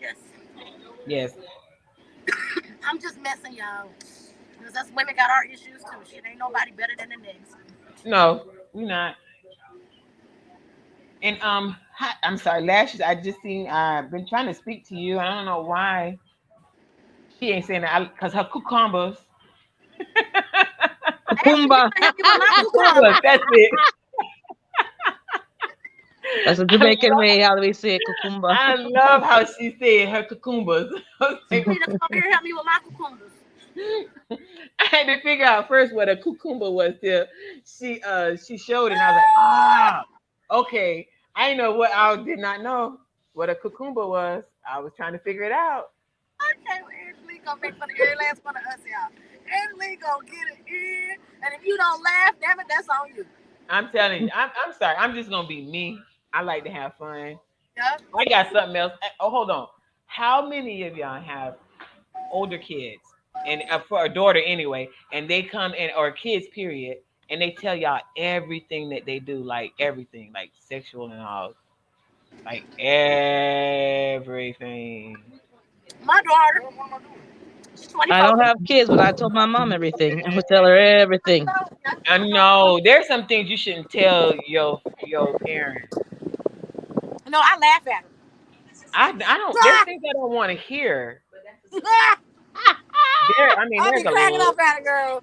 S3: Yes.
S6: Yes.
S3: I'm just messing y'all. Because us women got our issues too. Shit, ain't nobody better than the next.
S6: No, we're not. And I'm sorry, Lashes. I just seen. I've been trying to speak to you. I don't know why she ain't saying that because her cucumbers.
S8: Cucumba.
S6: That's it.
S8: That's a Jamaican way how do we say cucumba.
S6: I love how she said her cucumbers.
S3: You need to come here and help me with my cucumbers.
S6: I had to figure out first what a cucumber was till she showed it and I was like, Okay, I know what I did not know what a cucumber was. I was trying to figure it out.
S3: Okay, well, Lee gonna make for the very last one of us, y'all. Lee gonna get it in, and if you don't laugh, damn it, that's on you.
S6: I'm telling you, I'm sorry. I'm just gonna be me. I like to have fun.
S3: Yeah.
S6: I got something else. Oh, hold on. How many of y'all have older kids and for a daughter anyway, and they come in or kids period, and they tell y'all everything that they do, like everything, like sexual and all, like everything.
S3: My daughter, she's
S8: I
S3: 24.
S8: don't have kids, but I told my mom everything. I would tell her everything.
S6: I know there's some things you shouldn't tell your parents.
S3: No, I laugh at her.
S6: I don't. There's things I don't want to hear. I mean,
S3: I'll
S6: there's
S3: be
S6: a
S3: cracking
S6: lot.
S3: up at her, girl.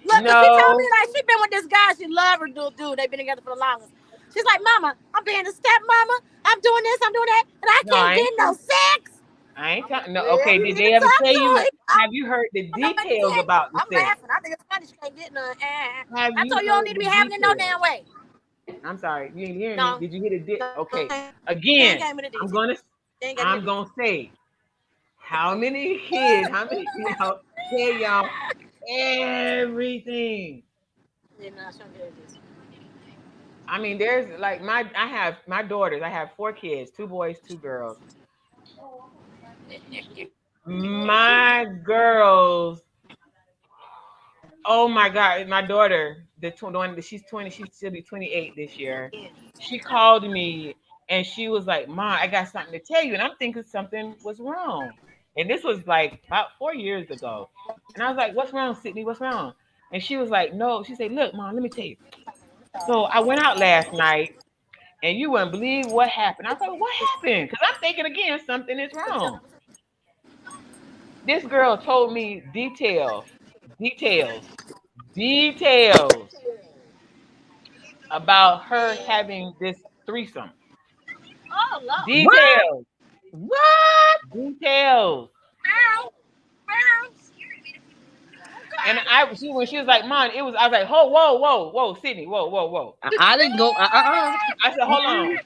S3: Look, cause she told me
S6: No,
S3: like she been with this guy. She love her dude. They've been together for the longest. She's like, Mama, I'm being a stepmama. I'm doing this, I'm doing that, and I
S6: no,
S3: can't
S6: I
S3: get
S6: ain't.
S3: no sex.
S6: I ain't talking. No,
S3: Well,
S6: okay.
S3: you
S6: Did
S3: need
S6: they
S3: to
S6: ever
S3: talk
S6: tell
S3: to
S6: you?
S3: her. I
S6: Have you heard the
S3: don't know what to
S6: details
S3: tell you.
S6: about the
S3: I'm
S6: sex?
S3: laughing. I think it's funny. She can't get none.
S6: Have
S3: I
S6: you
S3: told you don't
S6: heard
S3: need to
S6: the
S3: be having it no damn
S6: details?
S3: way.
S6: I'm sorry, you ain't hearing me.
S3: No,
S6: Did you hear the
S3: no,
S6: Okay,
S3: she ain't
S6: again,
S3: gave me the
S6: I'm
S3: details.
S6: gonna
S3: She ain't gave me
S6: I'm
S3: the
S6: gonna
S3: details.
S6: say how many kids, how many y'all tell y'all everything.
S3: Yeah, no, she don't give me the details.
S6: I mean, there's like I have my daughters. I have 4 kids, 2 boys, 2 girls. My girls. Oh my God, my daughter, the one that she's 20, she'll be 28 this year. She called me and she was like, "Ma, I got something to tell you," and I'm thinking something was wrong. And this was like about 4 years ago. And I was like, "What's wrong, Sydney? What's wrong?" And she was like, "No." She said, "Look, Mom, let me tell you." So I went out last night, and you wouldn't believe what happened. I was like, "What happened?" Because I'm thinking again, something is wrong. This girl told me details, details about her having this threesome.
S3: Oh Lord.
S8: What?
S6: Details,
S8: What?
S6: details.
S3: Ow. Ow.
S6: And when she was like, "Mom," it was. I was like, "Oh, whoa, Sydney, whoa."
S8: I didn't go.
S6: I said, "Hold on."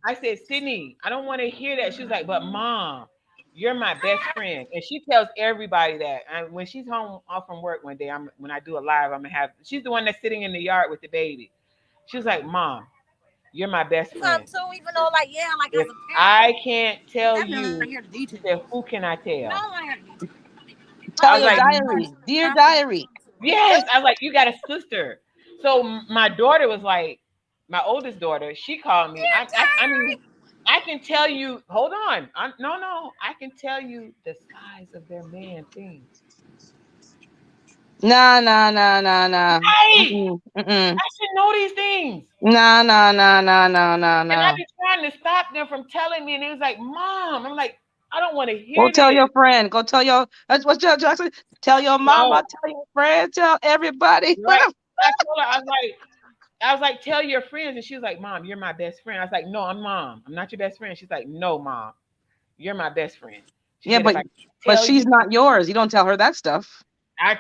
S6: I said, "Sydney, I don't want to hear that." She was like, "But Mom, you're my best friend," and she tells everybody that. And when she's home off from work one day, when I do a live, I'm gonna have. She's the one that's sitting in the yard with the baby. She was like, "Mom, you're my best
S3: Come
S6: friend.
S3: too, even though like yeah, like as
S6: If
S3: a parent,
S6: I can't tell
S3: definitely want to
S6: you,"
S3: hear the
S6: she
S3: details.
S6: said, "Who can I
S3: No,
S6: tell?"
S3: I want to hear the details.
S6: I
S8: Tell
S6: was
S8: your
S6: like,
S8: diary, dear diary.
S6: yes. I was like, "You got a sister." So my daughter was like, my oldest daughter, she called me. I mean, I can tell you. Hold on. No. I can tell you the size of their man thing.
S8: Nah, nah, nah, nah, nah.
S6: Right.
S8: Mm-mm, mm-mm.
S6: I should know these things.
S8: Nah, nah, nah, nah, nah, nah,
S6: And I've
S8: nah.
S6: been trying to stop them from telling me, and it was like, "Mom," I'm like, "I don't want to
S8: Go
S6: hear
S8: tell
S6: this."
S8: your friend. Go tell your. That's what Jackson. Tell your
S6: No,
S8: mama. Tell your friend. Tell everybody.
S6: right. I told her, I was like, "Tell your friends," and she was like, "Mom, you're my best friend." I was like, "No, I'm Mom. I'm not your best friend." She's like, "No, Mom, you're my best friend." She
S8: Yeah,
S6: said, "If I
S8: but
S6: tell
S8: she's
S6: you,
S8: not yours. You don't tell her that stuff.
S6: I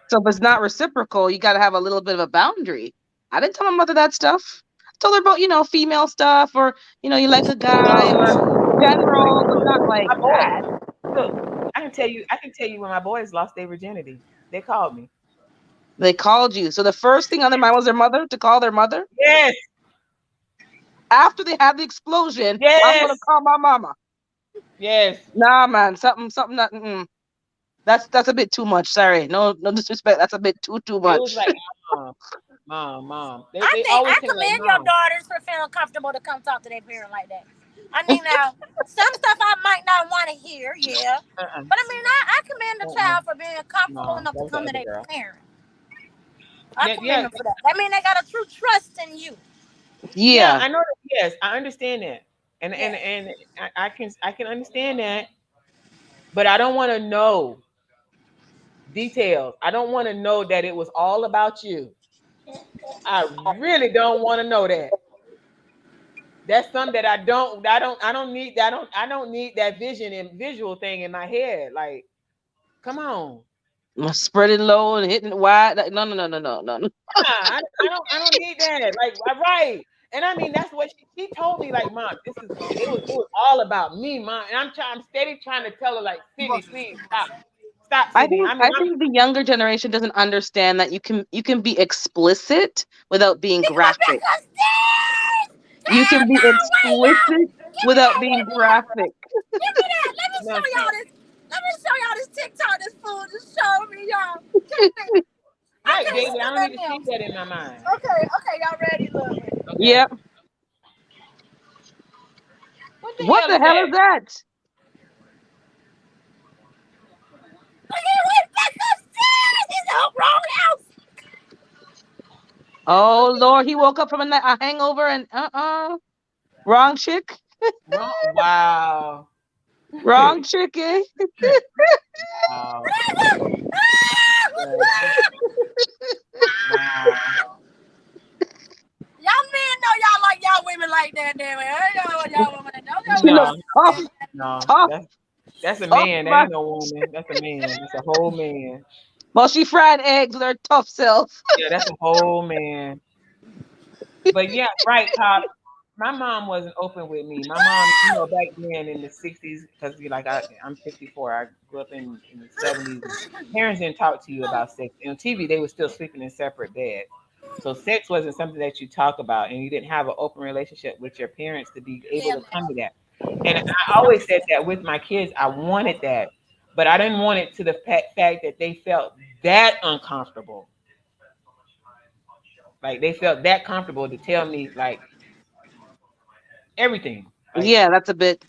S8: So if it's not reciprocal, you got to have a little bit of a boundary. I didn't tell my mother that stuff. I told her about female stuff, or you like a guy, or general, but not like
S6: my
S8: that.
S6: boys, look, I can tell you when my boys lost their virginity. They called me.
S8: They called you. So the first thing on their mind was their mother, to call their mother.
S6: Yes,
S8: After they had the explosion, I'm
S6: yes,
S8: gonna call my mama.
S6: yes.
S8: Nah, man, something that. That's a bit too much. Sorry, no disrespect. That's a bit too
S6: It was
S8: much.
S6: like, mom. They,
S3: I
S6: they
S3: think
S6: always
S3: I
S6: tell me like,
S3: commend your
S6: "Mom."
S3: daughters for feeling comfortable to come talk to their parent like that. I mean, now some stuff I might not want to hear, yeah,
S6: Uh-uh,
S3: but I mean, I commend the
S6: uh-uh.
S3: child for being comfortable
S6: No,
S3: enough
S6: that
S3: to
S6: was the
S3: come to
S6: other
S3: their
S6: girl.
S3: parent. I
S6: Yeah,
S3: commend
S6: yeah,
S3: them for that. That mean they got a true trust in you.
S6: yeah.
S8: Yeah,
S6: I know that. Yes, I understand that, and and
S3: Yeah.
S6: and I can understand that, but I don't want to know details. I don't want to know that it was all about you. I really don't want to know that. That's something that I don't need. I don't need that vision and visual thing in my head. Like, come on.
S8: spreading low and hitting it wide. No, no, no, no, no, no.
S6: I don't need that. Like, right. And I mean, that's what she told me. Like, Mom, it was all about me, Mom. And I'm steady trying to tell her, like, Sydney, please stop, Sydney.
S8: I think the younger generation doesn't understand that you can be explicit without being graphic. You can be explicit without being graphic.
S3: Give me that. Let me show y'all this TikTok this fool just showed me, y'all.
S6: Right, David, I don't even see that in my mind.
S3: Okay, y'all ready? Look.
S6: Okay.
S8: Yep. What the hell is that?
S3: Look at it, went back upstairs. He's in the wrong house.
S8: Oh Lord, he woke up from a hangover and wrong chick.
S6: Wow.
S8: Wrong chick, eh?
S6: Wow.
S3: Y'all men know y'all like y'all women like that, damn it. Y'all women.
S8: She looks tough.
S6: No,
S8: Tough.
S6: that's a man. That ain't no woman. That's a man. That's a whole man.
S8: Well, she fried eggs with her tough self.
S6: Yeah, that's a whole man. But yeah, right, Pop. My mom wasn't open with me. My mom, back then in the 60s, because I'm 54. I grew up in the 70s. Parents didn't talk to you about sex. On TV, they were still sleeping in separate beds. So sex wasn't something that you talk about, and you didn't have an open relationship with your parents to be able to come to that. And I always said that with my kids, I wanted that, but I didn't want it to the fact that they felt that uncomfortable. Like they felt that comfortable to tell me like everything. Like,
S8: yeah, that's a bit,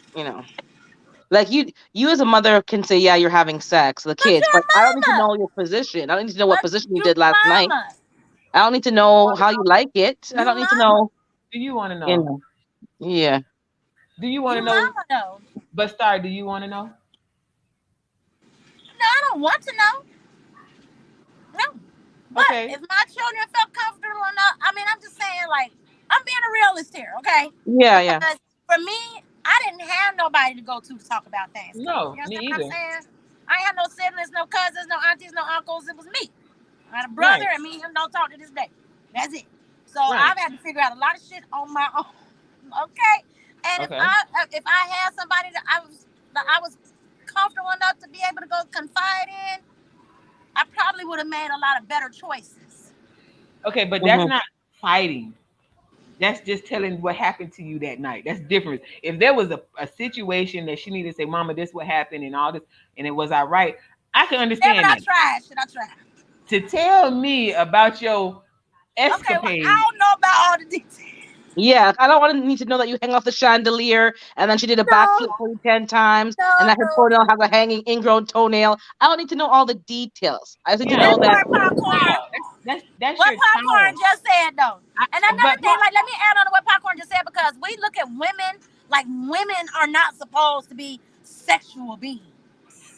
S8: like you as a mother can say, yeah, you're having sex, the kids, but I don't need to know your position. I don't need to know what position you did last night. I don't need to know how you like it. I don't need to know.
S6: Do you want to know?
S8: Yeah.
S6: Do you want to know? But Star, do you want to know?
S3: No, I don't want to know. No. But if my children felt comfortable enough, I mean, I'm just saying, like, I'm being a realist here, okay?
S8: Yeah.
S3: Because for me, I didn't have nobody to go to talk about things.
S6: No,
S3: you
S6: me
S3: know
S6: either.
S3: what I'm saying? I ain't had no siblings, no cousins, no aunties, no uncles. It was me. I had a brother, and me and him don't talk to this day. That's it. So I've had to figure out a lot of shit on my own. Okay? And if I had somebody that I was comfortable enough to be able to go confide in, I probably would have made a lot of better choices.
S6: Okay, but that's not fighting. That's just telling what happened to you that night. That's different. If there was a situation that she needed to say, Mama, this what happened and all this, and it was all right, I can understand that.
S3: I tried.
S6: To tell me about your escapade.
S3: Okay, well, I don't know about all the details.
S8: Yeah, I don't need to know that you hang off the chandelier and then she did a backflip 10 times and that her toenail has a hanging ingrown toenail. I don't need to know all the details. I just need to know that.
S6: That's
S3: what Popcorn just said, though. And another thing, like, let me add on to what Popcorn just said, because we look at women like women are not supposed to be sexual beings.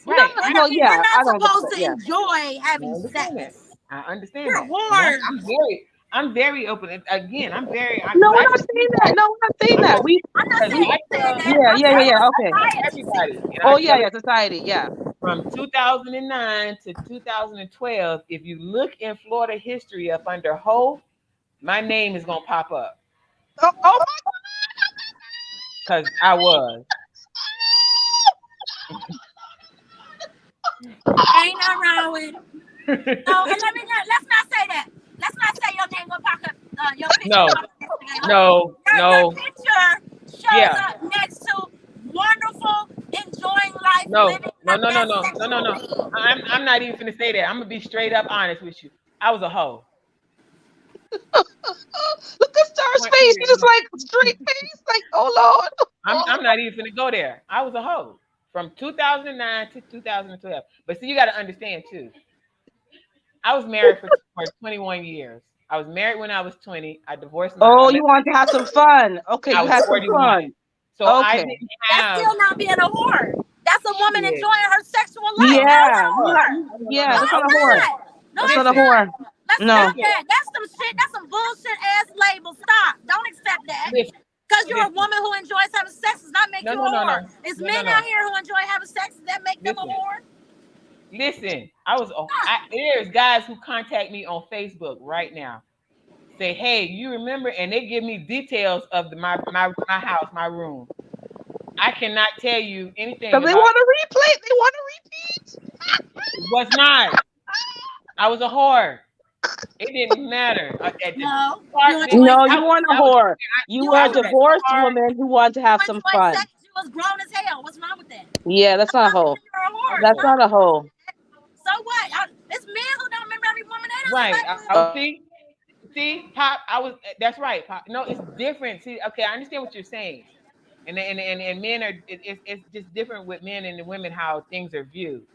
S6: Right.
S8: Well, yeah,
S3: we're not supposed to enjoy having sex.
S6: I understand
S3: We're
S6: that.
S3: whores.
S6: I'm very open. Again, I'm very.
S8: No, we're not saying that. No, we're not saying that.
S3: I'm not saying
S8: that. Yeah. Okay.
S6: Everybody.
S8: Oh yeah, society. Yeah.
S6: From 2009 to 2012, if you look in Florida history up under Ho, my name is gonna pop up.
S8: Oh my God.
S6: Because I was.
S3: Ain't nothing wrong with it. No, and let's not say that. Let's not say your name will pop up. Your picture.
S6: No.
S3: Your picture shows up next to wonderful, enjoying life.
S6: No. I'm not even gonna say that. I'm gonna be straight up honest with you. I was a hoe.
S8: Look at Star's face. He's just like straight face, like, oh Lord.
S6: I'm not even gonna go there. I was a hoe from 2009 to 2012. But see, you got to understand too. I was married for 21 years. I was married when I was 20. I divorced.
S8: You want to have some fun? Okay, you had some fun.
S6: So I didn't have.
S3: That's still not being a whore. That's a woman enjoying her sexual life.
S8: Yeah. That's not a whore. That's not a whore. No.
S3: That's some shit. That's some bullshit ass label. Stop. Don't accept that. Because you're a woman who enjoys having sex does not make you a whore. It's men out here who enjoy having sex that make them a whore.
S6: Listen, there's guys who contact me on Facebook right now say, "Hey, you remember?" And they give me details of my house, my room. I cannot tell you anything
S8: Because they
S6: about
S8: want to replay. They want to repeat.
S6: it. Was not. I was a whore. It didn't matter.
S3: No,
S8: No, you weren't a whore. You were a
S3: I was
S8: divorced woman who wanted to have some fun.
S3: She was grown as hell. What's wrong with that?
S8: Yeah, that's not a hoe.
S3: You're a whore.
S8: That's not a hoe.
S3: So what? It's men who don't remember every woman they don't
S6: Right.
S3: remember.
S6: See, Pop. That's right, Pop. No, it's different. See, okay, I understand what you're saying, and men are. It's just different with men and women how things are viewed.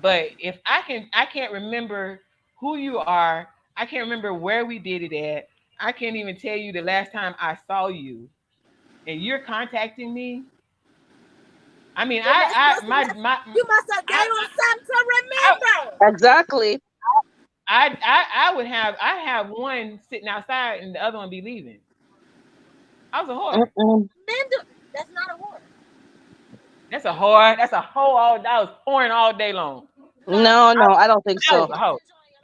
S6: But if I can't remember who you are. I can't remember where we did it at. I can't even tell you the last time I saw you, and you're contacting me. I mean,
S3: you must have gave them something to remember.
S8: Exactly.
S6: I have one sitting outside and the other one be leaving. I was a whore.
S3: That's not a whore.
S6: That's a whore. That's a hoe. I was whoring all day long.
S8: No, I don't think so.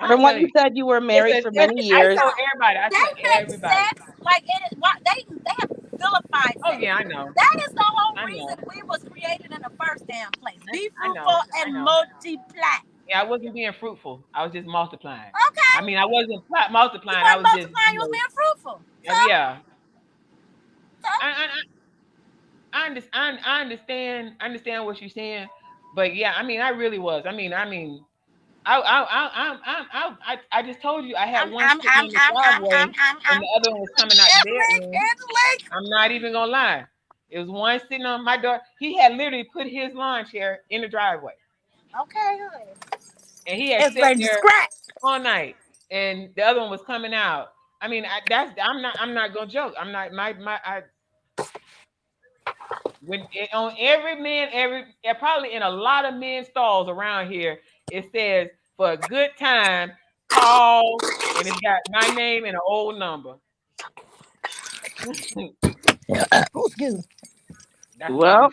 S8: From what you said, you were married for many years.
S6: I told everybody.
S3: They had sex like they have vilified sex.
S6: Oh yeah, I know.
S3: That is the whole reason we was created in the first damn place. Be fruitful and multiply.
S6: Yeah, I wasn't being fruitful. I was just multiplying.
S3: Okay.
S6: I mean, I wasn't multiplying.
S3: You
S6: I was
S3: multiplying.
S6: just.
S3: You was being fruitful.
S6: So, yeah. So? I understand what you're saying, but yeah, I mean, I really was. I just told you I had one sitting in the driveway and the other one was coming out the bedroom. I'm not even gonna lie. It was one sitting on my door. He had literally put his lawn chair in the driveway.
S3: Okay, honey.
S6: And he had sat there all night, and the other one was coming out. I mean, I'm not gonna joke. I'm not when on every man, probably in a lot of men's stalls around here, it says for a good time, call, and it's got my name and an old number.
S3: Excuse me.
S8: Well,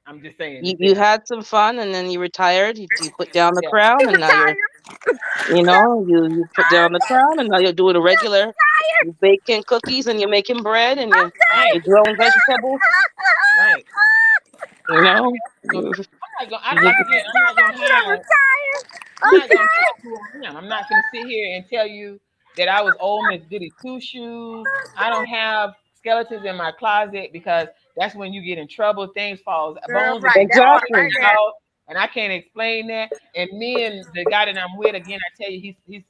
S6: I'm just saying.
S8: You had some fun, and then you retired. You put down the crown, and now you put down the crown, and now you're doing a regular. You're baking cookies, and you're making bread, and you're growing vegetables.
S6: Right.
S8: You know.
S6: I'm not gonna sit here and tell you that I was old Miss Goody Two Shoes. I don't have skeletons in my closet because that's when you get in trouble. Things falls, bones
S8: exactly.
S6: out, and I can't explain that. And me and the guy that I'm with, again, I tell you, he's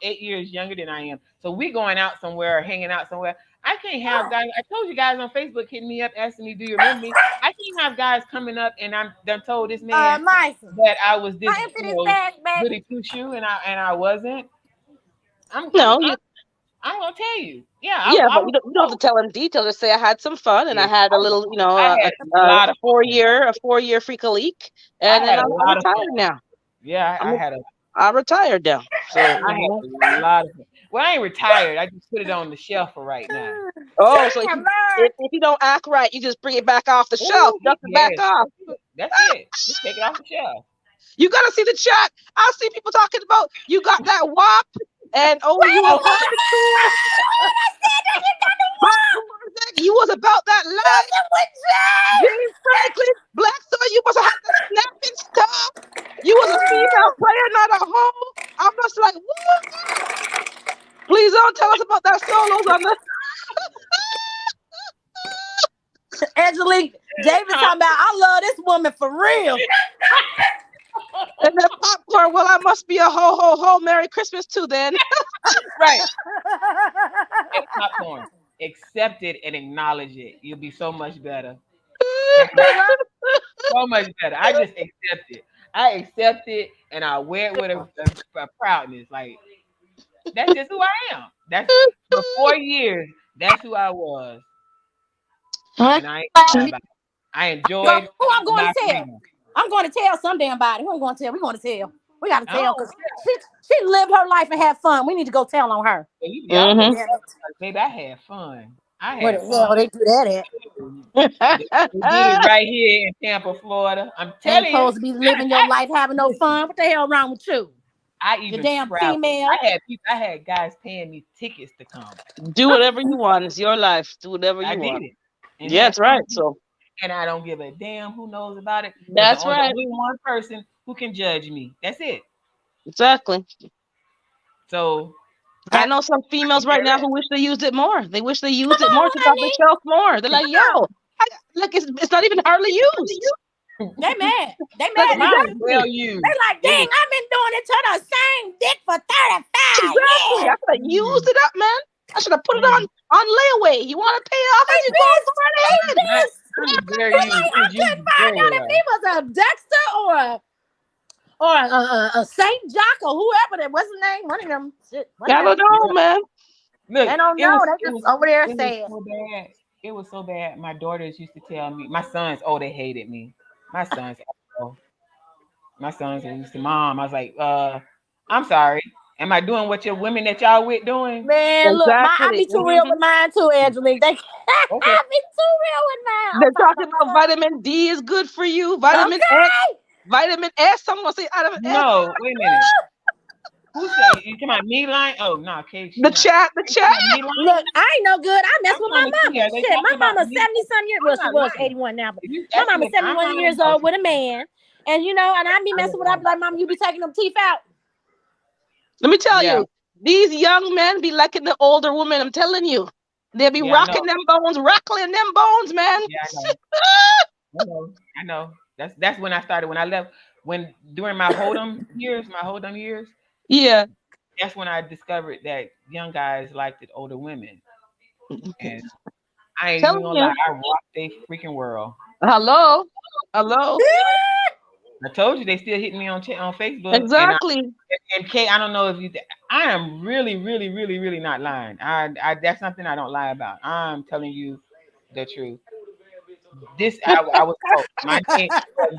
S6: 8 years younger than I am. So we going out somewhere or hanging out somewhere. I can't have guys. I told you guys on Facebook hitting me up asking me, "Do you remember me?" I can't have guys coming up and I'm done told this man that I was this goody two shoe and I wasn't. I'm gonna tell you. Yeah.
S8: But you don't have to tell in detail. Just say I had some fun and I had a little, a 4-year freak-a-leak, and then I'm retired now.
S6: Yeah,
S8: I retired now. So
S6: I had a lot of fun. Well, I ain't retired. I just put it on the shelf for right now.
S8: Oh, so if you don't act right, you just bring it back off the shelf. Back off.
S6: That's it. Just take it off the shelf.
S8: You gotta see the chat. I see people talking about you got that WAP and you were you was about that life. James Franklin, Black Soul, you must have had the snapping stuff. You was a female player, not a hoe. I'm just like, what? Please don't tell us about that solos on the
S3: Angelique, David talking about I love this woman for real.
S8: And then Popcorn, well, I must be a ho. Merry Christmas too then.
S6: Right. Hey, Popcorn, accept it and acknowledge it. You'll be so much better. So much better. I just accept it. I accept it and I wear it with a proudness. Like, that's just who I am. That's for 4 years. That's who I was. And I ain't about it. I enjoyed.
S3: Who I'm going to tell? I'm going to tell some damn body. Who I'm going to tell? We're going to tell. We got to tell because she lived her life and had fun. We need to go tell on her.
S6: Baby, I had fun.
S3: Well, they do that at?
S6: We did it right here in Tampa, Florida. I'm telling you.
S3: Supposed to be living your life having no fun. What the hell wrong with you?
S6: I even
S3: damn
S6: traveled.
S3: female.
S6: I had guys paying me tickets to come.
S8: Do whatever you want. It's your life. Do whatever you
S6: I
S8: want.
S6: did it. And
S8: Yeah,
S6: had
S8: that's right.
S6: fun.
S8: So
S6: And I don't give a damn who knows about it.
S8: that's
S6: There's
S8: right.
S6: only one person who can judge me. That's it.
S8: Exactly.
S6: So
S8: I know some females right now who wish they used it more. They wish they used it more to top the shelf more. They're like, yo, look, it's not even hardly used.
S3: They mad. They
S8: Like,
S3: mad.
S6: mine was
S8: exactly.
S6: well used.
S3: They like, dang, I've been doing it to the same dick for 35
S8: Exactly.
S3: years.
S8: I could have used it up, man. I should have put it on layaway. You want to pay it off? I just go right ahead.
S6: Very used. It was used
S3: Find
S6: very
S3: out if
S6: well.
S3: he was a Dexter or a Saint Jock or whoever that. What's his name? One of them. Shit.
S8: I don't know, man.
S6: Look,
S3: They don't know. They just over there saying.
S6: So bad. It was so bad. My daughters used to tell me, my sons, oh, they hated me. My sons, used to, Mom, I was like, I'm sorry. Am I doing what your women that y'all with doing?
S3: Man, look, I be too real with mine too, Angelique. They I be too real with mine.
S8: They're talking about vitamin D is good for you. Vitamin S. Vitamin S. Someone say vitamin S.
S6: No, wait a minute. Who said you come on me line? Oh no, Kate.
S8: The chat.
S3: Look, I ain't no good. I mess with my mama. Shit, my mama's 70-some years. Well, she was 81 now, but my mama's 71 years old with a man. And and I be messing with her. I be like, Mama, you be taking them teeth out.
S8: Let me tell you, these young men be liking the older women. I'm telling you, they be rocking them bones, rattling them bones, man.
S6: Yeah, I know. That's when I started. When I left, during my Hold'em years,
S8: yeah,
S6: that's when I discovered that young guys liked it older women. And I ain't even gonna lie, I rocked they freaking world.
S8: Hello.
S6: I told you they still hitting me on Facebook.
S8: Exactly.
S6: And Kay, I don't know if you. I am really, really, really, really not lying. I that's something I don't lie about. I'm telling you the truth. This I was told. My name,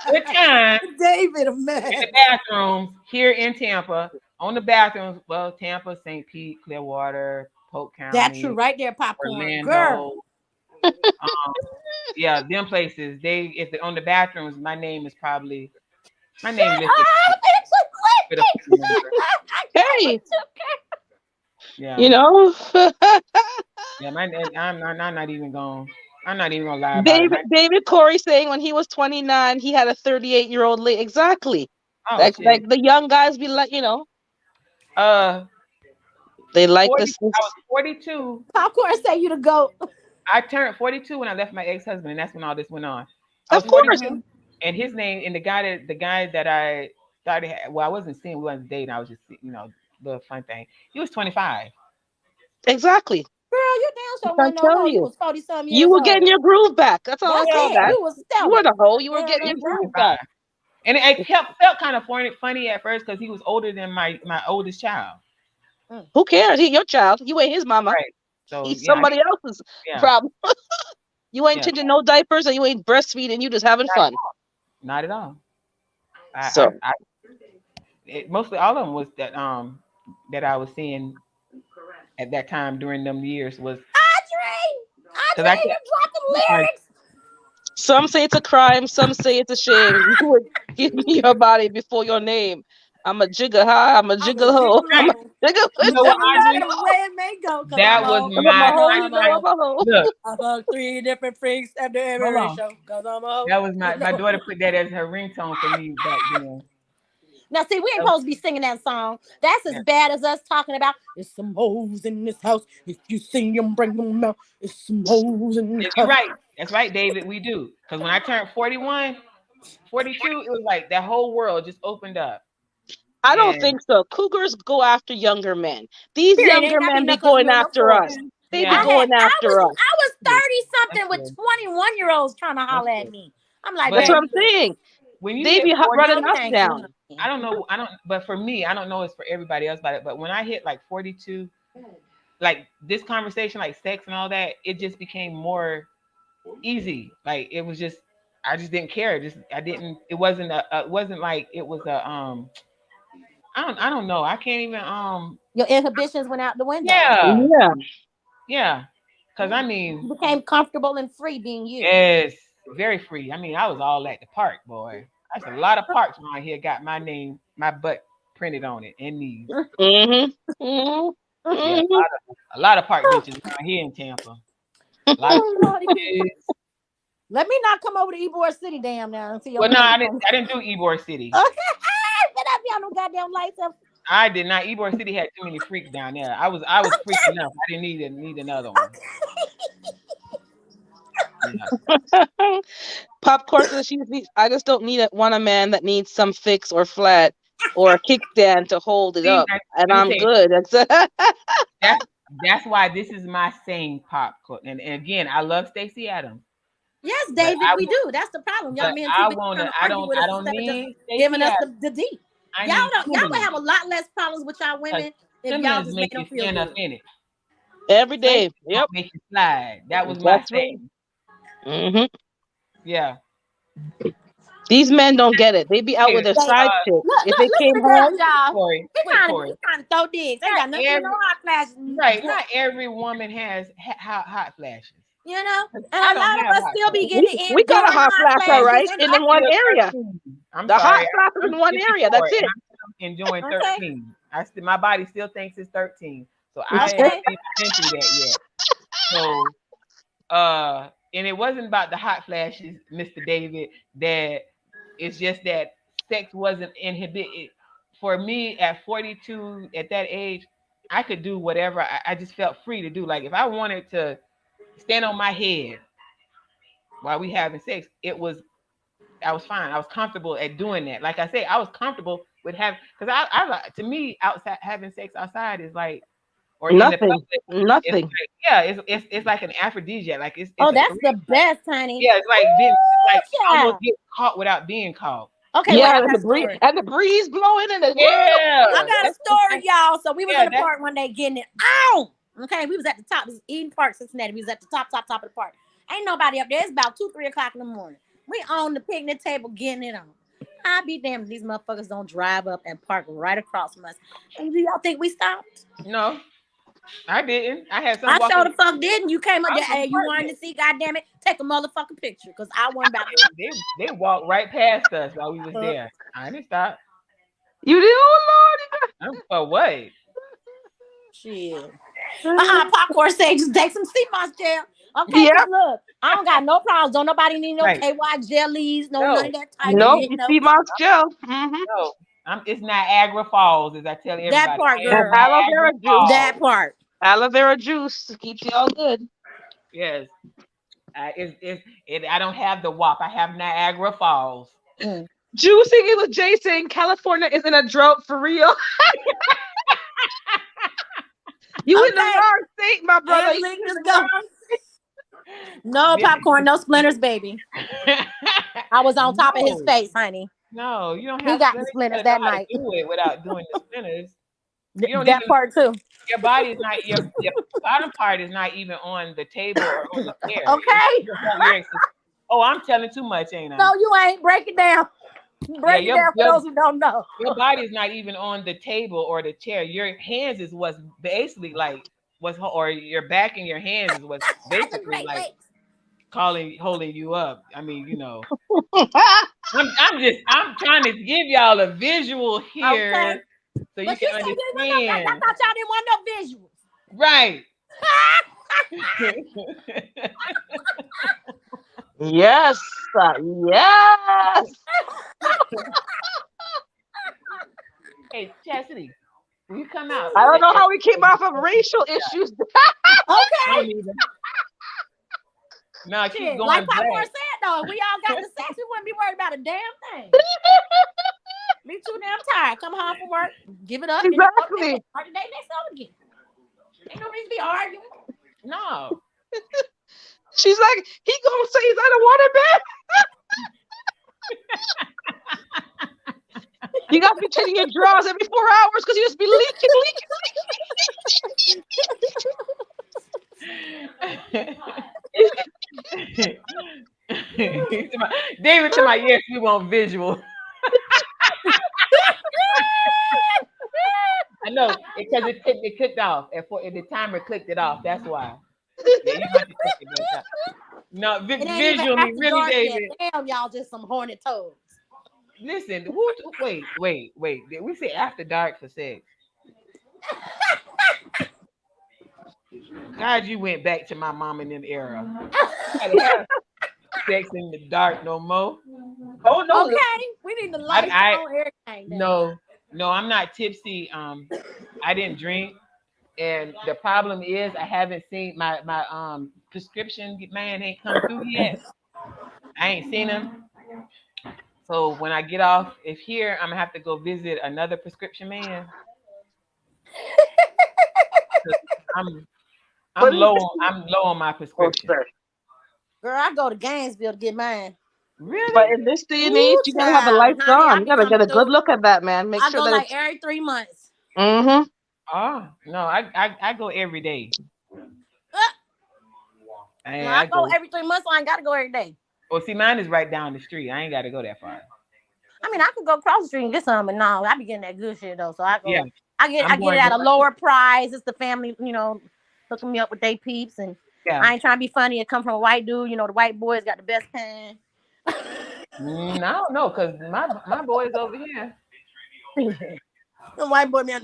S6: good time.
S3: David, a man.
S6: In the bathrooms here in Tampa. On the bathrooms, well, Tampa, St. Pete, Clearwater, Polk County.
S3: That's true, right there, popcorn.
S6: Orlando.
S3: Girl.
S6: Yeah, them places. If they're on the bathrooms, my name is probably listed.
S8: Hey.
S6: Yeah.
S8: You know.
S6: Yeah, I'm not even gonna lie about it.
S8: David Corey saying when he was 29, he had a 38-year-old lady. Exactly.
S6: Oh,
S8: like the young guys be like, they like
S6: 40,
S8: this.
S6: I was 42.
S3: Popcorn say you the GOAT.
S6: I turned 42 when I left my ex-husband, and that's when all this went on.
S8: Of course.
S6: And his name, and the guy that I started, well, I wasn't seeing, we wasn't dating. I was just, the fun thing. He was 25.
S8: Exactly.
S3: Girl, you damn sure wasn't no hoe. You was 40-some years
S8: You were
S3: old.
S8: getting your groove back. That's all I call that.
S3: You was stellar.
S8: You were the hoe. You were getting your groove back.
S6: And it felt kind of funny at first because he was older than my oldest child.
S8: Who cares? He's your child. You ain't his mama.
S6: Right. So
S8: he's somebody else's problem. You ain't changing no diapers, and you ain't breastfeeding. You just having fun.
S6: Not at all. Mostly all of them was that that I was seeing at that time during them years was
S3: Audrey, you dropped the lyrics.
S8: Some say it's a crime. Some say it's a shame. You would give me your body before your name. I'm a jigger high. I'm a jigger hoe. I'm a jigger.
S6: You know what, Audrey?
S3: That
S6: was my
S3: look. I fuck 3 different freaks after every show because I'm a hoe.
S6: That was my daughter put that as her ringtone for me back then.
S3: Now, see, we ain't supposed to be singing that song. That's as bad as us talking about, there's some hoes in this house. If you see them, bring them out. There's some hoes in this house.
S6: You're right. That's right, David. We do. Because when I turned 41, 42, it was like that whole world just opened up.
S8: I don't think so. Cougars go after younger men. These younger men be going after us. They be going after us.
S3: I was 30-something with 21-year-olds trying to holler at me. I'm like,
S8: that's what I'm saying.
S6: When you
S8: they be running us down.
S6: I don't know. But for me, I don't know it's for everybody else about it. But when I hit like 42, like this conversation, like sex and all that, it just became more easy. Like it was just, I just didn't care. It wasn't like it was a I don't know. I can't even
S3: your inhibitions went out the window.
S6: Yeah. Because I mean,
S3: you became comfortable and free being you.
S6: Yes, very free. I mean, I was all at the park, boy. That's a lot of parks around here got my name, my butt printed on it and knees.
S8: Mm-hmm. Mm-hmm.
S6: Yeah, a lot of park benches around here in Tampa. A lot of benches.
S3: Let me not come over to Ybor City, damn now. And see your
S6: Well, no, I didn't do Ybor City.
S3: Okay. But I be on no goddamn lights up.
S6: I did not. Ybor City had too many freaks down there. I was freaked enough. I didn't need another one.
S8: Yeah. Popcorn says I just don't want a man that needs some fix or flat or a kickstand to hold it up, and I'm good.
S6: That's why this is my saying, Popcorn. And again, I love Stacey Adams.
S3: Yes, David, we do. That's the problem. Y'all men
S6: I don't need
S3: giving us the D. Y'all would have a lot less problems with y'all women if y'all just made them feel good.
S6: Up in it.
S8: Every day. Yep.
S6: Make you slide. That was my thing.
S8: Mm-hmm.
S6: Yeah.
S8: These men don't get it. They be out with their side chicks. If they came home,
S3: We're trying to throw digs. They got nothing to no hot flashes.
S6: Right. Not every woman has hot flashes.
S3: You know, and a lot of us still be getting in.
S8: We got a hot flash, all right, in one area. The hot flash is in one area. That's it.
S6: I'm enjoying 13. My body still thinks it's 13. So I haven't been through that yet. So and it wasn't about the hot flashes, Mr. David, that it's just that sex wasn't inhibited. For me at 42, at that age, I could do whatever. I just felt free to do. Like if I wanted to stand on my head while we having sex, I was fine. I was comfortable at doing that. Like I say, I was comfortable with because I to me, outside having sex outside is like, or
S8: nothing.
S6: It's like, it's like an aphrodisiac. Like it's
S3: that's the best, honey.
S6: Yeah, it's like almost get caught without being caught.
S3: Okay,
S8: yeah, and the breeze blowing and I
S3: got a story, y'all. So we was in the park one day getting it out. Okay, we was at the top. This is Eden Park, Cincinnati. We was at the top of the park. Ain't nobody up there. It's about 2-3 o'clock in the morning. We on the picnic table getting it on. I be damned if these motherfuckers don't drive up and park right across from us. And do y'all think we stopped?
S6: No, I didn't. I had some.
S3: I sure the fuck didn't. You came up there. Hey, you wanted to see? Goddamn it, take a motherfucking picture because I wasn't about to.
S6: They walked right past us while we was there. I didn't stop.
S8: You did? Oh Lord!
S6: For what?
S3: Shit. Popcorn say just take some sea moss gel. Okay, look, I don't got no problems. Don't nobody need no KY jellies, none of that type of shit.
S8: Sea moss gel. Mm-hmm.
S6: No, it's Niagara Falls, as I tell everybody.
S3: That part, girl.
S8: Aloe vera juice.
S3: That part.
S8: Aloe vera juice keeps you all good.
S6: Yes. I don't have the WAP. I have Niagara Falls.
S8: Juicing it with Jay saying California is in a drought for real. You in the wrong state, my brother.
S3: No popcorn, no splinters, baby. I was on top of his face, honey.
S6: No, you don't have.
S3: He got the splinters that night.
S6: Do it without doing the splinters.
S3: That part too.
S6: Your body is not your bottom part is not even on the table or on the chair.
S3: Okay.
S6: I'm telling too much, ain't I?
S3: No, you ain't. Break it down. Break it down for those who don't know.
S6: Your body is not even on the table or the chair. Your hands is what's basically like or your back and your hands is what's basically like holding you up. I mean, you know. I'm trying to give y'all a visual here.
S3: Okay.
S6: So you can understand.
S3: I thought y'all didn't want no visuals.
S6: Right.
S8: Yes.
S6: Hey, Chastity, will you come out?
S8: I don't know how we came off of racial issues.
S3: Okay.
S6: No, keep going.
S3: Like Popcorn said, though, if we all got the sex, we wouldn't be worried about a damn thing. Be too damn tired. Come home from work, give it up.
S8: Exactly.
S3: Start the day next over again. Ain't no reason to be arguing.
S6: No.
S8: She's like, he gonna say he's out of water bed. You got to be changing your drawers every 4 hours because you just be
S6: leaking. David to my yes, we want visual. I know because it clicked off at the timer clicked it off. That's why. Yeah, you have to click it back up. No, visually, really, David.
S3: Damn, y'all just some horny toads.
S6: Listen, wait. Did we say after dark for sex? God, you went back to my mom in them era. Nobody have sex in the dark no more.
S5: Oh no.
S3: Okay, we need the lights on everything.
S6: No, I'm not tipsy. I didn't drink, and the problem is I haven't seen my prescription man ain't come through yet. I ain't seen him. So when I get off, if here, I'm gonna have to go visit another prescription man. I'm low on my prescription.
S3: Girl, I go to Gainesville to get mine.
S6: Really?
S8: But in this day and age, you gotta have the lights on. You gotta get a good look at that, man. Make
S3: I
S8: sure
S3: go
S8: that
S3: like every 3 months.
S8: Mm-hmm.
S6: Oh no, I go every day.
S3: I go every 3 months, so I ain't gotta go every day.
S6: Well, see, mine is right down the street. I ain't gotta go that far.
S3: I mean, I could go across the street and get some, but no, I be getting that good shit though. So I go.
S6: Yeah.
S3: I get it at a lower price. It's the family, hooking me up with they peeps, and I ain't trying to be funny and come from a white dude. You know, the white boys got the best pan.
S6: I don't know, cause my boys over here.
S3: The white boy man.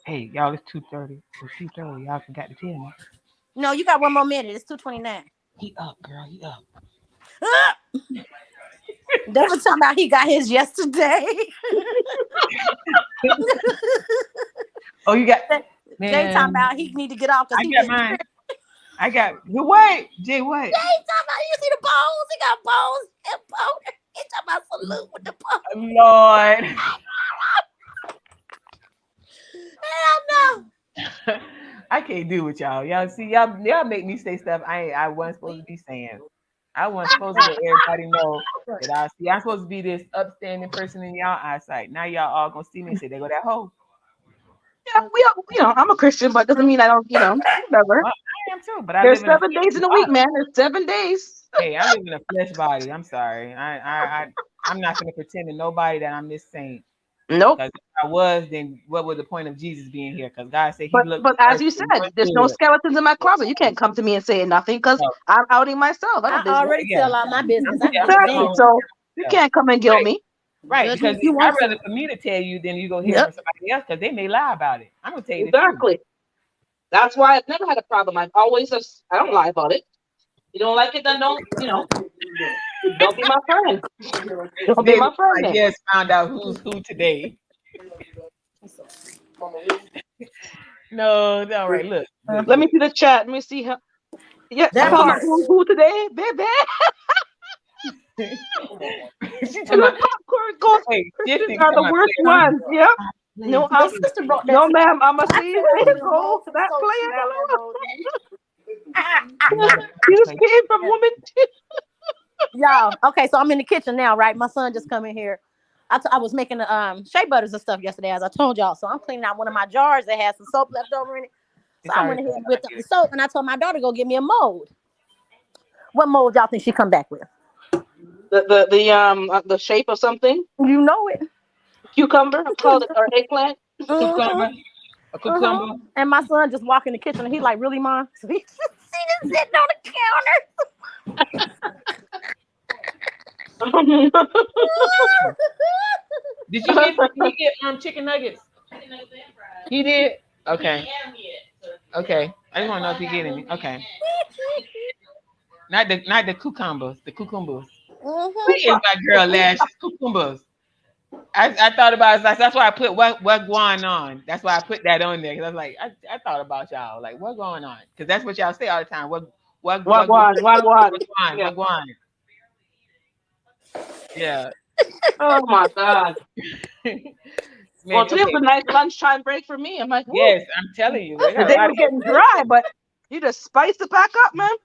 S6: Hey, y'all, it's 2:30. It's 2:30. Y'all forgot to tell me.
S3: No, you got one more minute. It's 2:29.
S6: He up, girl. He up.
S3: They were talking about he got his yesterday.
S6: Oh, you got.
S3: They talking about he need to get off because he
S6: got mine. I got what? Jay, what?
S3: Jay talking about you see the bones. He got bones and bones. He talking about salute with the bones.
S6: Lord.
S3: Hell no.
S6: I can't do with y'all. Y'all see, y'all make me say stuff I wasn't supposed to be saying. I wasn't supposed to let everybody know that I'm supposed to be this upstanding person in y'all eyesight. Now y'all all gonna see me and say, "They go that hoe."
S8: Yeah, I'm a Christian, but doesn't mean I don't, whatever.
S6: Well, I am too, but
S8: there's 7 days in a week, man. There's 7 days.
S6: Hey, I live in a flesh body. I'm sorry. I'm not gonna pretend to nobody that I'm this saint.
S8: Nope.
S6: Because if I was, then what was the point of Jesus being here? Because God said He looked.
S8: But as you said, there's no skeletons in my closet. You can't come to me and say nothing because I'm outing myself.
S3: I already tell all my business.
S8: Exactly. So you can't come and guilt me.
S6: Right, because I'd rather for me to tell you than you go hear from somebody else because they may lie about it. I'm gonna tell you
S8: exactly. That's why I've never had a problem. I don't lie about it. You don't like it, then don't be my friend. Don't be my friend.
S6: I just found out who's who today. No, all right. Look.
S8: Let me see the chat. Let me see how. Yeah, who today, baby? Popcorn goes. These are the worst ones. Yep. No, ma'am. I'm a see go that player. You just came from woman.
S3: Y'all, okay, so I'm in the kitchen now, right? My son just come in here. I was making the shea butters and stuff yesterday, as I told y'all. So I'm cleaning out one of my jars that has some soap left over in it. So I went ahead and whipped up the soap, and I told my daughter to go get me a mold. What mold y'all think she come back with?
S8: The shape of something.
S3: You know it.
S8: Cucumber, called it, or eggplant.
S6: Cucumber. A cucumber.
S3: And my son just walked in the kitchen, and he's like, "Really, Mom?" So he's sitting on the counter.
S6: Did you get chicken nuggets? He did. Okay. Okay. I just want to know if he getting me. Okay. Not the cucumbers. The cucumbers. Where is my girl Lash? Cucumbers. I thought about it. That's why I put what going on. That's why I put that on there because I was like, I thought about y'all. Like, what going on? Because that's what y'all say all the time. What Yeah.
S8: Oh my God. Well, today was a nice lunchtime break for me. I'm like, whoa.
S6: Yes, I'm telling you.
S8: The day was getting dry, but you just spiced it back up, man.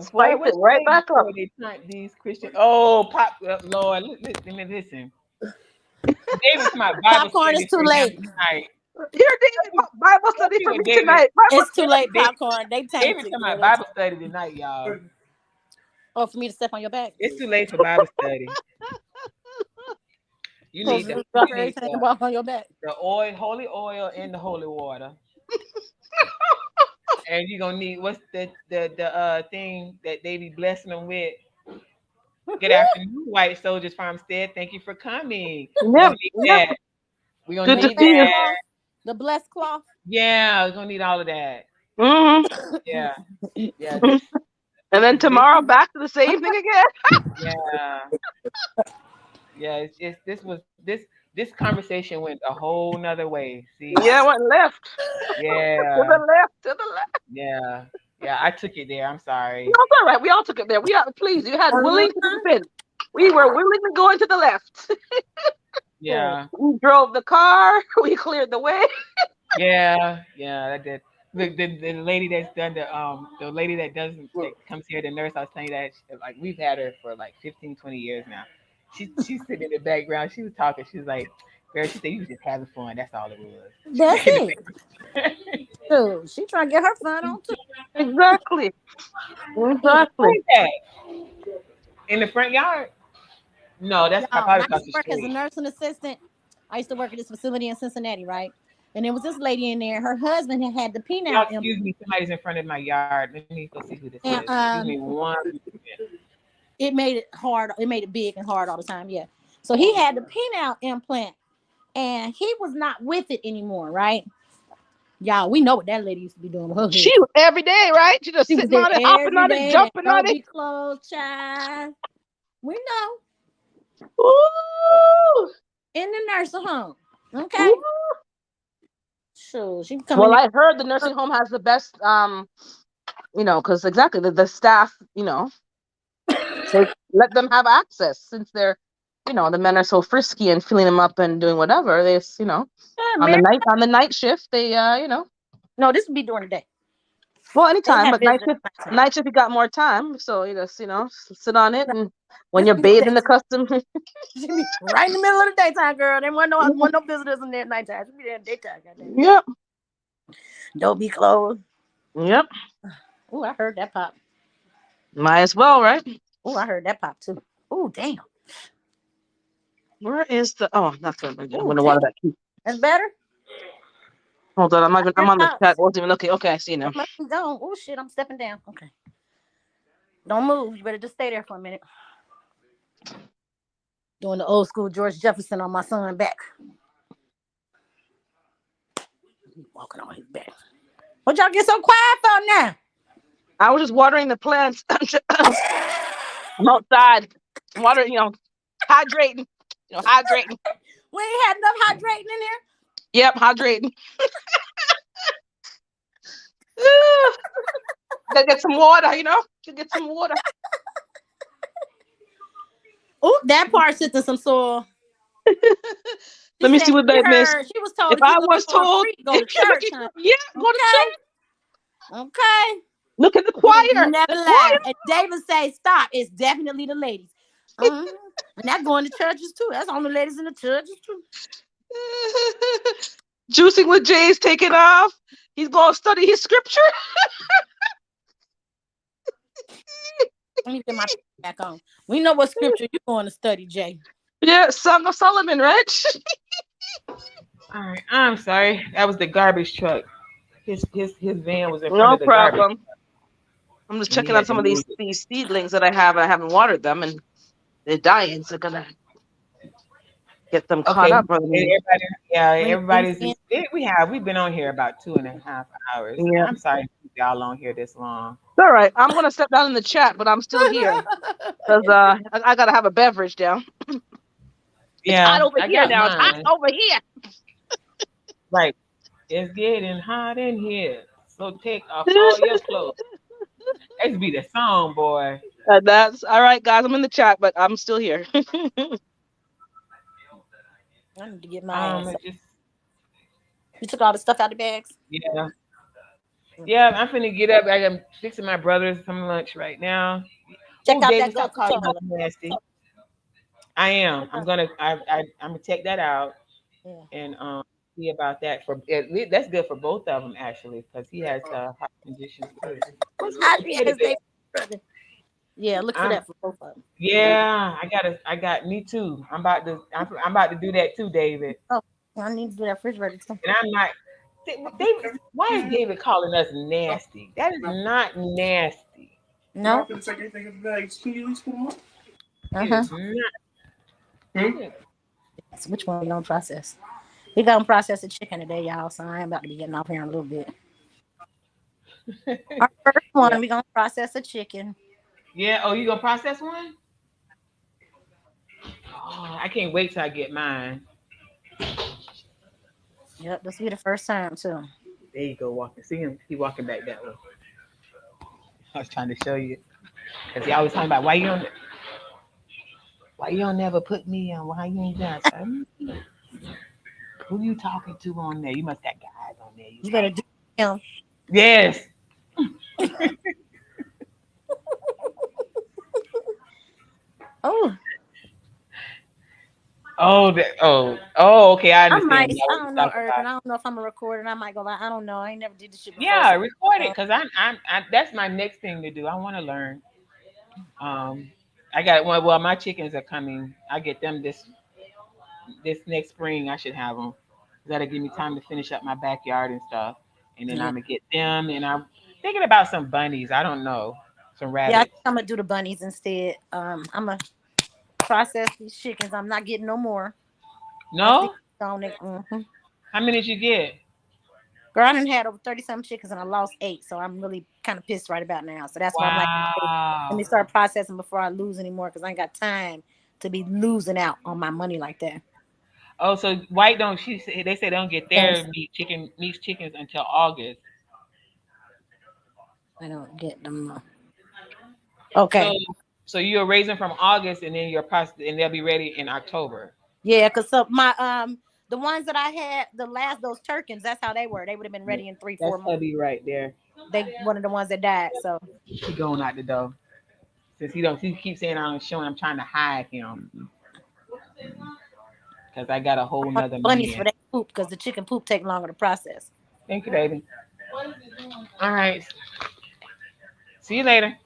S6: Spice it right back up. These Christian. Oh, Lord, listen. David's my Bible
S3: popcorn
S6: study
S3: is too late.
S6: Tonight.
S8: Here, David, Bible study for me tonight.
S3: It's too late, popcorn. They tainted.
S6: David's my Bible study tonight, y'all.
S3: Oh, for me to step on your back?
S6: It's too late for Bible study. You need to
S3: walk on your back.
S6: The oil, holy oil, and the holy water. And you're gonna need what's the thing that they be blessing them with? Good afternoon, White Soldiers Farmstead. Thank you for coming.
S8: Yeah,
S6: We're gonna need
S8: yeah.
S6: that. We're gonna
S8: Good to
S6: need
S8: see you.
S6: that.
S3: The blessed cloth.
S6: Yeah, we're gonna need all of that.
S8: Mm-hmm.
S6: Yeah, yeah.
S8: And then tomorrow back to the same thing again.
S6: Yeah, yeah. It's this conversation went a whole nother way. See?
S8: Yeah, went left.
S6: Yeah.
S8: To the left. To the left.
S6: Yeah. Yeah, I took it there. I'm sorry.
S8: No, it's all right. We all took it there. Please. You had willing participants. We were willing to go into the left.
S6: Yeah.
S8: We drove the car. We cleared the way.
S6: Yeah. Yeah. That did. The lady that's done the lady that comes here, the nurse, I was telling you that like we've had her for like 15, 20 years now. She's sitting in the background. She was talking. She was like, "Girl," she said, "You was just having fun. That's all it was."
S3: That's it. Dude, she trying to get her fun on too.
S8: Exactly.
S6: Where's that? In the front yard? No, that's
S3: I
S6: probably
S3: used
S6: across
S3: to
S6: the
S3: work as a
S6: street.
S3: nursing assistant. I used to work at this facility in Cincinnati, right? And there was this lady in there. Her husband had the penile.
S6: Y'all, excuse me, somebody's in front of my yard. Let me go see who this is. Excuse me one.
S3: It made it hard. It made it big and hard all the time. Yeah. So he had the penile implant, and he was not with it anymore, right? Y'all, we know what that lady used to be doing with her.
S8: She was every day, right? She just sitting on it, hopping on it, jumping on it.
S3: Clothes, child. We know.
S8: Ooh.
S3: In the nursing home. Okay.
S8: Ooh.
S3: Sure. She coming.
S8: Well, I heard the nursing home has the best, because exactly the staff, so let them have access since they're, the men are so frisky and filling them up and doing whatever. They, on the night shift, they,
S3: No, this would be during the day.
S8: Well, anytime, but night shift, you got more time, so you just, sit on it, and when you're bathed in the custom,
S3: right in the middle of the daytime, girl. There wasn't no visitors in there at nighttime. She be there in daytime.
S8: Yep.
S3: Don't be closed.
S8: Yep.
S3: Oh, I heard that pop.
S8: Might as well, right?
S3: Oh, I heard that pop too. Oh, damn.
S8: Where is the? Oh, that's good. I'm gonna water that key.
S3: That's better.
S8: Hold on, I'm on the chat. Wasn't even looking. Okay, I see now.
S3: Oh shit, I'm stepping down. Okay. Don't move. You better just stay there for a minute. Doing the old school George Jefferson on my son back. Walking on his back. What y'all get so quiet for now?
S8: I was just watering the plants. I'm outside. Watering, hydrating. Hydrating.
S3: We ain't had enough hydrating in there?
S8: Yep, hydrating. Gotta get some water, get some water.
S3: Oh, that part sits in some soil.
S8: Let me see what that means.
S3: She was told
S8: if I was told,
S3: go to church.
S8: Yeah, go to church.
S3: Okay.
S8: Look at the choir.
S3: You never lie. And David say, stop. It's definitely the ladies. And that's going to churches too. That's on the ladies in the churches too.
S8: Juicing with Jay's taking off. He's going to study his scripture.
S3: Let me get my back on. We know what scripture you're going to study, Jay.
S8: Yeah, Song of Solomon, right?
S6: All right, I'm sorry. That was the garbage truck. His van was in front of the garbage.
S8: No problem. I'm just checking out some of these seedlings that I have. I haven't watered them, and they're dying, so gonna get them caught up.
S6: Everybody's. We've been on here about 2.5 hours. Yeah. I'm sorry to keep y'all on here this long.
S8: It's all right. I'm gonna step down in the chat, but I'm still here because I gotta have a beverage down. It's hot over here now. It's hot over here.
S6: Right. It's getting hot in here, so take off all your clothes. That should be the song, boy.
S8: That's all right, guys. I'm in the chat, but I'm still here.
S3: I need to get my You took all the stuff out of the bags?
S6: Yeah. Yeah, I'm finna get up. I'm fixing my brother's some lunch right now.
S3: Check out
S6: David,
S3: that
S6: stop calling me nasty. I am. I'm gonna check that out and see about that. That's good for both of them actually, because he has heart conditions too.
S3: Yeah, look for that for both of them.
S6: Yeah, me too. I'm about to do that too, David.
S3: Oh, I need to do that refrigerator too.
S6: And I'm not. David, why is David calling us nasty? That is not nasty.
S3: No.
S6: It is not.
S3: So which one we gonna process? We gonna process the chicken today, y'all. So I am about to be getting off here in a little bit. Our first one,
S6: Yeah.
S3: we gonna process the chicken.
S6: Yeah. Oh, you gonna process one? Oh, I can't wait till I get mine.
S3: Yep, this will be the first time too.
S6: There you go, walking. See him? He walking back that way. I was trying to show you because he always talking about why you don't never put me on. Why you ain't done? Who you talking to on there? You must have guys on there.
S3: You better do him.
S6: Yes.
S3: Oh,
S6: Okay. I
S3: I
S6: understand.
S3: might.
S6: Now
S3: I
S6: what you
S3: don't know,
S6: talking
S3: Urban.
S6: about.
S3: I don't know if I'm gonna record it. I might go like, I don't know. I ain't never did this shit before.
S6: Yeah,
S3: So,
S6: record it because I'm that's my next thing to do. I want to learn. I got one. Well, my chickens are coming. I get them this next spring. I should have them. That'll give me time to finish up my backyard and stuff, and then
S3: yeah,
S6: I'm gonna get them. And I'm thinking about some bunnies. I don't know, some
S3: yeah. I
S6: rabbits.
S3: think I'm gonna do the bunnies instead. I'm gonna process these chickens. I'm not getting no more. I see
S6: No?
S3: on it.
S6: How many did you get?
S3: Girl, I done had over 30 some chickens and I lost 8, so I'm really kind of pissed right about now. So that's why I'm like, hey, let
S6: Wow.
S3: me start processing before I lose anymore because I ain't got time to be losing out on my money like that.
S6: Oh, so white don't they say they don't get
S3: Yes.
S6: their meat chickens until August.
S3: I don't get them.
S6: So
S3: Okay.
S6: so you're raising from August and then and they'll be ready in October.
S3: Yeah, because so my the ones that I had those turkeys, that's how they were. They would have been ready in 3-4
S6: That's
S3: months.
S6: hubby right there.
S3: They one of the ones that died. So
S6: He going out the door. Since he keeps saying I'm showing, I'm trying to hide him because I got a whole
S3: I want
S6: nother
S3: bunnies
S6: man.
S3: for that poop because the chicken poop take longer to process.
S6: Thank you, baby. All right. See you later.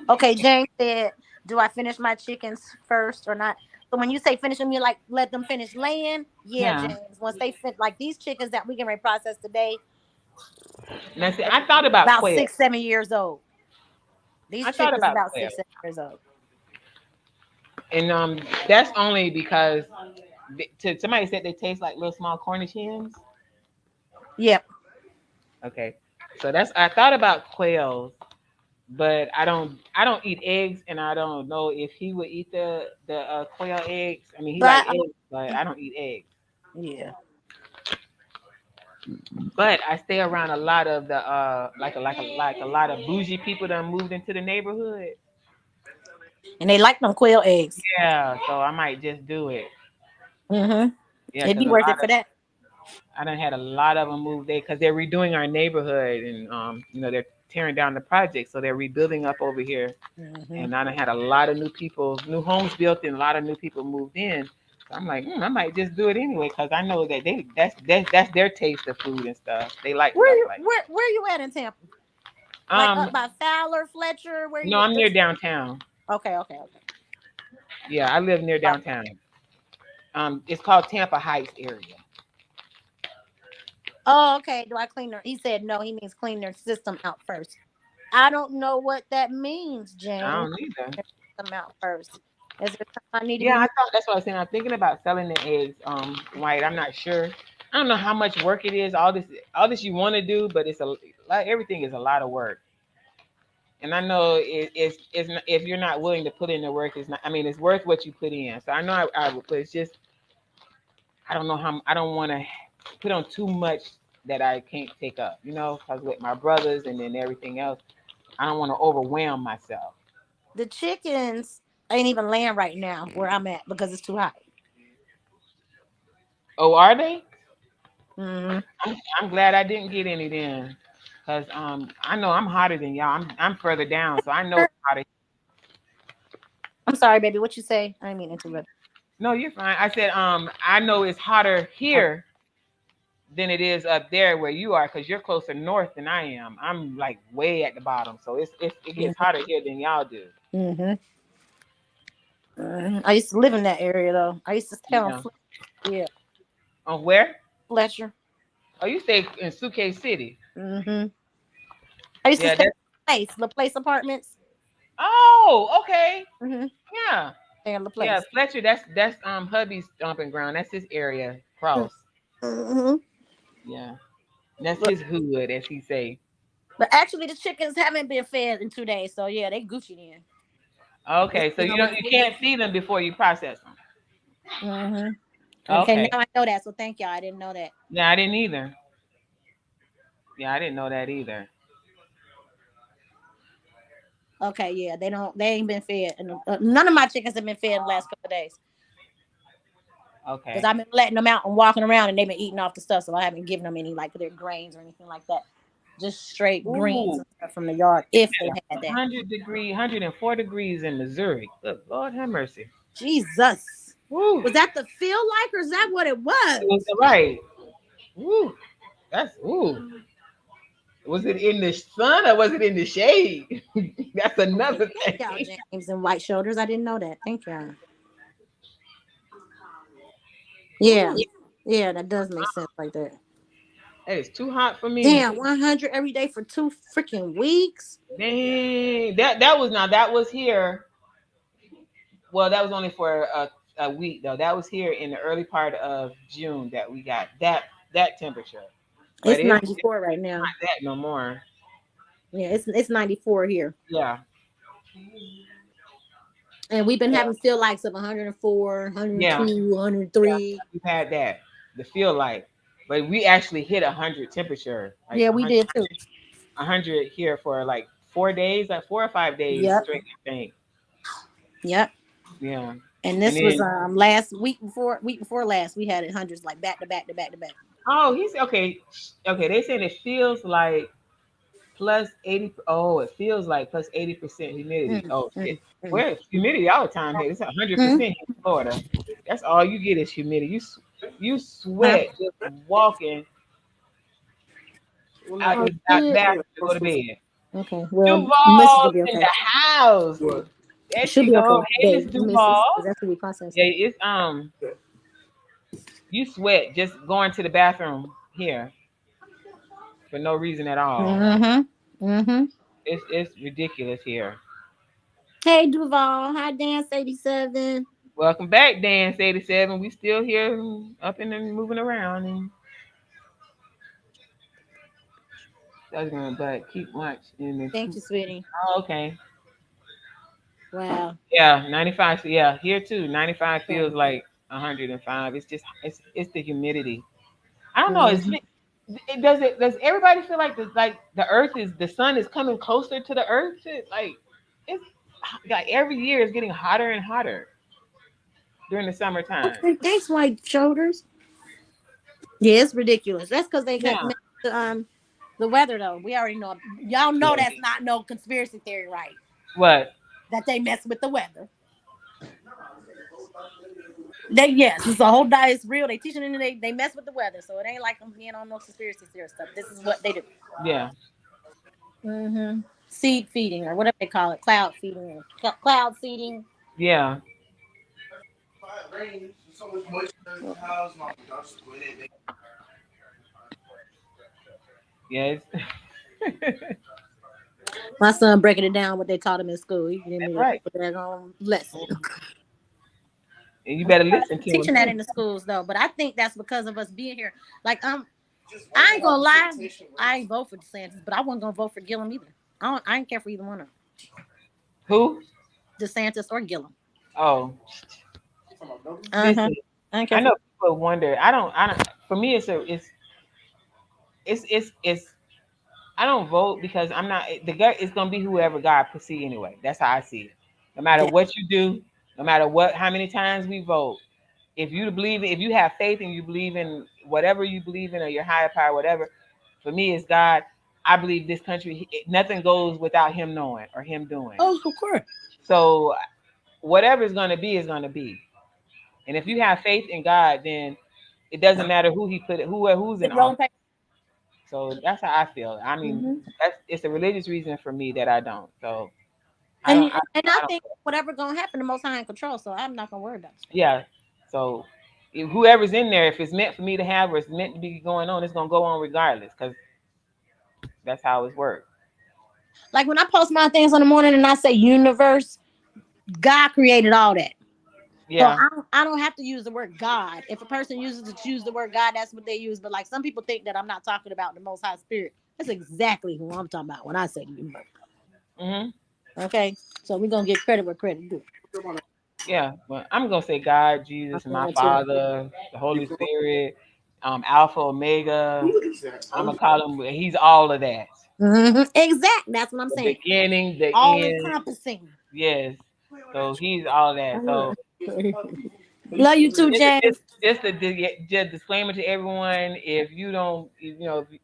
S3: Okay, James said, "Do I finish my chickens first or not?" So when you say finish them, you like let them finish laying. Yeah,
S6: Yeah.
S3: James. Once they fit, like these chickens that we can process today,
S6: Now see, I thought about
S3: about
S6: quail.
S3: 6-7 years old. These
S6: I thought
S3: chickens
S6: about
S3: about
S6: quail,
S3: 6-7 years old.
S6: and that's only because somebody said they taste like little small Cornish hens.
S3: Yep.
S6: Okay, so I thought about quails, but I don't eat eggs, and I don't know if he would eat the quail eggs. I mean, he like
S3: But
S6: eggs, but I don't eat eggs.
S3: yeah,
S6: But I stay around a lot of the like a lot of bougie people that moved into the neighborhood.
S3: and they like them quail eggs.
S6: Yeah, so I might just do it.
S3: Mm-hmm.
S6: Yeah,
S3: It'd
S6: because
S3: be worth it for that.
S6: I done had a lot of them move there because they're redoing our neighborhood, and they're tearing down the project, so they're rebuilding up over here.
S3: Mm-hmm.
S6: And I done had a lot of new homes built, and a lot of new people moved in. So I'm like, I might just do it anyway because I know that that's their taste of food and stuff. They like stuff like.
S3: Where you at in Tampa? Like up by Fowler, Fletcher? Where
S6: No,
S3: you?
S6: I'm near downtown.
S3: Okay.
S6: Yeah, I live near downtown. It's called Tampa Heights area.
S3: Oh, okay. Do I clean their? He said no. He means clean their system out first. I don't know what that means, James.
S6: I don't either.
S3: Them out first. Is there something I need to
S6: Yeah,
S3: be?
S6: I thought that's what I was saying. I'm thinking about selling the eggs, white. I'm not sure. I don't know how much work it is. All this you want to do, but everything is a lot of work. And I know it's not, if you're not willing to put in the work, it's not. I mean, it's worth what you put in. So I know I would, but it's just I don't know how. I don't want to put on too much that I can't take up. Because with my brothers and then everything else, I don't want to overwhelm myself.
S3: The chickens ain't even laying right now where I'm at because it's too hot.
S6: Oh, are they?
S3: Mm-hmm.
S6: I'm glad I didn't get any then, cause I know I'm hotter than y'all. I'm further down, so I know it's hotter.
S3: I'm sorry, baby. What you say? I didn't mean to interrupt.
S6: No, you're fine. I said I know it's hotter here than it is up there where you are, cause you're closer north than I am. I'm like way at the bottom, so it gets hotter here than y'all do.
S3: Mm-hmm. I used to live in that area though. I used to stay on Fletcher. Yeah.
S6: On where?
S3: Fletcher.
S6: Oh, you stay in Suitcase City.
S3: Mm-hmm. I used to stay LaPlace Apartments.
S6: Oh, okay.
S3: Mm-hmm.
S6: Yeah.
S3: They're LaPlace.
S6: Yeah, Fletcher, that's hubby's stomping ground. That's his area. Cross.
S3: Mm-hmm.
S6: Yeah. That's his hood, as he say.
S3: But actually, the chickens haven't been fed in 2 days, so yeah, they Gucci then.
S6: Okay, so you can't see them before you process them.
S3: Mm-hmm. Okay,
S6: Okay.
S3: now I know that. So thank y'all. I didn't know that.
S6: Yeah, I didn't either. Yeah, I didn't know that either.
S3: Okay, yeah, they ain't been fed, and none of my chickens have been fed in the last couple of days.
S6: Okay.
S3: Because I've been letting them out and walking around, and they've been eating off the stuff, so I haven't given them any like their grains or anything like that. Just straight greens
S6: Ooh,
S3: and stuff from the yard, if they had that.
S6: 104 degrees in Missouri. Good Lord have mercy.
S3: Jesus,
S6: Woo.
S3: was that the feel like, or is that what it was?
S6: It was right. Woo. That's ooh. Was it in the sun or was it in the shade? That's another thing.
S3: Thank y'all, James and White Shoulders. I didn't know that. Thank y'all. Yeah, yeah, that does make sense like that.
S6: Hey, it's too hot for me.
S3: Damn, 100 every day for 2 freaking weeks.
S6: Dang, that was here. Well, that was only for a week though. That was here in the early part of June that we got that temperature. But
S3: It's 94 right now.
S6: Not that no more.
S3: Yeah, it's 94 here.
S6: Yeah.
S3: And we've been having feel likes of 104, 102, 103.
S6: Yeah, we've had that. The feel like. But we actually hit 100 temperature.
S3: Like yeah, we did too.
S6: 100 here for like 4 days, like 4 or 5 days straight, I think.
S3: Yep.
S6: Yeah.
S3: And this was last week before last. We had it hundreds like back to back to back to back.
S6: Oh, he's okay. Okay, they said it feels like plus 80. Oh, it feels like plus 80% humidity. Where's humidity all the time here? It's 100% in Florida. That's all you get is humidity. You sweat just walking out the bathroom to go to bed.
S3: Okay, well,
S6: Duval in the house. There she go. Hey, Miss Duval.
S3: That's what we process.
S6: Yeah, it's you sweat just going to the bathroom here for no reason at all. It's ridiculous here.
S3: Hey Duval, hi Dance 87.
S6: Welcome back, Dance 87. We still here, up and moving around, and but keep watch.
S3: Thank you, sweetie.
S6: Oh, okay.
S3: Wow.
S6: Yeah, 95. So yeah, here too. 95 feels like 105. It's just it's the humidity. I don't know. Does everybody feel like the sun is coming closer to the earth? It's like every year is getting hotter and hotter during the summertime.
S3: Okay, thanks, White Shoulders. Yeah, it's ridiculous. That's because they got the weather though. We already know. Y'all know that's not no conspiracy theory, right?
S6: What?
S3: That they mess with the weather. It's a whole diet. It's real. They teaching and they mess with the weather, so it ain't like them being on no conspiracy theory stuff. This is what they do.
S6: Yeah.
S3: Seed feeding or whatever they call it, cloud feeding, cloud seeding.
S6: Yeah. Yes.
S3: My son breaking it down what they taught him in school. He gave me
S6: right.
S3: that lesson.
S6: And you better listen to
S3: teaching that in the schools though, but I think that's because of us being here. Like I ain't gonna lie, I ain't vote for DeSantis, but I wasn't gonna vote for Gillum either. I ain't care for either one of them.
S6: Who?
S3: DeSantis or Gillum.
S6: Oh.
S3: I
S6: know people wonder. I don't. For me, it's I don't vote because I'm not. It's gonna be whoever God puts anyway. That's how I see it. No matter what you do, no matter how many times we vote, if you have faith and you believe in whatever you believe in or your higher power, whatever. For me, it's God. I believe this country. Nothing goes without Him knowing or Him doing.
S3: Oh, of course.
S6: So whatever is gonna be is gonna be. And if you have faith in God, then it doesn't matter who He put it, who's in office. So that's how I feel. I mean, it's a religious reason for me that I don't. So
S3: I think whatever gonna happen, the Most High in control. So I'm not gonna worry about it.
S6: Yeah. So if whoever's in there, if it's meant for me to have or it's meant to be going on, it's gonna go on regardless, because that's how it works.
S3: Like when I post my things in the morning and I say universe, God created all that. So
S6: Yeah.
S3: I don't have to use the word God. If a person uses to choose the word God, that's what they use. But like some people think that I'm not talking about the Most High Spirit. That's exactly who I'm talking about when I say the universe.
S6: Mm-hmm.
S3: Okay, so we're gonna get credit where credit due.
S6: Yeah, but I'm gonna say God,
S3: I'm
S6: Jesus, my
S3: going to.
S6: Father, the Holy Spirit, Alpha, Omega. I'm gonna call him. He's all of that.
S3: Exactly. That's what I'm
S6: The
S3: saying.
S6: beginning, the
S3: All
S6: end.
S3: encompassing.
S6: Yes. So he's all that. So
S3: Love you too, Jazz.
S6: just just disclaimer to everyone: if you don't,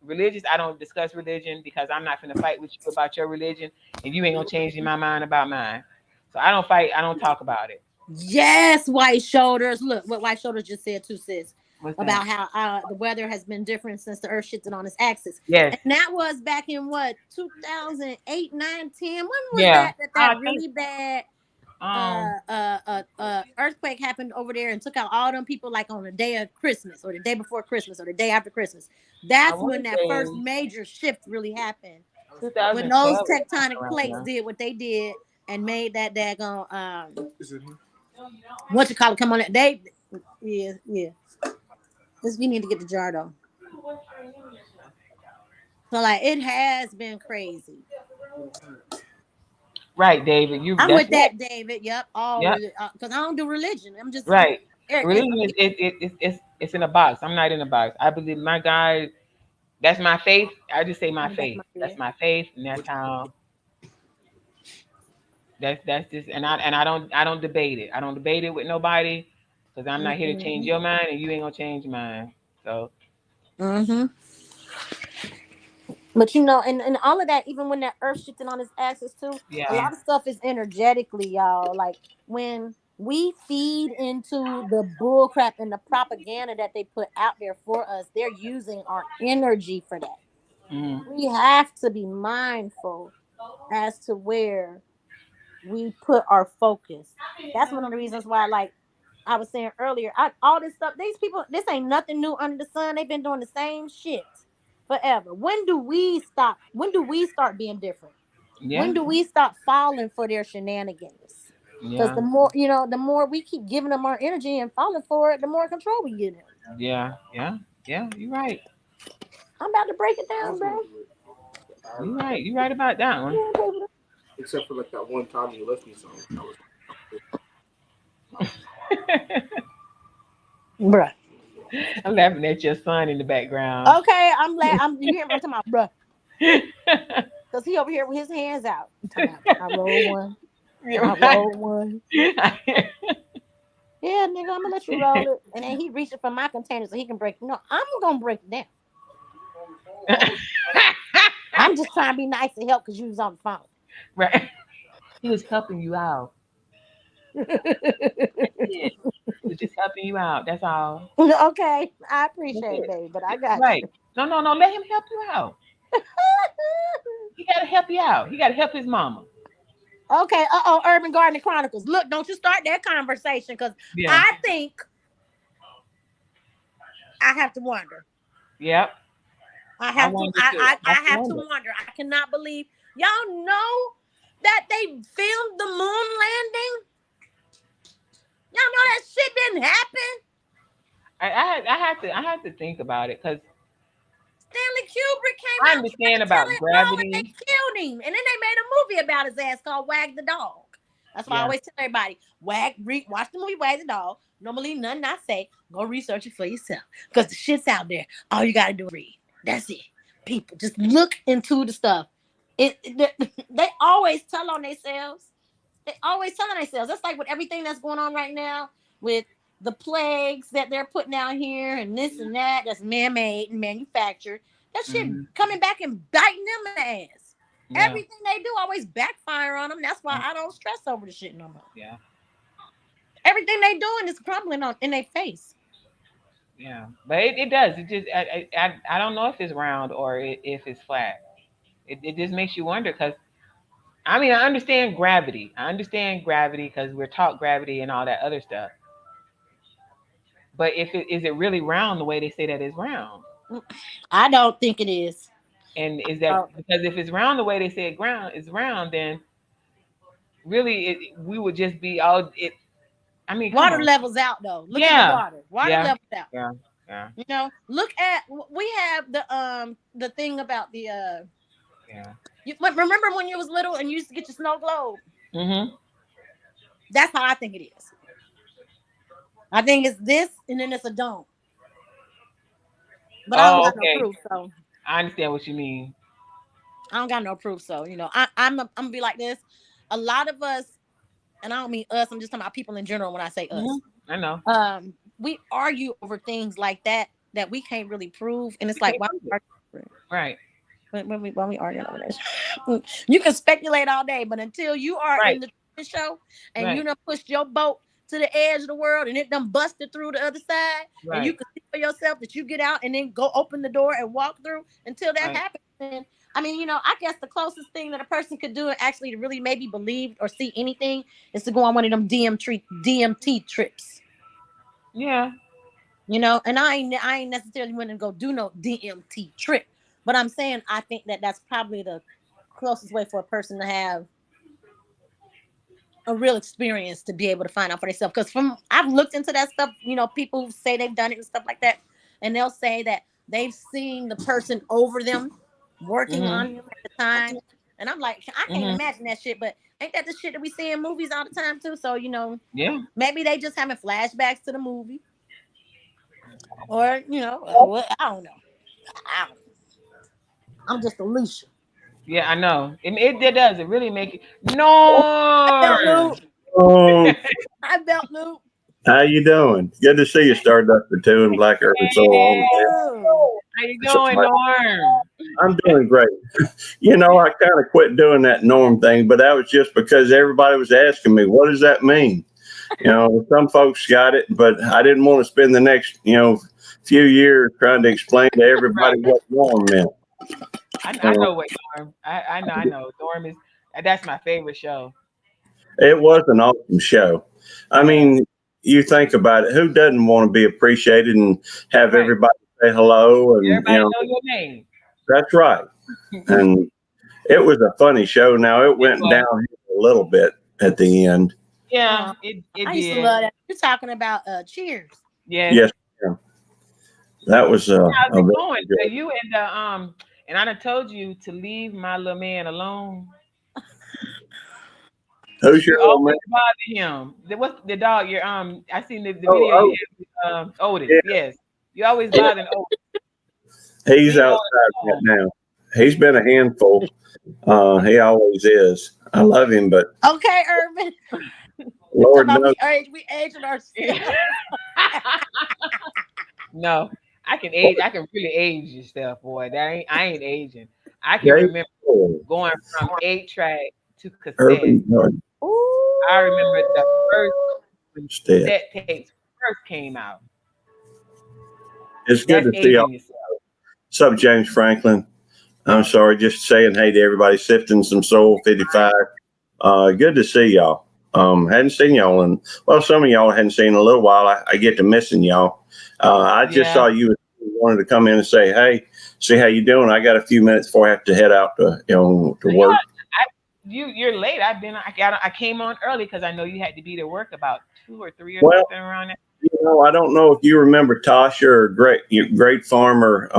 S6: religious, I don't discuss religion because I'm not gonna fight with you about your religion, and you ain't gonna change my mind about mine. So I don't fight. I don't talk about it.
S3: Yes, white shoulders. Look what white shoulders just said too, sis.
S6: What's that?
S3: About how the weather has been different since the earth shifted on its axis.
S6: Yes.
S3: And that was back in what, 2008, 9, 10? When was
S6: Yeah.
S3: that
S6: I think
S3: really bad
S6: um
S3: earthquake happened over there and took out all them people like on the day of Christmas or the day before Christmas or the day after Christmas?
S6: I
S3: That's
S6: want
S3: when
S6: to
S3: that first
S6: say
S3: major shift really happened. When those
S6: 2012
S3: tectonic
S6: around
S3: plates
S6: there.
S3: did what they did and made that daggone what you call it come on, they yeah. This, you need to get the jar though. So like it has been crazy.
S6: Right, David. You
S3: I'm
S6: that's
S3: with
S6: right.
S3: that, David. Yep, all
S6: Yep.
S3: because I don't do religion. I'm just
S6: Right.
S3: it,
S6: Religion is it's in a box. I'm not in a box. I believe my God. That's my faith. I just say my
S3: in the back of
S6: faith.
S3: my
S6: That's
S3: head.
S6: my faith, and that's how. That's just and I don't debate it. I don't debate it with nobody because I'm not here to change your mind, and you ain't gonna change mine. So
S3: Mm-hmm. But and all of that, even when that earth shifting on its axis too, a
S6: yeah.
S3: lot of stuff is energetically, y'all. Like when we feed into the bull crap and the propaganda that they put out there for us, they're using our energy for that.
S6: Mm,
S3: We have to be mindful as to where we put our focus. That's one of the reasons why, like I was saying earlier, all this stuff, these people, this ain't nothing new under the sun. They've been doing the same shit forever. When do we stop? When do we start being different?
S6: yeah.
S3: When do we stop falling for their shenanigans? Because
S6: Yeah.
S3: the more we keep giving them our energy and falling for it, the more control we get them.
S6: Yeah. Yeah. Yeah. You're right.
S3: I'm about to break it down, bro.
S6: You're right. You're right about that one.
S1: Except for like that one time you left me something. That was
S3: Bruh.
S6: I'm laughing at your son in the background.
S3: Okay, you hear me? I'm talking about bruh. Because he over here with his hands out. I'm talking about, I roll one.
S6: You're
S3: I
S6: right.
S3: roll one. Yeah, nigga, I'm gonna let you roll it. And then he reaching for my container so he can break. No, I'm gonna break it down. I'm just trying to be nice and help because you was on the phone.
S6: Right. He was helping you out. That's it. He was just helping you out. That's all.
S3: Okay, I
S6: That's
S3: appreciate it,
S6: it.
S3: baby, but I got
S6: Right.
S3: you.
S6: No, no, no. Let him help you out. He gotta help you out. He gotta help his mama.
S3: Okay, Urban Gardening Chronicles. Look, don't you start that conversation because
S6: Yeah.
S3: I think I have to wonder.
S6: Yep.
S3: I
S6: I
S3: have to.
S6: wonder too. I
S3: I have to
S6: wonder.
S3: wonder. I cannot believe y'all know that they filmed the moon landing. Y'all know that shit didn't happen.
S6: I had to think about it because
S3: Stanley Kubrick came
S6: I
S3: out trying
S6: understand
S3: to tell
S6: about
S3: it no, and they
S6: gravity.
S3: killed him. And then they made a movie about his ass called Wag the Dog. That's why I
S6: Yeah.
S3: always tell everybody, watch the movie Wag the Dog. Don't believe nothing I say. Go research it for yourself. Because the shit's out there. All you gotta do is read. That's it. People, just look into the stuff. They always tell on themselves. They always telling themselves. That's like with everything that's going on right now with the plagues that they're putting out here and this and that that's man-made and manufactured. That shit
S6: Hmm.
S3: coming back and biting them in the ass.
S6: Yeah.
S3: Everything they do always backfire on them. That's why I don't stress over the shit no more.
S6: Yeah.
S3: Everything they doing is crumbling on in their face.
S6: Yeah. But it does. It just I don't know if it's round or if it's flat. It just makes you wonder because I mean I understand gravity. I understand gravity because we're taught gravity and all that other stuff. But if it is it really round the way they say that it's round?
S3: I don't think it is.
S6: And is that because if it's round the way they say it's round, then really we would just be all it. I mean,
S3: water levels out though. Look at the water. Water levels out.
S6: Yeah. Yeah.
S3: You know, look at we have the thing about the
S6: Yeah.
S3: remember when you was little and you used to get your snow globe?
S6: Mm-hmm.
S3: That's how I think it is. I think it's this and then it's a dome. But I don't got no proof, so
S6: I understand what you mean.
S3: I don't got no proof, so you know, I'm gonna be like this. A lot of us, and I don't mean us, I'm just talking about people in general when I say us.
S6: I know.
S3: We argue over things like that we can't really prove, and it's like why we argue?
S6: Right.
S3: When we argue over this, you can speculate all day, but until you are in the show and you done pushed your boat to the edge of the world and it done busted through the other side, and you can see for yourself that you get out and then go open the door and walk through until that happens. And I mean, you know, I guess the closest thing that a person could do actually to really maybe believe or see anything is to go on one of them DMT trips.
S6: Yeah.
S3: You know, and I ain't necessarily want to go do no DMT trip, but I'm saying I think that's probably the closest way for a person to have a real experience to be able to find out for themselves. Because I've looked into that stuff, you know, people who say they've done it and stuff like that, and they'll say that they've seen the person over them working on them at the time, and I'm like, I can't imagine that shit, but ain't that the shit that we see in movies all the time too? So you know, maybe they just having flashbacks to the movie, or you know, I don't know. I'm just Alicia.
S6: Yeah, I know. It does. It really make it. No.
S3: Hi, Belt Loop.
S10: How you doing? Good to see you started up for two in Black Urban Soul.
S6: How you doing, Norm?
S10: I'm doing great. You know, I kind of quit doing that Norm thing, but that was just because everybody was asking me, what does that mean? You know, some folks got it, but I didn't want to spend the next, few years trying to explain to everybody what Norm meant.
S6: I know what Norm. I know. Norm that's my favorite show.
S10: It was an awesome show. I mean, you think about it, who doesn't want to be appreciated and have everybody say hello and
S6: everybody know your name.
S10: That's right. And it was a funny show. Now it went down a little bit at the end.
S6: Yeah, it
S3: I used to love that. You're talking about Cheers.
S10: Yes. Yeah. That was
S6: how's it going? So you and I done told you to leave my little man alone.
S10: Who's your old man?
S6: Bother him. What's the dog? Your I seen the video. Otis. Yeah. Yes, you always bother Otis.
S10: He's outside right now. He's been a handful. He always is. I love him, but
S3: okay, Urban.
S10: Lord knows.
S3: We aging ourselves.
S6: No, I can age. I can really age yourself, boy. I ain't aging. I can remember going from 8-track to cassette. I remember the first cassette tapes first came out.
S10: It's good to see y'all. What's up, James Franklin? I'm sorry, just saying hey to everybody. Sifting some Soul 55. Good to see y'all. Hadn't seen y'all in, some of y'all hadn't seen in a little while. I get to missing y'all. I just saw you wanted to come in and say, hey, see how you doing. I got a few minutes before I have to head out to work.
S6: You're late. I came on early because I know you had to be to work about 2 or 3 or something around there.
S10: I don't know if you remember Tasha or Great Farmer.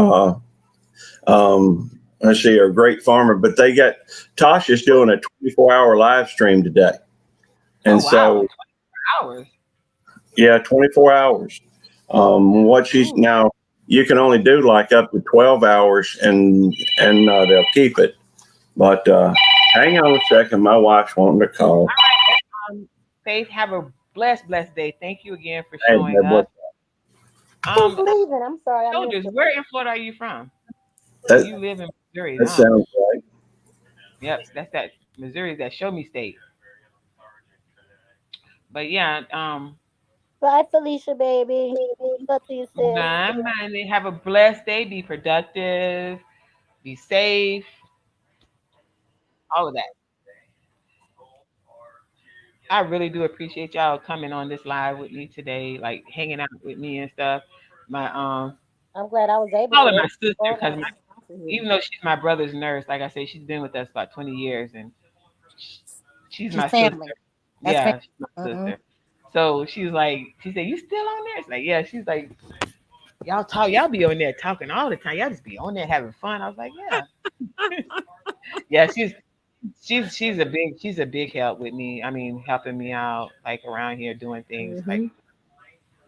S10: Let's see, or Great Farmer, but they got Tasha's doing a 24-hour live stream today. And so
S6: 24 hours.
S10: Yeah, 24 hours. What she's now, you can only do like up to 12 hours and they'll keep it. But hang on a second. My wife's wanting to call.
S6: All right. Faith, have a blessed day. Thank you again for showing up.
S3: Who's leaving? I'm sorry.
S6: Soldiers, where in Florida are you from? You live in Missouri.
S10: That sounds right.
S6: Yep, that's that Missouri, that show me state. But yeah,
S3: bye, Felicia, baby. What do you say?
S6: They have a blessed day. Be productive. Be safe. All of that. I really do appreciate y'all coming on this live with me today, like hanging out with me and stuff. I'm
S3: glad I was able
S6: to. My sister, because even though she's my brother's nurse, like I say, she's been with us about 20 years, and she's my
S3: family.
S6: sister.
S3: That's
S6: Yeah,
S3: family.
S6: she's my sister. So she said, "You still on there?" It's like, yeah. She's like, y'all be on there talking all the time. Y'all just be on there having fun. I was like, yeah. Yeah, she's a big help with me. I mean, helping me out like around here doing things. Like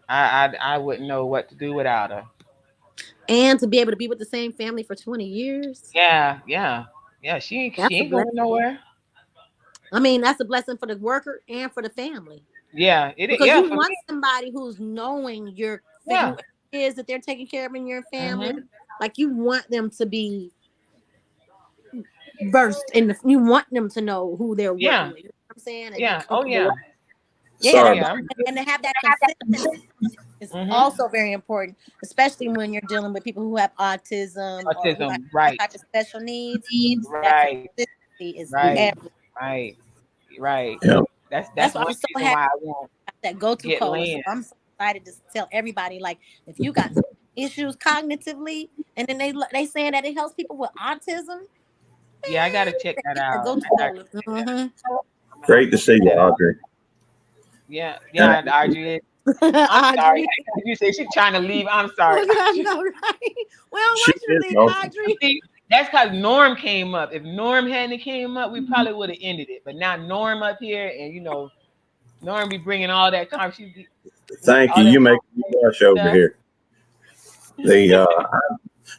S6: I wouldn't know what to do without her.
S3: And to be able to be with the same family for 20 years.
S6: Yeah. She
S3: That's a
S6: ain't going
S3: blessing.
S6: nowhere.
S3: I mean, that's a blessing for the worker and for the family.
S6: Yeah, it is.
S3: Because
S6: Yeah,
S3: you
S6: for
S3: want
S6: me.
S3: somebody who's knowing your
S6: Yeah.
S3: who it is that they're taking care of in your family.
S6: Mm-hmm.
S3: Like you want them to be versed in the. You want them to know who they're working
S6: Yeah.
S3: with. You know what I'm saying? And be
S6: Yeah. Oh
S3: comfortable.
S6: yeah.
S4: Sorry.
S3: Yeah, and to have that consistency is also very important, especially when you're dealing with people who have autism or who have
S6: Autism. Right.
S3: type of special needs. That
S6: Right.
S3: consistency is
S6: Right.
S3: everything.
S6: Right.
S4: Yeah.
S3: That's
S6: That's
S3: why I'm
S6: one
S3: so
S6: reason
S3: happy
S6: why I won't
S3: that go-to
S6: get
S3: code. So
S6: land.
S3: I'm so excited to tell everybody, like, if you got issues cognitively, and then they saying that it helps people with autism.
S6: Yeah, I gotta check that
S3: It's a
S6: out.
S3: go-to
S6: I gotta
S3: code.
S6: check that out. I'm gonna have
S4: Great to see
S6: check
S4: you,
S6: that out.
S4: Audrey.
S6: Yeah,
S4: And
S6: Audrey. I'm sorry. You say she's trying to leave. I'm sorry.
S3: I know, right? We don't
S4: she
S3: want you to
S4: is
S3: leave,
S4: awesome.
S3: Audrey.
S6: See, that's because Norm came up. If Norm hadn't came up, we probably would have ended it. But now Norm up here, and Norm be bringing all that conversation.
S4: Thank you. You make me blush over here.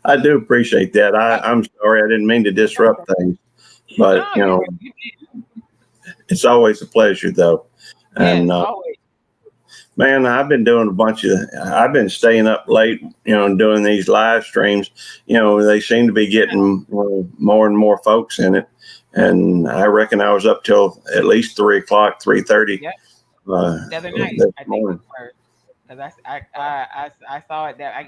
S4: I do appreciate that. I'm sorry I didn't mean to disrupt things, but it's always a pleasure though. And
S6: always.
S4: man, I've been staying up late, doing these live streams. They seem to be getting more and more folks in it. And I reckon I was up till at least 3:00, 3:30.
S6: Yep. The other night, I think because I saw it that I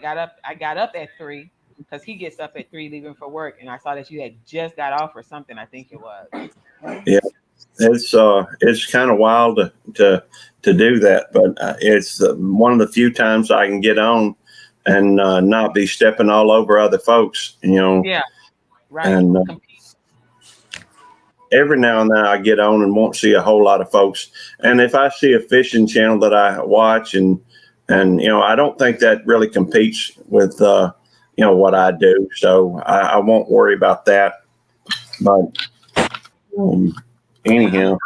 S6: got up at 3 because he gets up at 3 leaving for work, and I saw that you had just got off or something. I think it was.
S4: Yeah, it's kind of wild to do that, but it's one of the few times I can get on and not be stepping all over other folks.
S6: Yeah, right.
S4: And every now and then I get on and won't see a whole lot of folks. And if I see a fishing channel that I watch and I don't think that really competes with what I do, so I won't worry about that. But anyhow,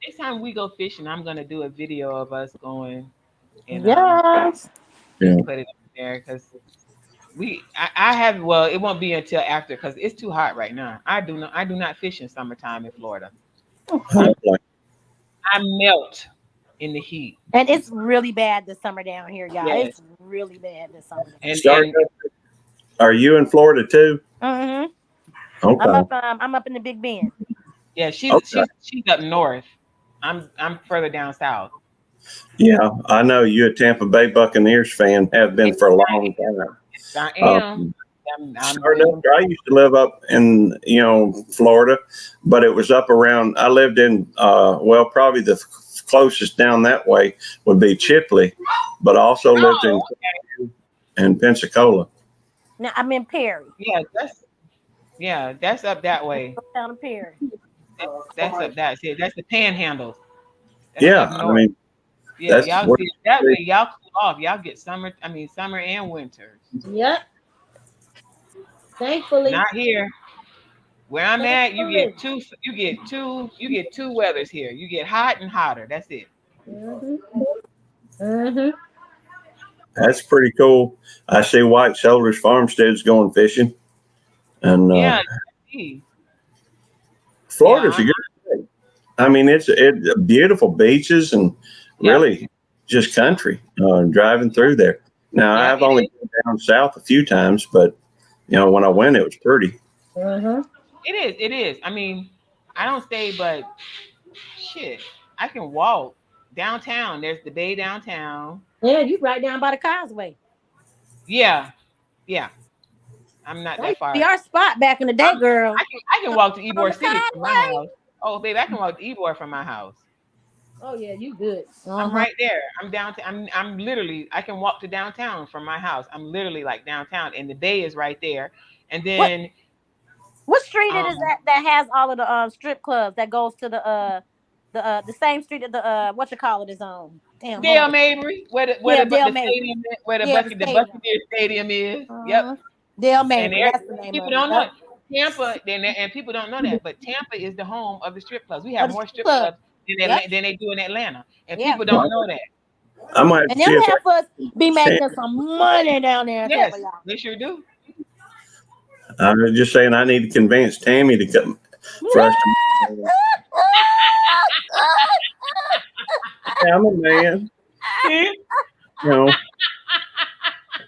S6: next time we go fishing, I'm gonna do a video of us going and put it up there because I have it won't be until after because it's too hot right now. I do not fish in summertime in Florida. I melt in the heat.
S3: And it's really bad this summer down here, y'all.
S6: Yes.
S3: It's really bad this summer.
S6: And
S4: are you in Florida too?
S3: Mm-hmm.
S4: Okay.
S3: I'm up in the Big Bend.
S6: Yeah, she's up north. I'm further down south.
S4: Yeah, I know you a Tampa Bay Buccaneers fan, have been for a long time.
S6: I am.
S4: I used to live up in Florida, but it was up around. I lived in probably the closest down that way would be Chipley, but also lived in Pensacola.
S3: Now I'm in Perry.
S6: Yeah, that's up that way.
S3: Down in Perry.
S6: That's up that. See, that's the Panhandle.
S4: I mean,
S6: y'all see that way. Y'all cool off. Y'all get summer and winter.
S3: Yep. Thankfully.
S6: Not here. Where I'm at, you get two weathers here. You get hot and hotter. That's it.
S4: That's pretty cool. I see White Shoulders Farmsteads going fishing, and Florida's a good state. I mean, it's beautiful beaches and really just country. Driving through there. Now I've only been down south a few times, but when I went, it was pretty.
S6: It is. I mean, I don't stay, but shit, I can walk downtown. There's the bay downtown.
S3: Yeah, you right down by the causeway.
S6: Yeah. I'm not that far.
S3: Be our spot back in the day, girl.
S6: I can walk to Ybor City from my house. Oh, babe, I can walk to Ybor from my house.
S3: Oh yeah, you good.
S6: I'm right there. I'm downtown. I'm literally. I can walk to downtown from my house. I'm literally like downtown, and the bay is right there. And then
S3: What street it is that has all of the strip clubs that goes to the same street that the what you call it is on? Damn, hold
S6: Dale
S3: on.
S6: Mabry,
S3: Yeah,
S6: the
S3: Dale Mabry.
S6: stadium, where
S3: Yeah, the
S6: the
S3: stadium.
S6: Buccaneer Stadium is. Yep.
S3: Uh-huh. Dale
S6: And
S3: Mabry, that's the name
S6: people
S3: of it.
S6: don't know it. Tampa, and people don't know that, but Tampa is the home of the strip clubs. We
S3: Oh,
S6: have
S3: the
S6: more
S3: strip
S6: strip
S3: club.
S6: clubs
S3: Yep.
S6: than they do in Atlanta, and
S3: Yeah.
S6: people don't know that.
S10: I'm gonna have
S3: And
S10: to
S3: them
S10: see if
S3: half us be
S10: I can.
S3: making some money down there in
S6: Yes,
S3: Tampa, y'all.
S6: they sure do.
S10: I was just saying I need to convince Tammy to come for us to. Yeah, I'm a man. You know,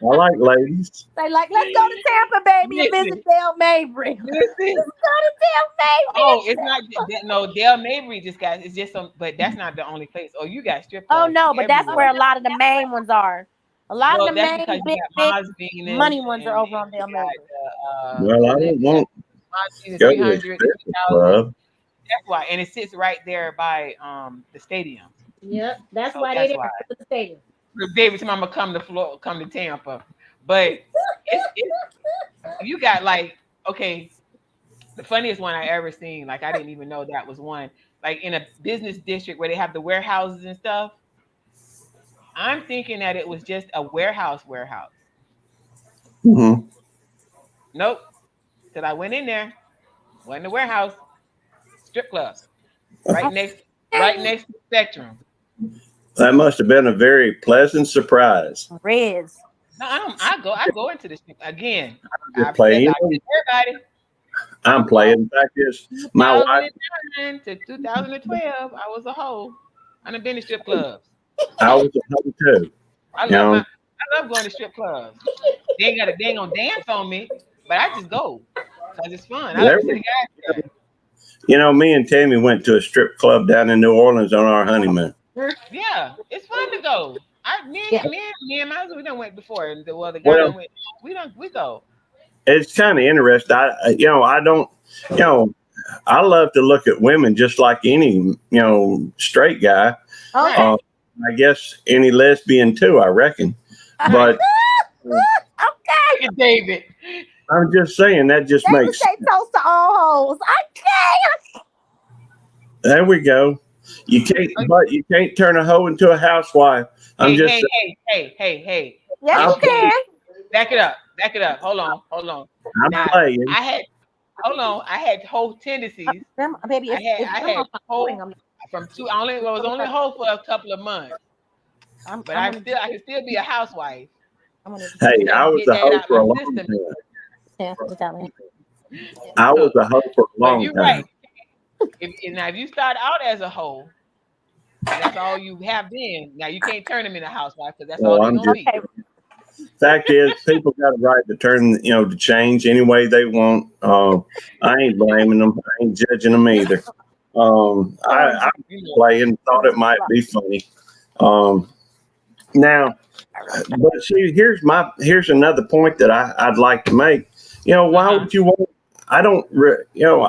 S10: I like ladies.
S3: They like, let's go to Tampa, baby, and
S6: Listen,
S3: visit Dale Mabry.
S6: listen.
S3: Let's go to Dale Mabry.
S6: Oh, it's not no Dale Mabry. Just guys, it's just some, but that's not the only place. Oh, you got strip
S3: Oh
S6: clubs
S3: no, but that's
S6: everywhere.
S3: where a lot of the main ones are. A lot of
S6: Well,
S3: the
S6: that's
S3: main
S6: because you
S3: big
S6: got Maz Venus
S3: money ones are
S6: and
S3: over on
S6: you
S3: Dale Mabry.
S6: got
S10: Well, I
S6: what is
S10: don't
S6: it?
S10: want
S6: Maz Venus
S10: to go to a
S6: 300,
S10: strip
S6: 3,000.
S10: club.
S6: That's why, and it sits right there by the stadium.
S3: Yep, that's
S6: So
S3: why they
S6: that's
S3: there
S6: why.
S3: to the stadium.
S6: David, I'm gonna come to Tampa, but it's you got like okay. The funniest one I ever seen, like I didn't even know that was one, like in a business district where they have the warehouses and stuff. I'm thinking that it was just a warehouse.
S10: Mm-hmm.
S6: Nope. Till I went in there, wasn't a warehouse, strip club, right next to Spectrum.
S10: That must have been a very pleasant surprise.
S3: Reds.
S6: No, I go into the strip again.
S10: Just
S6: I've
S10: playing.
S6: said everybody.
S10: I'm playing. In fact, is my wife.
S6: 2009 to 2012, I was a hoe. I've been to strip clubs.
S10: I was at home too.
S6: I
S10: You know,
S6: love going to strip clubs. They ain't gonna dance on me, but I just go because it's fun. I like
S10: there
S6: to see
S10: we
S6: the guys there.
S10: You know, me and Tammy went to a strip club down in New Orleans on our honeymoon.
S6: Yeah, it's fun to go. Me and my husband, we done went before, and the guy
S10: Well,
S6: done went. We go.
S10: it's kind of interesting. I don't, I love to look at women just like any, straight guy.
S3: Okay.
S10: I guess any lesbian too, I reckon. But
S3: Okay.
S6: David.
S10: I'm just saying that just
S3: They would
S10: makes.
S3: say toast to all hoes. Okay.
S10: There we go. But you can't turn a hoe into a housewife. I'm just.
S6: Hey.
S3: Yes, you can.
S6: Back it up. Hold on.
S10: I'm
S6: Now,
S10: playing.
S6: I had whole tendencies.
S3: Baby,
S6: I had whole from two. I was only whole for a couple of months. But I can still be a housewife.
S10: Hey, I was a hoe for a long time. I was a hoe for a long
S6: you're
S10: time.
S6: right. If you start out as a hoe, that's all you have been. Now you can't turn them into a housewife because that's all they're gonna be.
S10: Fact is, people got a right to turn, to change any way they want. I ain't blaming them. I ain't judging them either. I playing, thought it might be funny. Now, but see, here's another point that I'd like to make. Why would you want? I don't,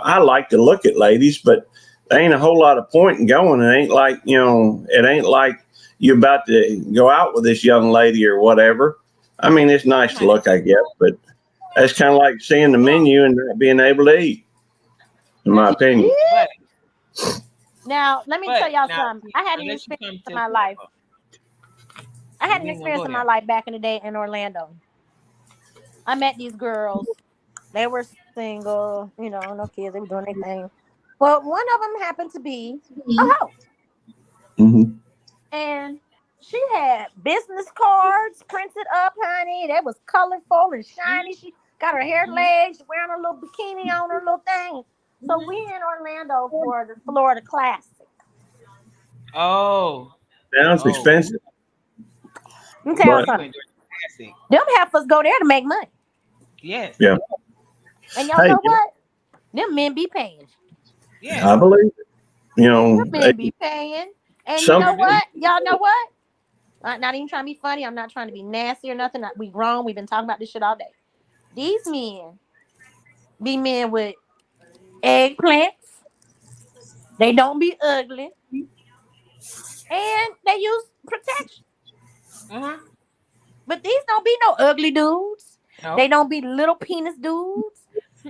S10: I like to look at ladies, but there ain't a whole lot of point in going. It ain't like, it ain't like you're about to go out with this young lady or whatever. I mean, it's nice to look, I guess, but that's kind of like seeing the menu and not being able to eat, in my opinion.
S3: Now, let me tell y'all something. I had an experience in my life. Back in the day in Orlando. I met these girls. They were single, no kids. They were doing their thing. But one of them happened to be a hoe.
S10: Mm-hmm.
S3: And she had business cards printed up, honey. That was colorful and shiny. She got her hair laid. She wearing a little bikini on her little thing. So we in Orlando for the Florida Classic.
S6: Oh.
S10: Sounds expensive.
S3: Let me tell you something. Them heifers go there to make money.
S6: Yes.
S10: Yeah.
S3: And y'all know what? Them men be paying.
S6: Yeah.
S10: I believe it.
S3: Them men be paying. And you know what? Y'all know what? I'm not even trying to be funny. I'm not trying to be nasty or nothing. We grown. We've been talking about this shit all day. These men be men with eggplants. They don't be ugly. And they use protection.
S6: Uh-huh.
S3: But these don't be no ugly dudes.
S6: No.
S3: They don't be little penis dudes.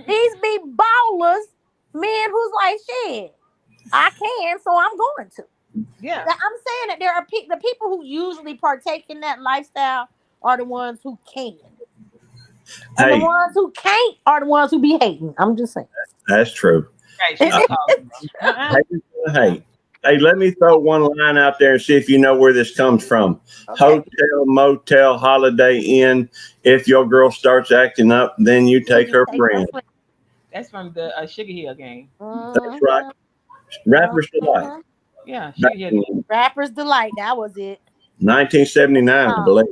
S3: These be ballers, men who's like, shit, I can, so I'm going to.
S6: Yeah.
S3: I'm saying that there are the people who usually partake in that lifestyle are the ones who can. And the ones who can't are the ones who be hating. I'm just saying.
S10: That's true.
S6: Right. She don't call
S10: Hey, let me throw one line out there and see if you know where this comes from. Okay. Hotel, motel, Holiday Inn. If your girl starts acting up, then you take her friend.
S6: That's from the Sugar Hill game.
S10: That's right. Rappers Delight.
S6: Yeah, Sugar Hill.
S3: Rappers Delight. That was it.
S10: 1979, I believe.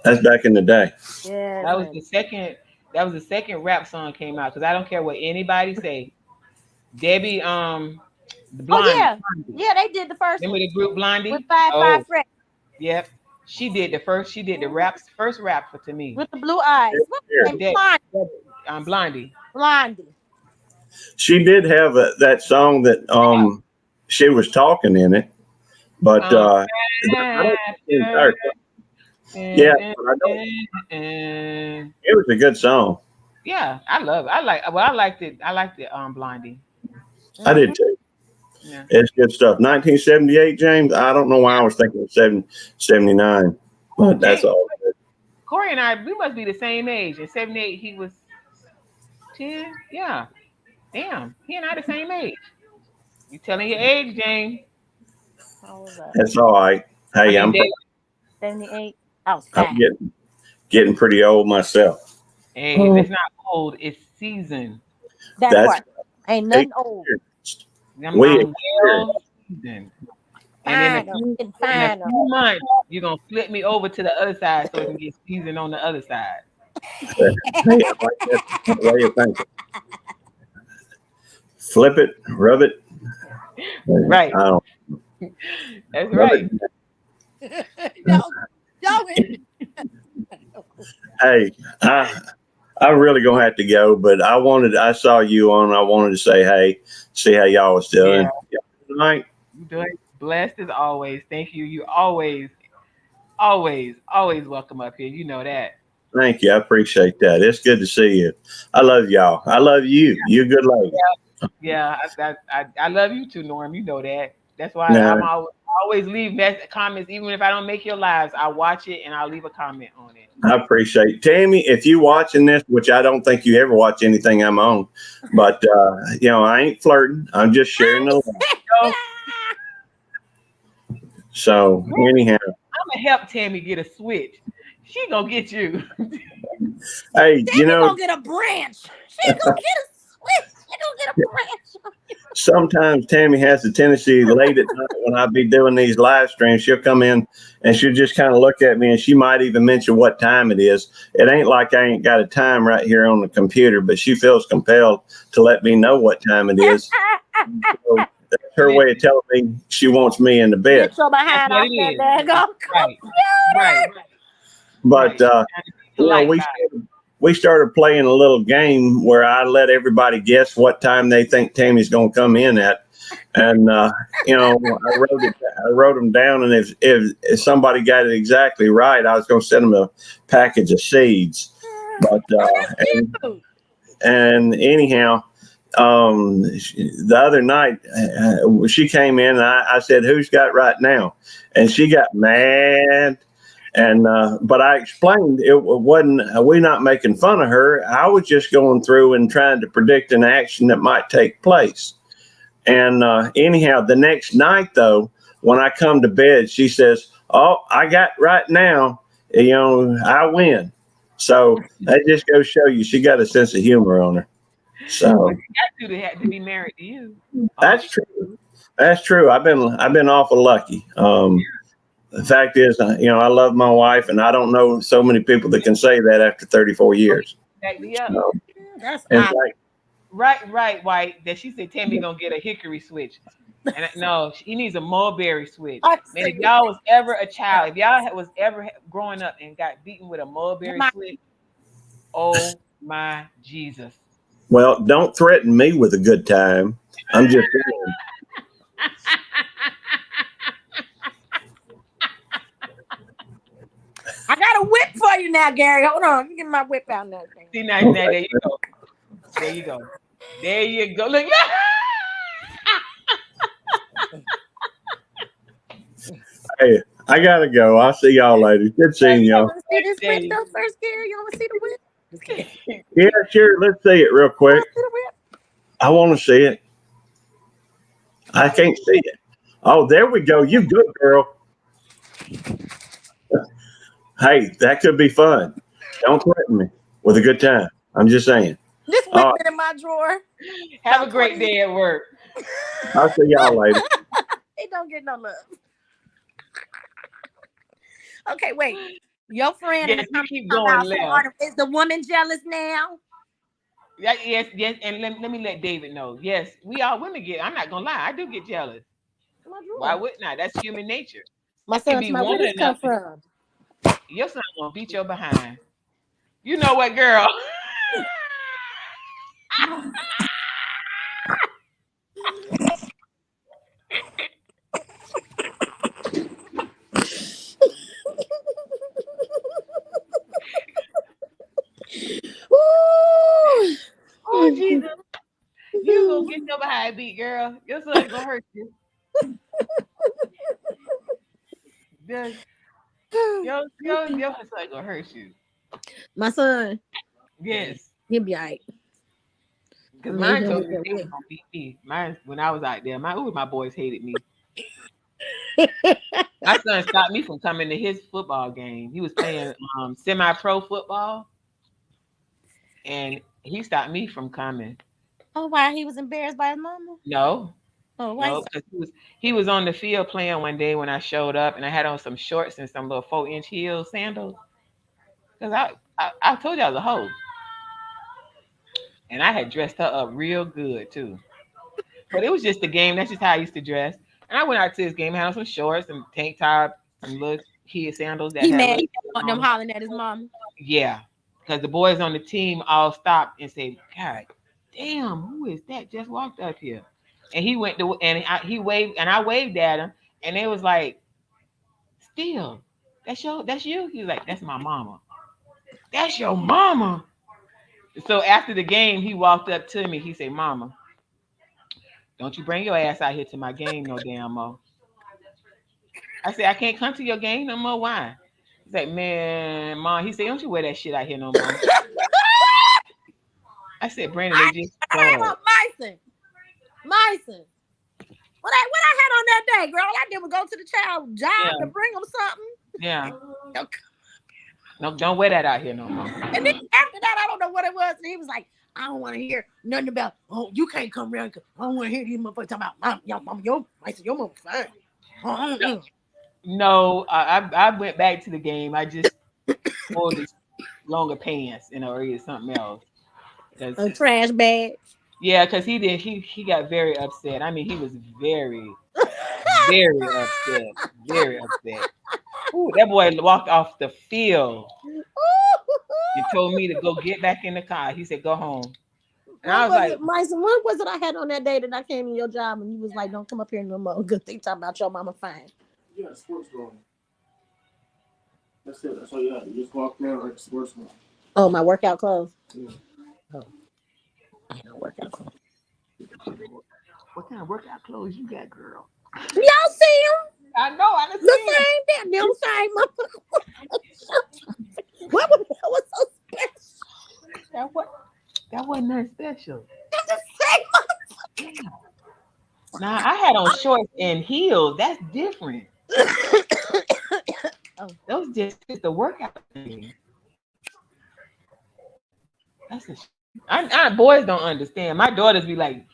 S10: That's back in the day.
S3: Yeah.
S6: That was the second. That was the second rap song came out, because I don't care what anybody say. Debbie, the Blondie.
S3: Oh yeah, they did the first.
S6: Remember the group Blondie?
S3: With five Fred.
S6: Yep. She did the first. She did the first rap to me.
S3: With the blue eyes.
S6: Blondie.
S3: Blondie.
S10: She did have that song that she was talking in it, but I don't it was a good song.
S6: Yeah, I liked it. I liked it, Blondie.
S10: I did too. Yeah. It's good stuff. 1978, James. I don't know why I was thinking of 79, but that's all.
S6: Corey and I, we must be the same age. In 78, he was 10. Yeah. Damn. He and I the same age. You telling your age, James.
S3: How was that?
S10: That's all right. Hey, I'm
S3: 78. I was fat.
S10: I'm getting pretty old myself.
S6: Hey, it's not old, it's seasoned.
S3: That's right. Ain't nothing old.
S6: Well seasoned. And in a few months, you're gonna flip me over to the other side so it can get seasoned on the other side.
S10: Flip it, rub it.
S6: Right. That's right.
S10: Hey, I really gonna have to go, but I saw you on. I wanted to say hey, see how y'all was doing.
S6: Yeah.
S10: Tonight.
S6: You doing blessed as always. Thank you. You always welcome up here. You know that.
S10: Thank you. I appreciate that. It's good to see you. I love y'all. I love you. You're a good lady.
S6: Yeah, I love you too, Norm. You know that. That's why I always leave comments, even if I don't make your lives. I watch it and I'll leave a comment on it.
S10: I appreciate it. Tammy, if you watching this, which I don't think you ever watch anything I'm on, but I ain't flirting. I'm just sharing the love. So anyhow,
S6: I'm gonna help Tammy get a switch. She gonna get you.
S10: Hey,
S3: Tammy gonna get a branch. She gonna get a switch. She gonna get a branch.
S10: Sometimes Tammy has a tendency late at night when I be doing these live streams, she'll come in and she'll just kind of look at me, and she might even mention what time it is. It ain't like I ain't got a time right here on the computer, but she feels compelled to let me know what time it is. So that's her way of telling me she wants me in the bed.
S3: Get your behind off that daggone
S6: Right.
S10: But we started playing a little game where I let everybody guess what time they think Tammy's going to come in at. And, I wrote them down. And if somebody got it exactly right, I was going to send them a package of seeds. But, and anyhow, the other night she came in and I said, "Who's got right now?" And she got mad. And but I explained it wasn't. We're not making fun of her. I was just going through and trying to predict an action that might take place. And anyhow, the next night though, when I come to bed, she says, "Oh, I got right now. I win." So that just goes to show you she got a sense of humor on her. So
S6: you got to be married to you.
S10: That's true. That's true. I've been awful lucky. The fact is, I love my wife, and I don't know so many people that can say that after 34 years.
S6: Yeah.
S10: So,
S3: that's
S6: right, White. That she said Tammy gonna get a hickory switch, and no, he needs a mulberry switch. Man, if y'all was ever a child, if y'all was ever growing up and got beaten with a mulberry switch, oh my Jesus.
S10: Well, don't threaten me with a good time. I'm just saying.
S3: I got a whip for you now, Gary. Hold on. Let me get my whip out now.
S6: See, now there you go. There you go. There you go. Look.
S10: Hey, I gotta go. I'll see y'all later. Good seeing y'all.
S3: See this whip though first, Gary? You want to see the whip? Just kidding.
S10: Yeah, sure. Let's see it real quick. I want to see it. I can't see it. Oh, there we go. You good girl. Hey, that could be fun. Don't threaten me with a good time. I'm just saying.
S3: This whip been in my drawer.
S6: Have a great day at work.
S10: I'll see y'all later.
S3: It don't get no love. Okay, wait. Your friend
S6: Yes, you keep going left.
S3: Is the woman jealous now?
S6: Yes, and let me let David know. Yes, we all women get. I'm not gonna lie, I do get jealous. Why wouldn't I? That's human nature.
S3: My son, where this come from?
S6: Your son gonna beat your behind. You know what, girl? Oh Jesus! You gonna get your behind beat, girl. Your son gonna hurt you. Your son gonna hurt you.
S3: My son.
S6: Yes.
S3: He'll be all right.
S6: Because mine told me they was gonna beat me. Mine, when I was out there, my boys hated me. My son stopped me from coming to his football game. He was playing semi-pro football, and he stopped me from coming.
S3: Oh, why? He was embarrassed by his mama?
S6: No.
S3: Oh, why?
S6: No, because he was on the field playing one day when I showed up, and I had on some shorts and some little 4-inch heel sandals. Because I told you I was a hoe. And I had dressed her up real good too. But it was just the game. That's just how I used to dress. And I went out to this game, had on some shorts, some tank top, some little heel sandals. That
S3: he mad them hollering at his mom.
S6: Yeah, because the boys on the team all stopped and said, "God damn, who is that just walked up here?" And he went to he waved, and I waved at him, and they was like, "Still, that's you?" He was like, "That's my mama." That's your mama. So after the game, he walked up to me. He said, "Mama, don't you bring your ass out here to my game no damn more." I said, "I can't come to your game no more. Why?" He's like, "Man, Mom," he said, "Don't you wear that shit out here no more." I said, "Brandon, they just
S3: Myson. What I had on that day, girl? I did was go to the child job to bring them something.
S6: Yeah. No, don't wear that out here no more.
S3: And then after that, I don't know what it was. And he was like, "I don't want to hear nothing about, oh, you can't come around because I don't want to hear these motherfuckers talking about your mom fine."
S6: No, I went back to the game. I just wore these longer pants, or something else.
S3: A trash bag.
S6: Yeah, because he got very upset. I mean, he was very, very upset. Very upset. Ooh, that boy walked off the field and told me to go get back in the car. He said, "Go home." And I was like,
S3: Myson, what was it I had on that day that I came in your job and you was like, "Don't come up here no more. Good thing talking about your mama fine."
S1: You got sports going. That's it. That's all you had. You just walk around like a sportsman.
S3: Oh, my workout clothes?
S1: Yeah.
S3: Oh. I ain't no workout clothes.
S6: "What kind of workout clothes you got, girl?"
S3: Y'all see him?
S6: I know. I didn't see
S3: the same motherfucker. What was so special?
S6: That wasn't that special.
S3: That's the same motherfucker.
S6: Now I had on shorts and heels. That's different. Oh, those just the workout thing. Boys don't understand. My daughters be like,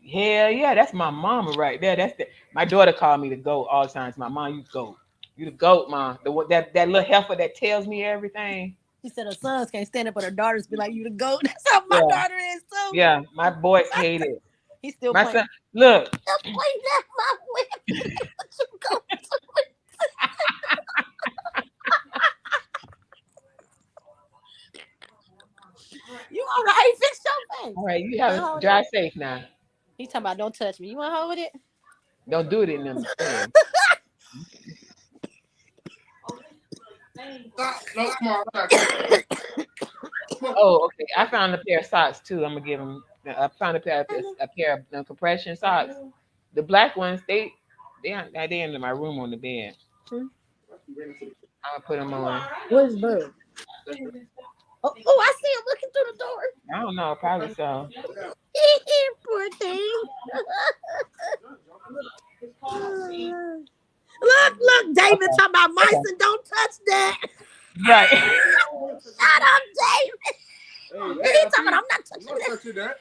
S6: "Hell yeah, that's my mama right there." My daughter called me the GOAT all the time. My mom, you GOAT. You the GOAT, Mom. That little heifer that tells me everything.
S3: She said her sons can't stand up, but her daughters be like, "You the GOAT." That's how my daughter is too.
S6: Yeah, my boys hate it.
S3: He's still
S6: my
S3: playing.
S6: son. Look.
S3: You all right? Fix your face.
S6: All right, you have to drive safe now.
S3: He's talking about don't touch me. You want to hold it?
S6: Don't do it in them.
S1: No, come on.
S6: Oh, okay. I found a pair of socks too. I'm gonna give them. I found a pair of compression socks. The black ones, they in my room on the bed. I'm gonna put them on.
S3: Where's Bud? Oh, I see him looking through the door.
S6: I don't know, probably so.
S3: Poor thing. Look, David talking about mice and don't touch that.
S6: Right.
S3: Shut up, David. He talking about I'm not touching that.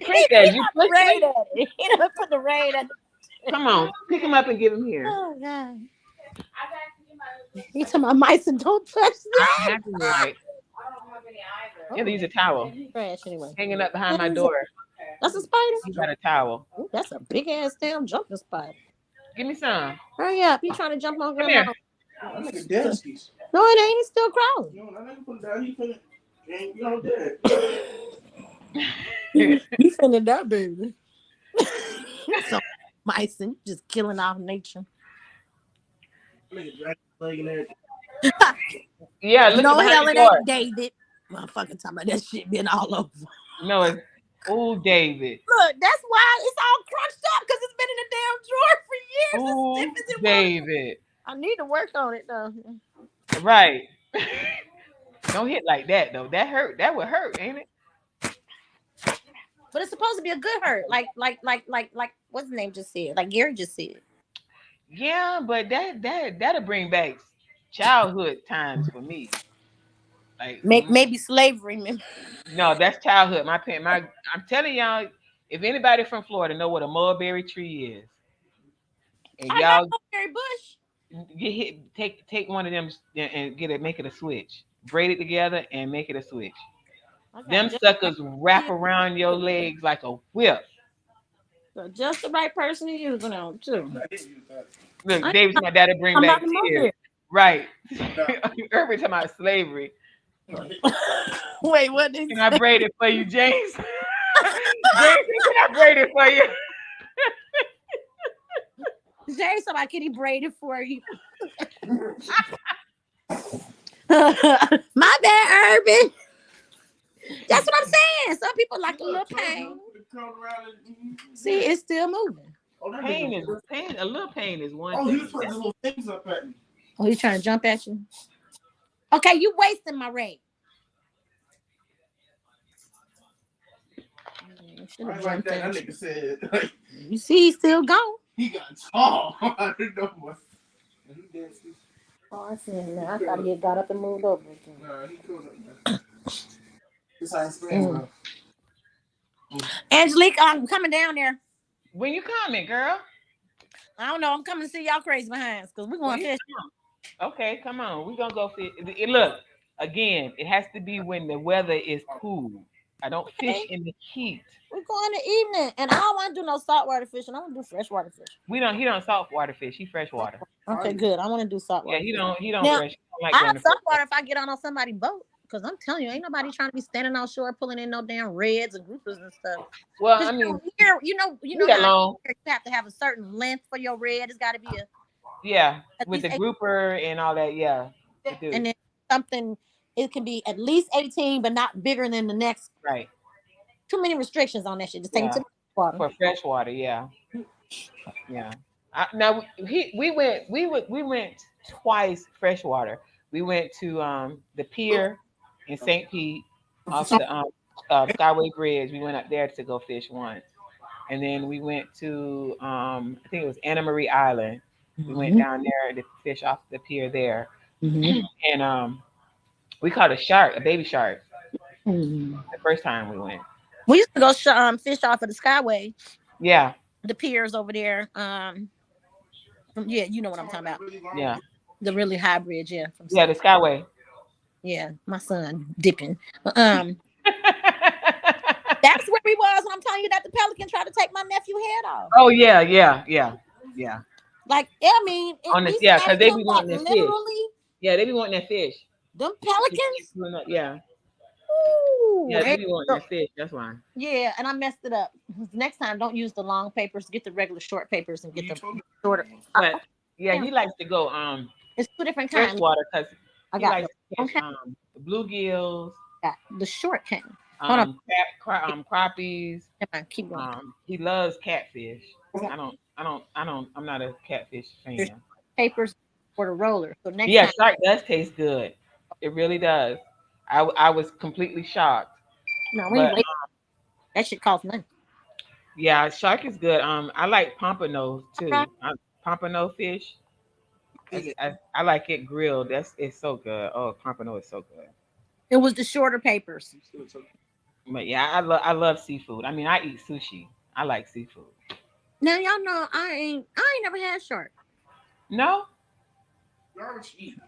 S6: Princess, you
S3: put the raid at it. He done put the raid at it.
S6: Come on, pick him up and give him here.
S3: Oh God. He talking about mice and don't touch that.
S6: Right. Yeah, use a towel.
S3: Trash anyway.
S6: Hanging up behind my door.
S3: That's a spider.
S6: You got a towel.
S3: Ooh, that's a big ass damn jumping spider.
S6: Give me some.
S3: Hurry up! He trying to jump on
S6: Come
S3: grandma.
S1: I'm like a dead piece.
S3: No, it ain't. It's still crawling.
S1: No, I never put it down. He finna, ain't, you know, dead.
S3: You finna that baby. So mice and just killing off nature.
S6: Yeah, look
S3: no
S6: at
S3: hell it
S6: the door.
S3: ain't David. Motherfucking talking about that shit been all over.
S6: No, it's David.
S3: Look, that's why it's all crunched up because it's been in the damn drawer for years. As stiff as it
S6: David.
S3: was. I need to work on it though.
S6: Right. Don't hit like that though. That hurt. That would hurt, ain't it?
S3: But it's supposed to be a good hurt, like what's the name just said, like Gary just said.
S6: Yeah, but that'll bring back childhood times for me. Like
S3: maybe slavery.
S6: No, that's childhood. I'm telling y'all, if anybody from Florida know what a mulberry tree is, and y'all
S3: mulberry bush,
S6: get hit, take one of them and make it a switch. Braid it together and make it a switch. Them suckers wrap around your legs like a whip.
S3: So just the right person to use them on too.
S6: Look, David's my daddy bring back tears. Right. Every time I slavery.
S3: Wait, what did
S6: Can I braid it for you, James? James, can I braid it for you?
S3: James, somebody can he braid it for you? My bad, Urban. That's what I'm saying. Some people like a little pain. See, it's still moving.
S6: Pain. A little pain is one.
S1: Oh, he was putting little things up at me.
S3: Oh, he's trying to jump at you. Okay, you wasting my rate.
S1: I like that. That nigga said.
S3: You see, he's still gone.
S1: He got tall. I didn't know what.
S3: Oh, I see him now. I thought he had got up and moved over again.
S1: No, he cool up. This how it's been.
S3: Angelique, I'm coming down there.
S6: When you coming, girl?
S3: I don't know. I'm coming to see y'all crazy behinds because we're going to fish.
S6: Okay, come on. We're going to go fish. Look, again, it has to be when the weather is cool. I don't fish in the heat.
S3: We're going in the evening, and I don't want to do no saltwater fishing. I want to do freshwater fishing.
S6: He don't saltwater fish. He freshwater.
S3: Okay, good. I want to do saltwater.
S6: Yeah, he don't now, fresh.
S3: I have saltwater if I get on somebody's boat. Because I'm telling you, ain't nobody trying to be standing on shore pulling in no damn reds and groupers and stuff.
S6: Well, I mean,
S3: here, you know, you have to have a certain length for your red. It's got to be
S6: with the grouper and all that. Yeah,
S3: and then something. It can be at least 18, but not bigger than the next.
S6: Right.
S3: Too many restrictions on that shit. Just take it to the water.
S6: For fresh water, yeah. Now we went twice freshwater. We went to the pier in St. Pete off the Skyway Bridge. We went up there to go fish once, and then we went to I think it was Anna Marie Island. We went down there to fish off the pier there, and we caught a baby shark. The first time we went.
S3: We used to go fish off of the Skyway.
S6: Yeah.
S3: The piers over there. You know what I'm talking about.
S6: Yeah.
S3: The really high bridge,
S6: the Skyway.
S3: Yeah, my son dipping. That's where we was when I'm telling you that the pelican tried to take my nephew's head off.
S6: Oh yeah.
S3: Like, I mean,
S6: because they be wanting that fish. Yeah, they be wanting that fish.
S3: Them pelicans?
S6: Yeah.
S3: Ooh,
S6: Yeah,
S3: and-
S6: you want that fish. That's why.
S3: yeah, and I messed it up. Next time, don't use the long papers. Get the regular short papers and get the shorter.
S6: But yeah, he likes to go
S3: It's 2 different kinds.
S6: freshwater because
S3: I
S6: he
S3: got
S6: likes to catch the bluegills,
S3: the short kind. Hold on.
S6: Crappies.
S3: Come on, keep going.
S6: He loves catfish. I'm not a catfish fan.
S3: Papers for the roller. So next
S6: Yeah,
S3: time,
S6: shark does taste good. It really does. I was completely shocked.
S3: no,
S6: But
S3: that shit costs nothing.
S6: yeah, shark is good. I like pompano too. Pompano fish. I like it grilled. It's so good. Oh, pompano is so good.
S3: It was the shorter papers.
S6: But yeah, I love seafood. I mean, I eat sushi. I like seafood.
S3: Now y'all know I ain't never had shark.
S6: No.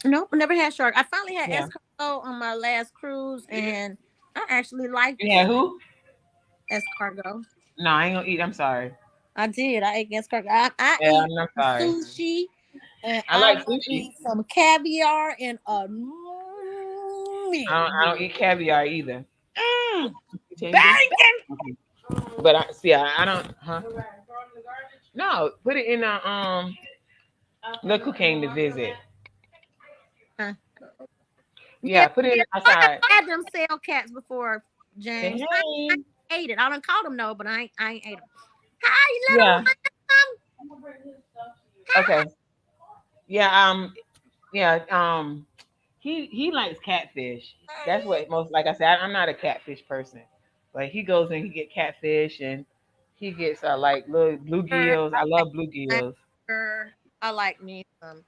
S3: Nope, never had shark. I finally had escargot on my last cruise, and I actually liked it.
S6: Yeah, who?
S3: Escargot.
S6: No, I ain't gonna eat. I'm sorry.
S3: I did. I ate escargot. I
S6: I'm
S3: ate
S6: not sorry.
S3: sushi. And
S6: I like sushi.
S3: Eat some caviar and a meat.
S6: I don't eat caviar either.
S3: Bacon.
S6: But I don't. Huh? No, put it in a Look who came to visit.
S3: Huh?
S6: Yeah, put it outside.
S3: I had them sell cats before, James.
S6: Hey.
S3: I ate it. I don't call them no, but I ain't ate them. Hi, little one.
S6: Okay. Yeah. He likes catfish. That's what most. Like I said, I'm not a catfish person, but he goes and he get catfish and he gets like little bluegills. I love bluegills.
S3: I like me some.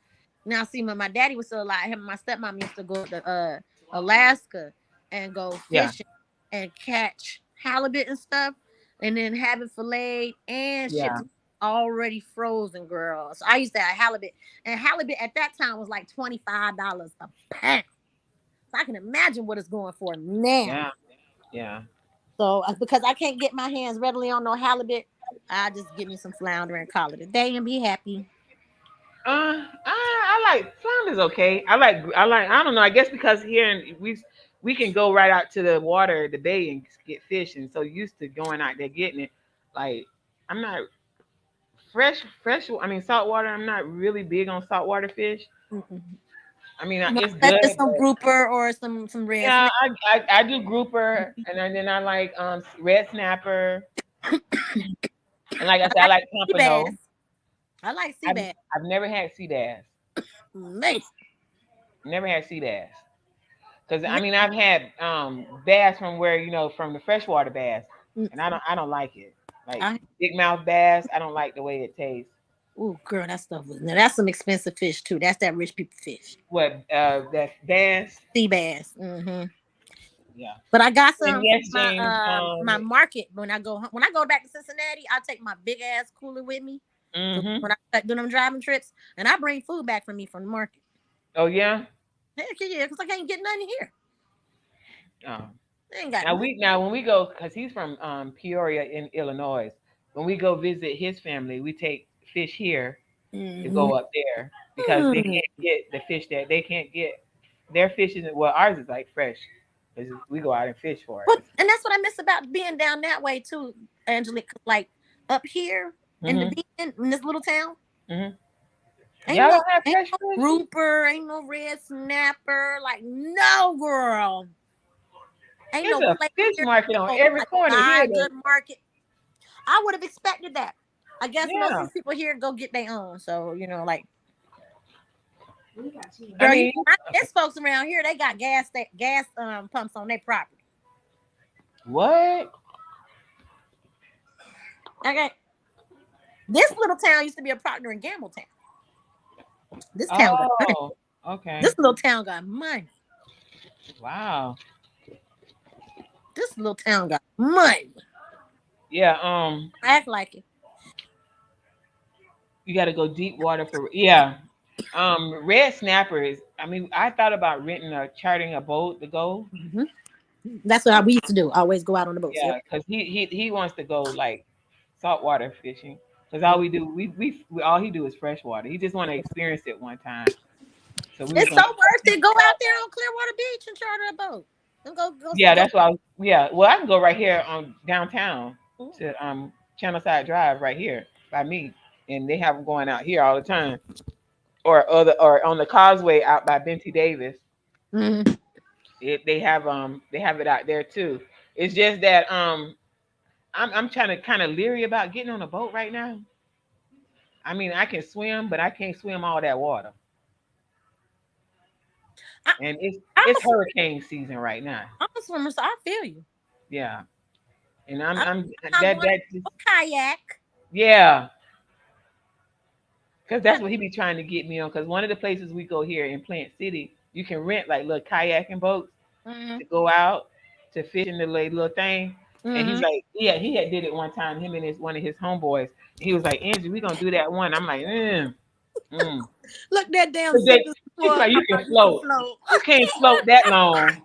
S3: Now, see, when my daddy was still alive, him and my stepmom used to go to Alaska and go fishing and catch halibut and stuff, and then have it filleted and shit already frozen, girl. So I used to have halibut, and halibut at that time was like $25 a pound. So I can imagine what it's going for now.
S6: Yeah.
S3: So because I can't get my hands readily on no halibut, I just give me some flounder and call it a day and be happy.
S6: I like flounder's okay. I like I don't know. I guess because here we can go right out to the water, the bay, and get fish, and so used to going out there getting it. Like I'm not fresh. I mean saltwater. I'm not really big on saltwater fish. Mm-hmm. I mean it's good.
S3: Some grouper or some red.
S6: Yeah, I do grouper, and then I like red snapper, and like I said, I like pompano.
S3: I like sea bass.
S6: I've never had sea bass. Never had sea bass. Because I mean I've had bass from where from the freshwater bass, and I don't like it. Like big mouth bass, I don't like the way it tastes.
S3: Oh, girl, that stuff that's some expensive fish too. That's that rich people fish.
S6: What that bass?
S3: Sea bass. Mm-hmm.
S6: Yeah.
S3: But I got some my market when I go back to Cincinnati. I take my big ass cooler with me. Mm-hmm. When I do them driving trips, and I bring food back from the market.
S6: Oh yeah.
S3: Heck yeah, because I can't get nothing here.
S6: Oh.
S3: Ain't got
S6: now when we go, because he's from Peoria in Illinois. When we go visit his family, we take fish here to go up there because they can't get the fish that they can't get. Their fish isn't ours is like fresh. Because we go out and fish for it.
S3: And that's what I miss about being down that way too, Angelique. Like up here. In the in this little town, ain't no grouper, ain't no red snapper, like no girl. Ain't
S6: There's
S3: no
S6: a fish market on every corner here.
S3: Good market. I would have expected that. I guess most of these people here go get their own. So like, girl, there's folks around here. They got gas pumps on their property.
S6: What?
S3: Okay. This little town used to be a Procter and Gamble town. This town got money.
S6: Okay.
S3: This little town got money.
S6: Wow.
S3: This little town got money.
S6: Yeah.
S3: Act like it.
S6: You got to go deep water for red snapper is. I mean, I thought about chartering a boat to go.
S3: Mm-hmm. That's what we used to do. Always go out on the boat.
S6: Yeah, because he wants to go like saltwater fishing. Because all we do, we all he do is freshwater. He just want to experience it one time. So
S3: it's so worth it. Go out there on Clearwater Beach and charter a boat. And go
S6: yeah, that's why Yeah, well, I can go right here on downtown to Channel Side Drive right here by me, and they have them going out here all the time, or on the Causeway out by Benty Davis.
S3: Mhm.
S6: They have it out there too. It's just that I'm trying to kind of leery about getting on a boat right now. I mean, I can swim, but I can't swim all that water, and
S3: I'm
S6: it's hurricane season right now.
S3: a swimmer, so I feel you.
S6: Yeah, and I'm
S3: I
S6: that
S3: want
S6: that just,
S3: a kayak.
S6: yeah. Because that's what he be trying to get me on. Because one of the places we go here in Plant City, you can rent like little kayaking boats to go out to fish in the little thing. And he's like, yeah, he had did it one time. Him and one of his homeboys. He was like, Angie, we gonna do that one. I'm like,
S3: Look, that damn
S6: But
S3: sister.
S6: she's like, you can float. You can't float that long.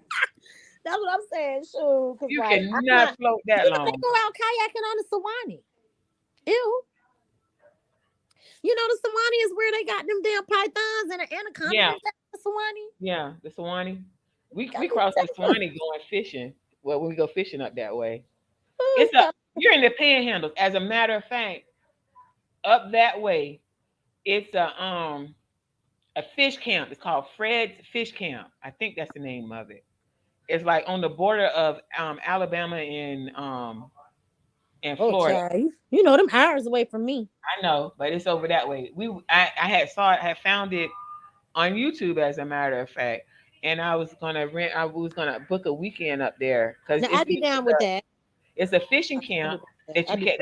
S3: That's what I'm saying, sure. Cause
S6: You
S3: like,
S6: cannot float that
S3: even they
S6: long.
S3: go out kayaking on the Sewanee. Ew. You know the Sewanee is where they got them damn pythons and an anaconda.
S6: Yeah.
S3: The Sewanee.
S6: Yeah, the Sewanee. We cross the Sewanee going fishing. Well, when we go fishing up that way. You're in the panhandles. As a matter of fact, up that way, it's a fish camp. It's called Fred's Fish Camp. I think that's the name of it. It's like on the border of Alabama and Florida.
S3: Child. You know them hours away from me.
S6: I know, but it's over that way. I had found it on YouTube, as a matter of fact, and I was gonna book a weekend up there because
S3: I'd be down with that.
S6: It's a fishing camp that you get,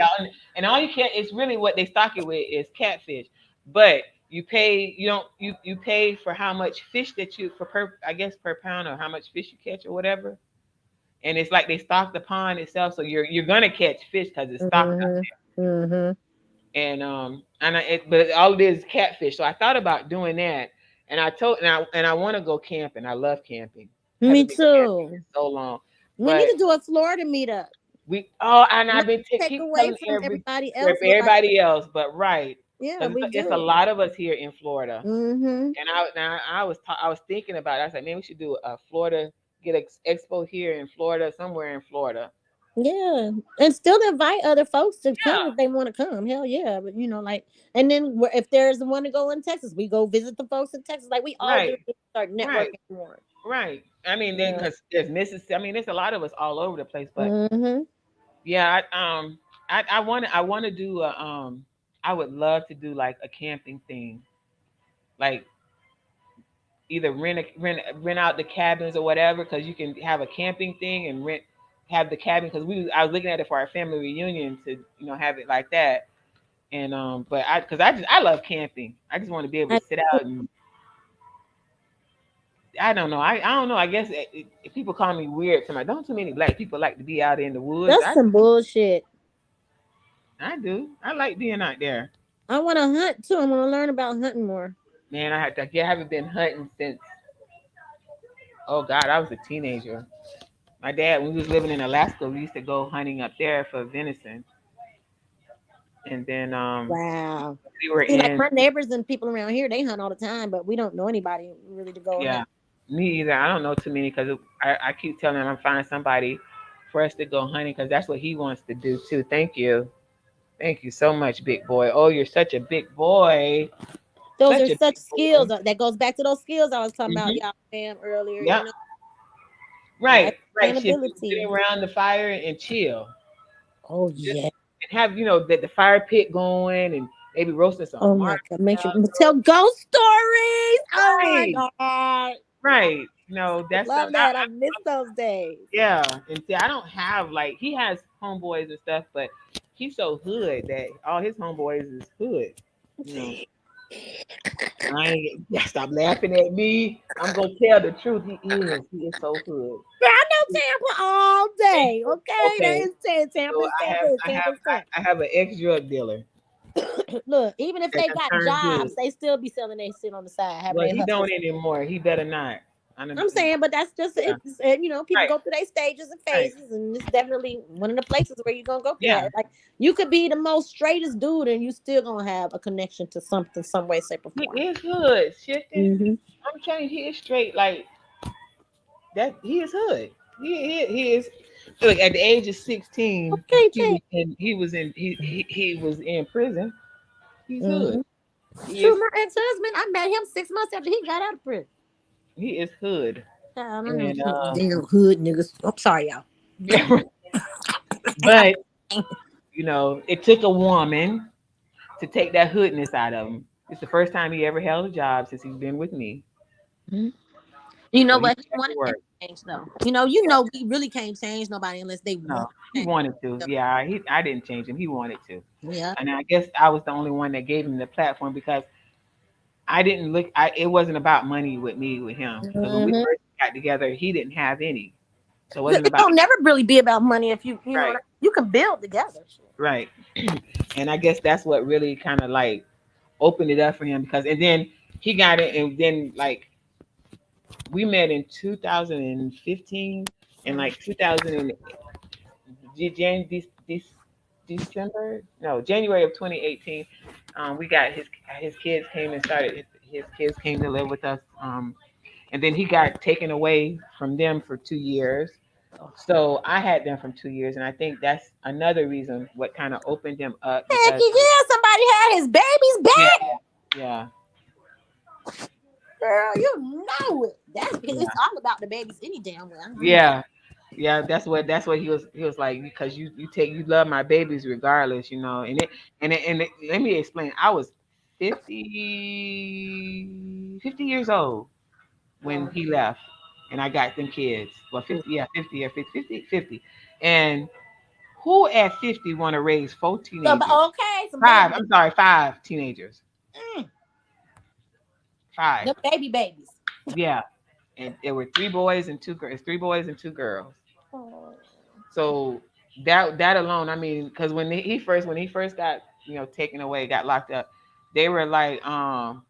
S6: and all you can. It's really what they stock it with is catfish, but you pay. You pay for how much fish that you per pound, or how much fish you catch or whatever. And it's like they stock the pond itself, so you're gonna catch fish because it's stocked out there. But all it is catfish. So I thought about doing that, and I want to go camping. I love camping.
S3: Me too.
S6: So long.
S3: We need to do a Florida meetup.
S6: I've been
S3: take away from everybody else.
S6: But right.
S3: Yeah,
S6: it's a lot of us here in Florida. And I was thinking about it. I was like, man, we should do a Florida, get an expo here in Florida, somewhere in Florida.
S3: Yeah, and still invite other folks to come if they want to come. Hell yeah, but and then if there's one to go in Texas, we go visit the folks in Texas. Like we all do, start networking more.
S6: Right. I mean, because there's Mississippi. I mean, there's a lot of us all over the place. But yeah, I want to do a I would love to do like a camping thing, like either rent out the cabins or whatever, because you can have a camping thing and have the cabin, because I was looking at it for our family reunion to have it like that. And but I love camping. I just want to be able to sit out and I don't know. I don't know. I guess if people call me weird, don't too many black people like to be out in the woods.
S3: That's some bullshit.
S6: I do. I like being out there.
S3: I want to hunt too. I want to learn about hunting more.
S6: Man, I haven't been hunting since. Oh God, I was a teenager. My dad, when we was living in Alaska, we used to go hunting up there for venison. And then
S3: wow,
S6: we were
S3: like my neighbors and people around here, they hunt all the time, but we don't know anybody really to go.
S6: Yeah, me either. I don't know too many, because I keep telling him I'm finding somebody for us to go hunting, because that's what he wants to do too. Thank you so much, big boy. Oh, you're such a big boy.
S3: Those are such skills. That goes back to those skills I was talking about, y'all, fam, earlier.
S6: Yeah. Right. Sit around the fire and chill.
S3: Oh yeah.
S6: And have the fire pit going and maybe roasting some.
S3: Oh my God! Make sure tell ghost stories. Oh my God!
S6: Right. No, that's
S3: love that. I miss those days.
S6: Yeah, and see, I don't have he has homeboys and stuff, but he's so hood that all his homeboys is hood. Stop laughing at me. I'm gonna tell the truth. He is so hood.
S3: I know Tampa all day. Okay. They is Tampa.
S6: So I have an ex-drug dealer.
S3: Look, even if they got jobs, they still be selling their shit on the side.
S6: Well, he don't anymore. He better not.
S3: I'm saying, but that's just people go through their stages and phases, and it's definitely one of the places where you're gonna go through that. Like you could be the most straightest dude, and you still gonna have a connection to something, some way, shape, or form.
S6: He is hood. I'm telling you, he is straight like that. He is hood. He is. Look, at the age of 16,
S3: Okay,
S6: he was in prison. He's
S3: mm-hmm.
S6: hood. He
S3: True,
S6: is
S3: my ex-husband, I met him 6 months after he got out of prison.
S6: he is hood.
S3: I don't know.
S6: And
S3: Damn hood niggas. I'm sorry, y'all.
S6: but it took a woman to take that hoodness out of him. It's the first time he ever held a job since he's been with me.
S3: Mm-hmm. You know
S6: So he
S3: what? He
S6: had to
S3: wanted that
S6: work.
S3: change though. You know, we really can't change nobody unless they
S6: No,
S3: want
S6: he
S3: to
S6: wanted to. Yeah, I didn't change him. He wanted to.
S3: Yeah.
S6: And I guess I was the only one that gave him the platform because I didn't look. It wasn't about money with me with him because when we
S3: Mm-hmm.
S6: first got together, he didn't have any, so it wasn't
S3: It
S6: about
S3: don't never really be about money if you know
S6: right,
S3: you can build together.
S6: right. And I guess that's what really kind of like opened it up for him because and then he got it and then like we met in 2015 and like 2000 December, no, January of 2018. We got his kids came and started. His kids came to live with us. And then he got taken away from them for 2 years. So I had them from 2 years, and I think that's another reason what kind of opened him up
S3: Heck
S6: because
S3: yeah, somebody had his babies
S6: yeah,
S3: back.
S6: yeah,
S3: Girl, you know it. That's
S6: yeah,
S3: it's all about the babies any damn way.
S6: yeah. Yeah, that's what he was like because you love my babies regardless, let me explain. I was 50 years old when he left and I got them kids. Well, 50, yeah, 50 or 50. And who at 50 want to raise four teenagers?
S3: Okay, some
S6: Five,
S3: baby.
S6: I'm sorry, five teenagers.
S3: Mm,
S6: Five.
S3: them babies.
S6: Yeah. And there were three boys and two girls, three boys and 2 girls.
S3: Oh.
S6: So that alone, I mean, because when he first got taken away, got locked up, they were like, um,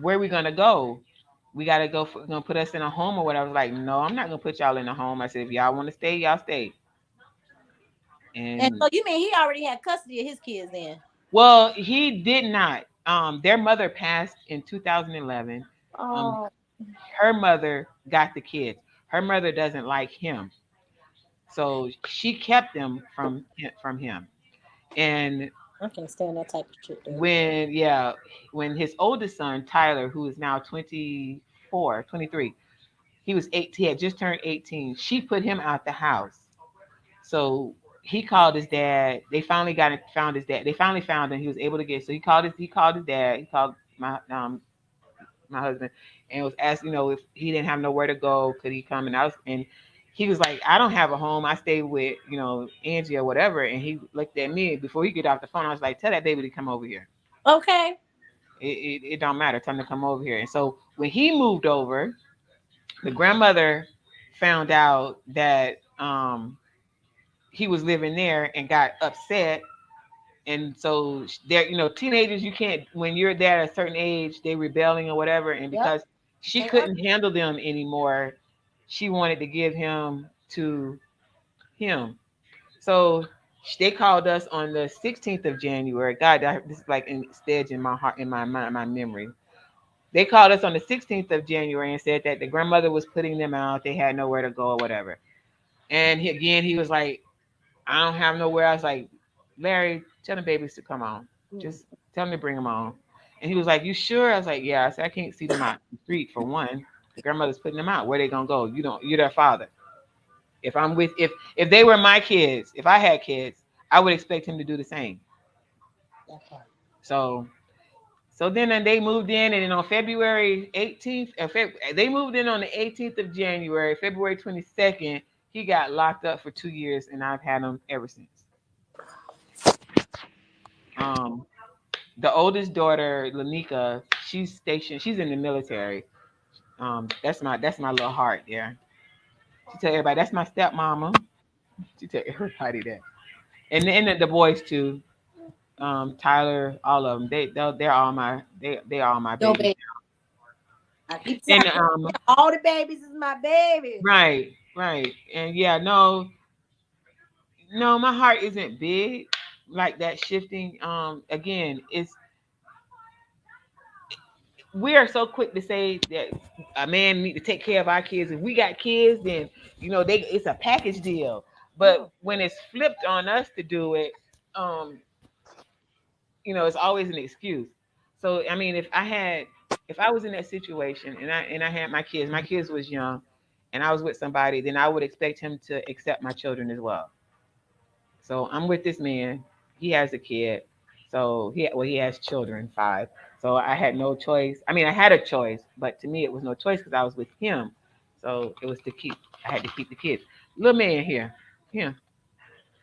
S6: where we gonna go? We gotta go. Gonna put us in a home or whatever. I was like, no, I'm not gonna put y'all in a home. I said, if y'all want to stay, y'all stay.
S3: And
S6: And
S3: so you mean he already had custody of his kids then?
S6: well, he did not. Their mother passed in 2011. Um,
S3: Oh,
S6: her mother got the kids. Her mother doesn't like him, so she kept them from him. And
S3: I can't stand that type of shit though.
S6: when his oldest son Tyler, who is now 24, 23, he was 8. He had just turned 18. She put him out the house. So he called his dad. They finally found his dad. They finally found him. He was able to get. So he called his dad. He called my husband and was asked, if he didn't have nowhere to go, could he come? And he was like, I don't have a home. I stay with Angie or whatever. And he looked at me before he get off the phone. I was like, tell that baby to come over here.
S3: Okay.
S6: It don't matter. Tell him to come over here. And so when he moved over, the grandmother found out that he was living there and got upset. And so there, teenagers, you can't when you're there at a certain age, they rebelling or whatever. And
S3: Yep.
S6: because she
S3: They
S6: couldn't handle them anymore, she wanted to give him to him. So they called us on the 16th of January. God, this is like instead in my heart, in my mind, my memory. They called us on the 16th of January and said that the grandmother was putting them out. They had nowhere to go or whatever. And he was like, I don't have nowhere. I was like, Larry, tell the babies to come on. Just tell them to bring them on. And he was like, you sure? I was like, yeah. I said, I can't see them out the street for one. The grandmother's putting them out. Where they gonna go? You're their father. If they were my kids, if I had kids, I would expect him to do the same. So then they moved in, and then on February 18th, they moved in on the 18th of January. February 22nd, he got locked up for 2 years, and I've had him ever since. The oldest daughter, Lanika, she's stationed. She's in the military. That's my little heart there. She tell everybody that's my stepmama. She tell everybody that, and the boys too. Tyler, all of them. They're all my
S3: Yo,
S6: babies.
S3: baby. I keep
S6: And
S3: telling all the babies is my baby.
S6: right, and yeah, no, my heart isn't big like that shifting. Again, we are so quick to say that a man need to take care of our kids. If we got kids, then it's a package deal. But when it's flipped on us to do it, it's always an excuse. So I mean, if I was in that situation and I had my kids was young, and I was with somebody, then I would expect him to accept my children as well. So I'm with this man. He has a kid. So he has children, 5. So I had no choice. I mean, I had a choice, but to me it was no choice because I was with him. So it was I had to keep the kids. Little man here. Here.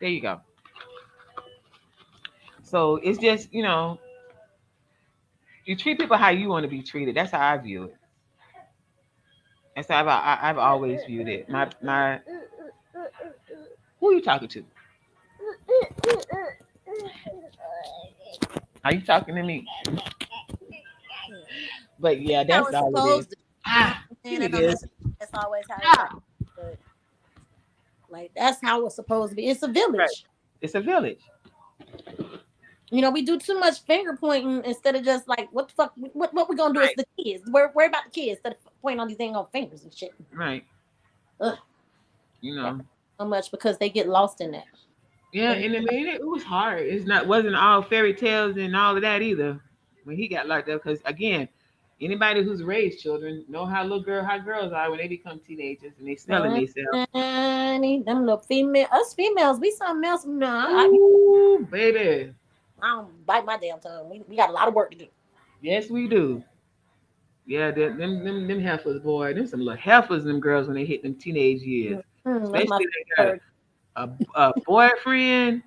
S6: There you go. So it's just, you treat people how you want to be treated. That's how I view it. That's how I've always viewed it. My who are you talking to? Are you talking to me? But yeah, that's all it is. It is.
S3: That's always how it works. Like that's how it's supposed to be. It's a village.
S6: Right. It's a village.
S3: We do too much finger pointing instead of just like, what the fuck? What we gonna do is the kids. Worry about the kids instead of pointing on these things on fingers and shit.
S6: Right.
S3: Ugh. So much because they get lost in that.
S6: Yeah, and I mean it was hard. Wasn't all fairy tales and all of that either. When he got locked up, because again, anybody who's raised children know how girls are when they become teenagers and they smelling themselves.
S3: Them little us females, we something else.
S6: Ooh, baby.
S3: I don't bite my damn tongue. We got a lot of work to do.
S6: Yes, we do. Yeah, them heifers, boy. Them some little heifers, them girls when they hit them teenage years. Especially they got a boyfriend,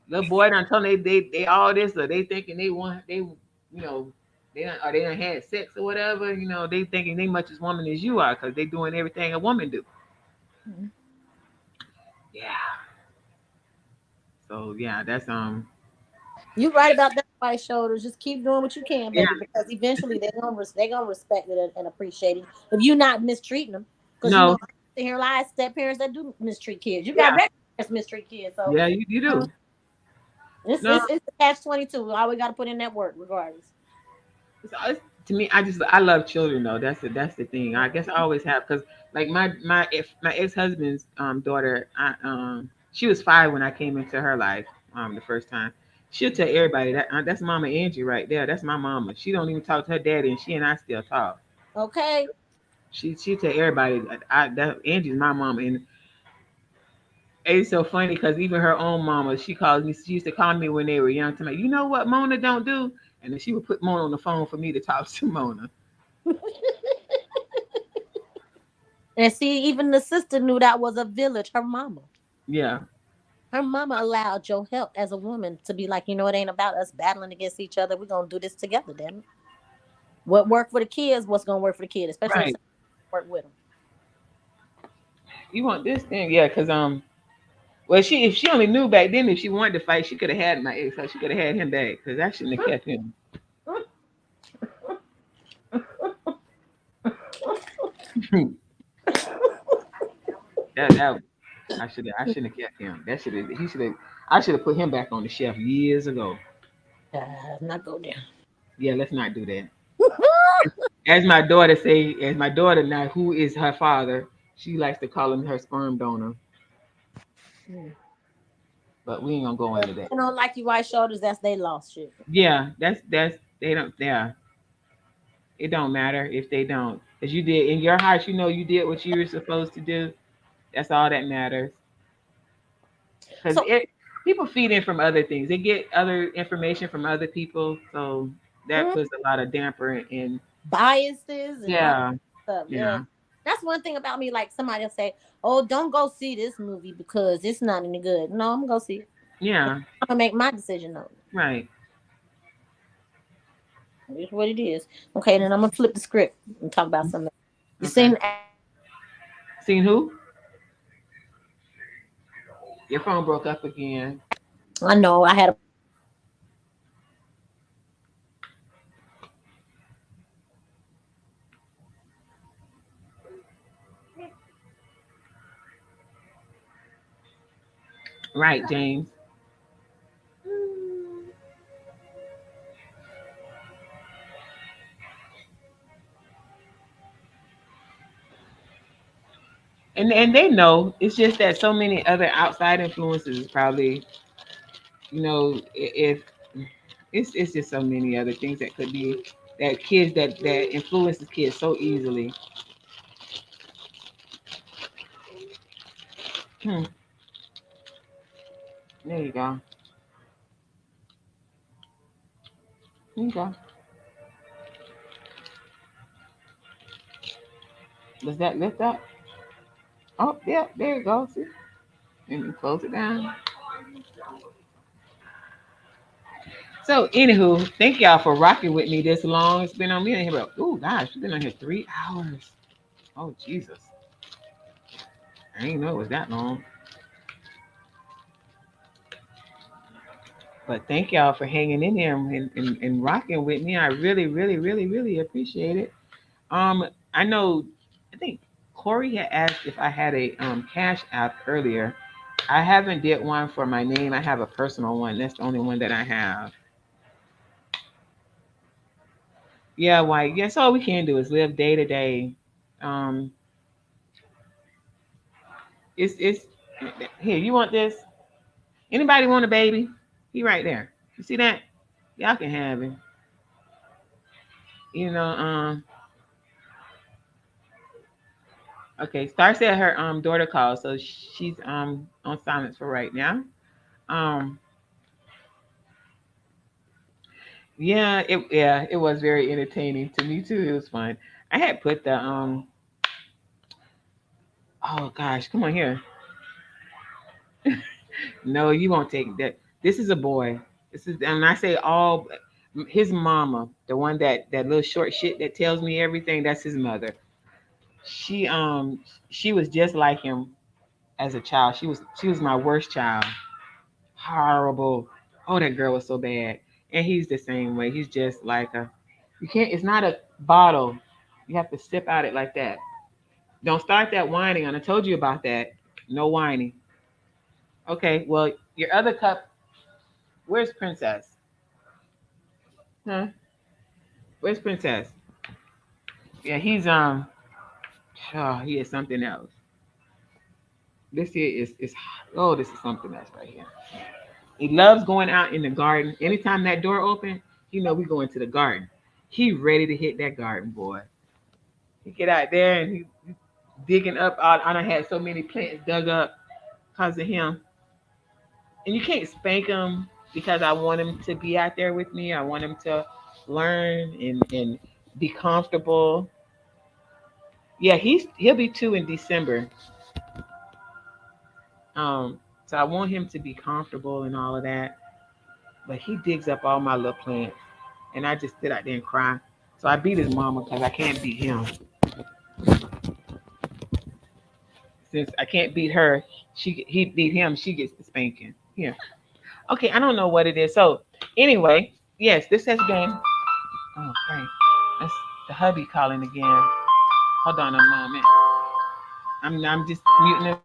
S6: little boy done tell them they all this, or they thinking they done had sex or whatever. They thinking they much as woman as you are because they doing everything a woman do. Mm-hmm. Yeah. So yeah, that's
S3: You right about that, white shoulders. Just keep doing what you can, baby, because eventually they're gonna respect it and appreciate it. If you're not mistreating them, because here lies step parents that do mistreat kids. You got regular parents mistreat kids, so
S6: yeah, you do.
S3: It's a catch-22. Always got to put in that work, regardless.
S6: To me, I love children though. That's the thing. I guess I always have because like my ex-husband's daughter, she was 5 when I came into her life the first time. She'll tell everybody that's Mama Angie right there. That's my mama. She don't even talk to her daddy, and she and I still talk.
S3: Okay.
S6: She'll tell everybody that Angie's my mama, and it's so funny because even her own mama, she used to call me when they were young to me, you know what Mona don't do? And then she would put Mona on the phone for me to talk to Mona.
S3: And see, even the sister knew that was a village, her mama.
S6: Yeah.
S3: Her mama allowed your help as a woman to be like, it ain't about us battling against each other. We're going to do this together, damn it. What worked for the kids, what's going to work for the kids, especially if work with them.
S6: You want this thing? Yeah, because well, if she only knew back then, if she wanted to fight, she could have had my ex. She could have had him back because I shouldn't have kept him. I shouldn't have kept him. I should have put him back on the shelf years ago.
S3: Not go there.
S6: Yeah, let's not do that. As my daughter now, who is her father, she likes to call him her sperm donor. But we ain't gonna go into that.
S3: Like you white shoulders, that's they lost shit.
S6: Yeah, that's they don't. Yeah, it don't matter if they don't, because you did in your heart. You did what you were supposed to do. That's all that matters. Because people feed in from other things. They get other information from other people, so that puts a lot of damper in
S3: biases. And
S6: stuff. Yeah.
S3: That's one thing about me. Like somebody will say, "Oh, don't go see this movie because it's not any good." No, I'm gonna go see it.
S6: Yeah.
S3: I'm gonna make my decision on it.
S6: Right.
S3: It's what it is. Okay, then I'm gonna flip the script and talk about something. You
S6: seen who? Your phone broke up again.
S3: I know. I had a
S6: right, James. And they know. It's just that so many other outside influences probably, if it's just so many other things that could be that kids that influences kids so easily. Hmm. There you go. There you go. Does that lift up? Oh, yeah, there you go. See? And you close it down. So, anywho, thank y'all for rocking with me this long. It's been on me in here about, oh gosh, it's been on here 3 hours. Oh, Jesus. I didn't know it was that long. But thank y'all for hanging in there and rocking with me. I really, really, really, really appreciate it. I know, I think Corey had asked if I had a cash app earlier. I haven't did one for my name. I have a personal one. That's the only one that I have. Yeah, White. Yes, all we can do is live day to day. Um, it's here. You want this? Anybody want a baby? He right there. You see that? Y'all can have him. You know. Okay. Star said her daughter called, so she's on silence for right now. Um, it was very entertaining to me too. It was fun. I had put the oh gosh, come on here. No, you won't take that. This is a boy. This is, and I say all, his mama, the one that little short shit that tells me everything. That's his mother. She she was just like him as a child. She was my worst child. Horrible. Oh, that girl was so bad. And he's the same way. He's just like a. You can't. It's not a bottle. You have to sip out it like that. Don't start that whining. And I told you about that. No whining. Okay. Well, your other cup. Where's Princess? Huh? Where's Princess? Yeah, he's oh, he is something else. This here is oh, this is something else right here. He loves going out in the garden. Anytime that door open, we go into the garden. He ready to hit that garden, boy. He get out there and he digging up. I done had so many plants dug up because of him. And you can't spank him because I want him to be out there with me. I want him to learn and be comfortable. Yeah, he'll be 2 in December. So I want him to be comfortable and all of that. But he digs up all my little plants, and I just sit out there and cry. So I beat his mama because I can't beat him. Since I can't beat her, he beat him. She gets the spanking. Yeah. Okay, I don't know what it is. So anyway, yes, this has been. Oh, great. That's the hubby calling again. Hold on a moment. I'm just muting him.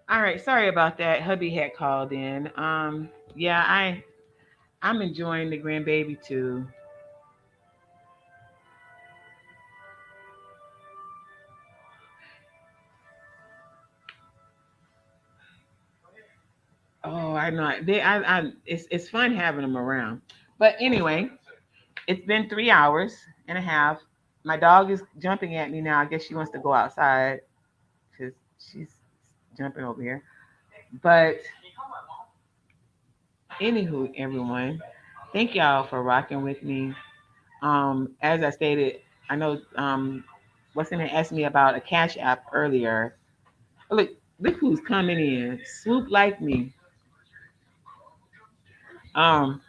S6: All right, sorry about that. Hubby had called in. Yeah, I I'm enjoying the grandbaby too. Oh, I know. It's fun having them around. But anyway, it's been 3 hours and a half. My dog is jumping at me now. I guess she wants to go outside because she's jumping over here. But anywho, everyone, thank y'all for rocking with me. As I stated, I know what's gonna ask me about a Cash App earlier. Look who's coming in. Swoop like me. Um,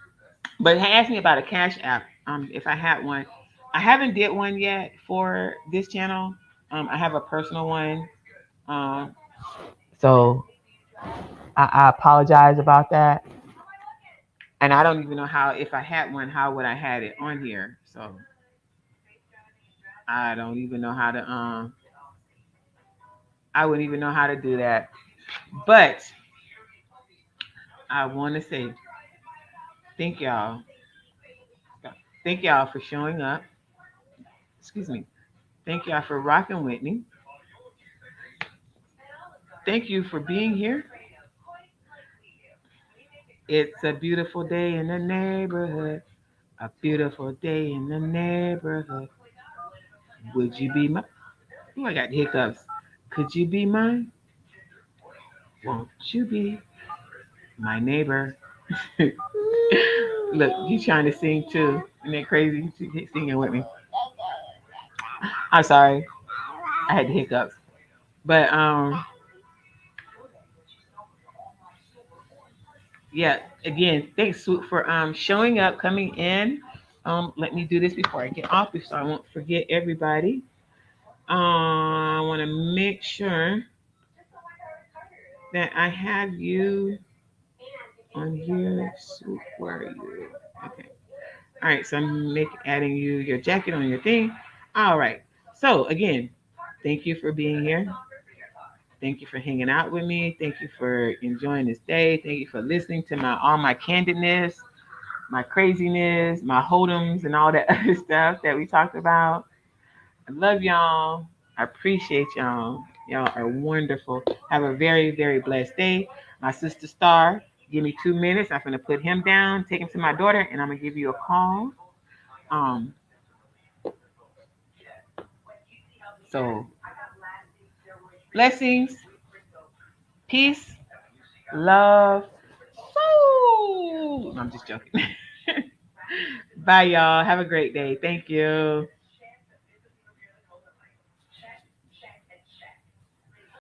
S6: but he asked me about a Cash App. If I had one. I haven't did one yet for this channel. I have a personal one. Um, so I apologize about that. And I don't even know how, if I had one, how would I had it on here? So I don't even know how to I wouldn't even know how to do that. But I want to say thank y'all. Thank y'all for showing up. Excuse me. Thank y'all for rocking with me. Thank you for being here. It's a beautiful day in the neighborhood. A beautiful day in the neighborhood. Would you be my? Oh, I got hiccups. Could you be mine? Won't you be my neighbor? Look, he's trying to sing too. Isn't that crazy? He's singing with me. I'm sorry. I had the hiccups. But yeah, again, thanks Swoop for showing up, coming in. Let me do this before I get off so I won't forget everybody. I want to make sure that I have you on here. Swoop, where are you? Okay. All right, so I'm adding you your jacket on your thing. All right. So again, thank you for being here. Thank you for hanging out with me. Thank you for enjoying this day. Thank you for listening to all my candidness, my craziness, my hold'ems, and all that other stuff that we talked about. I love y'all. I appreciate y'all. Y'all are wonderful. Have a very, very blessed day. My sister Star, give me 2 minutes. I'm gonna put him down, take him to my daughter, and I'm gonna give you a call. Um, so blessings, peace, love. Woo! I'm just joking. Bye, y'all. Have a great day. Thank you.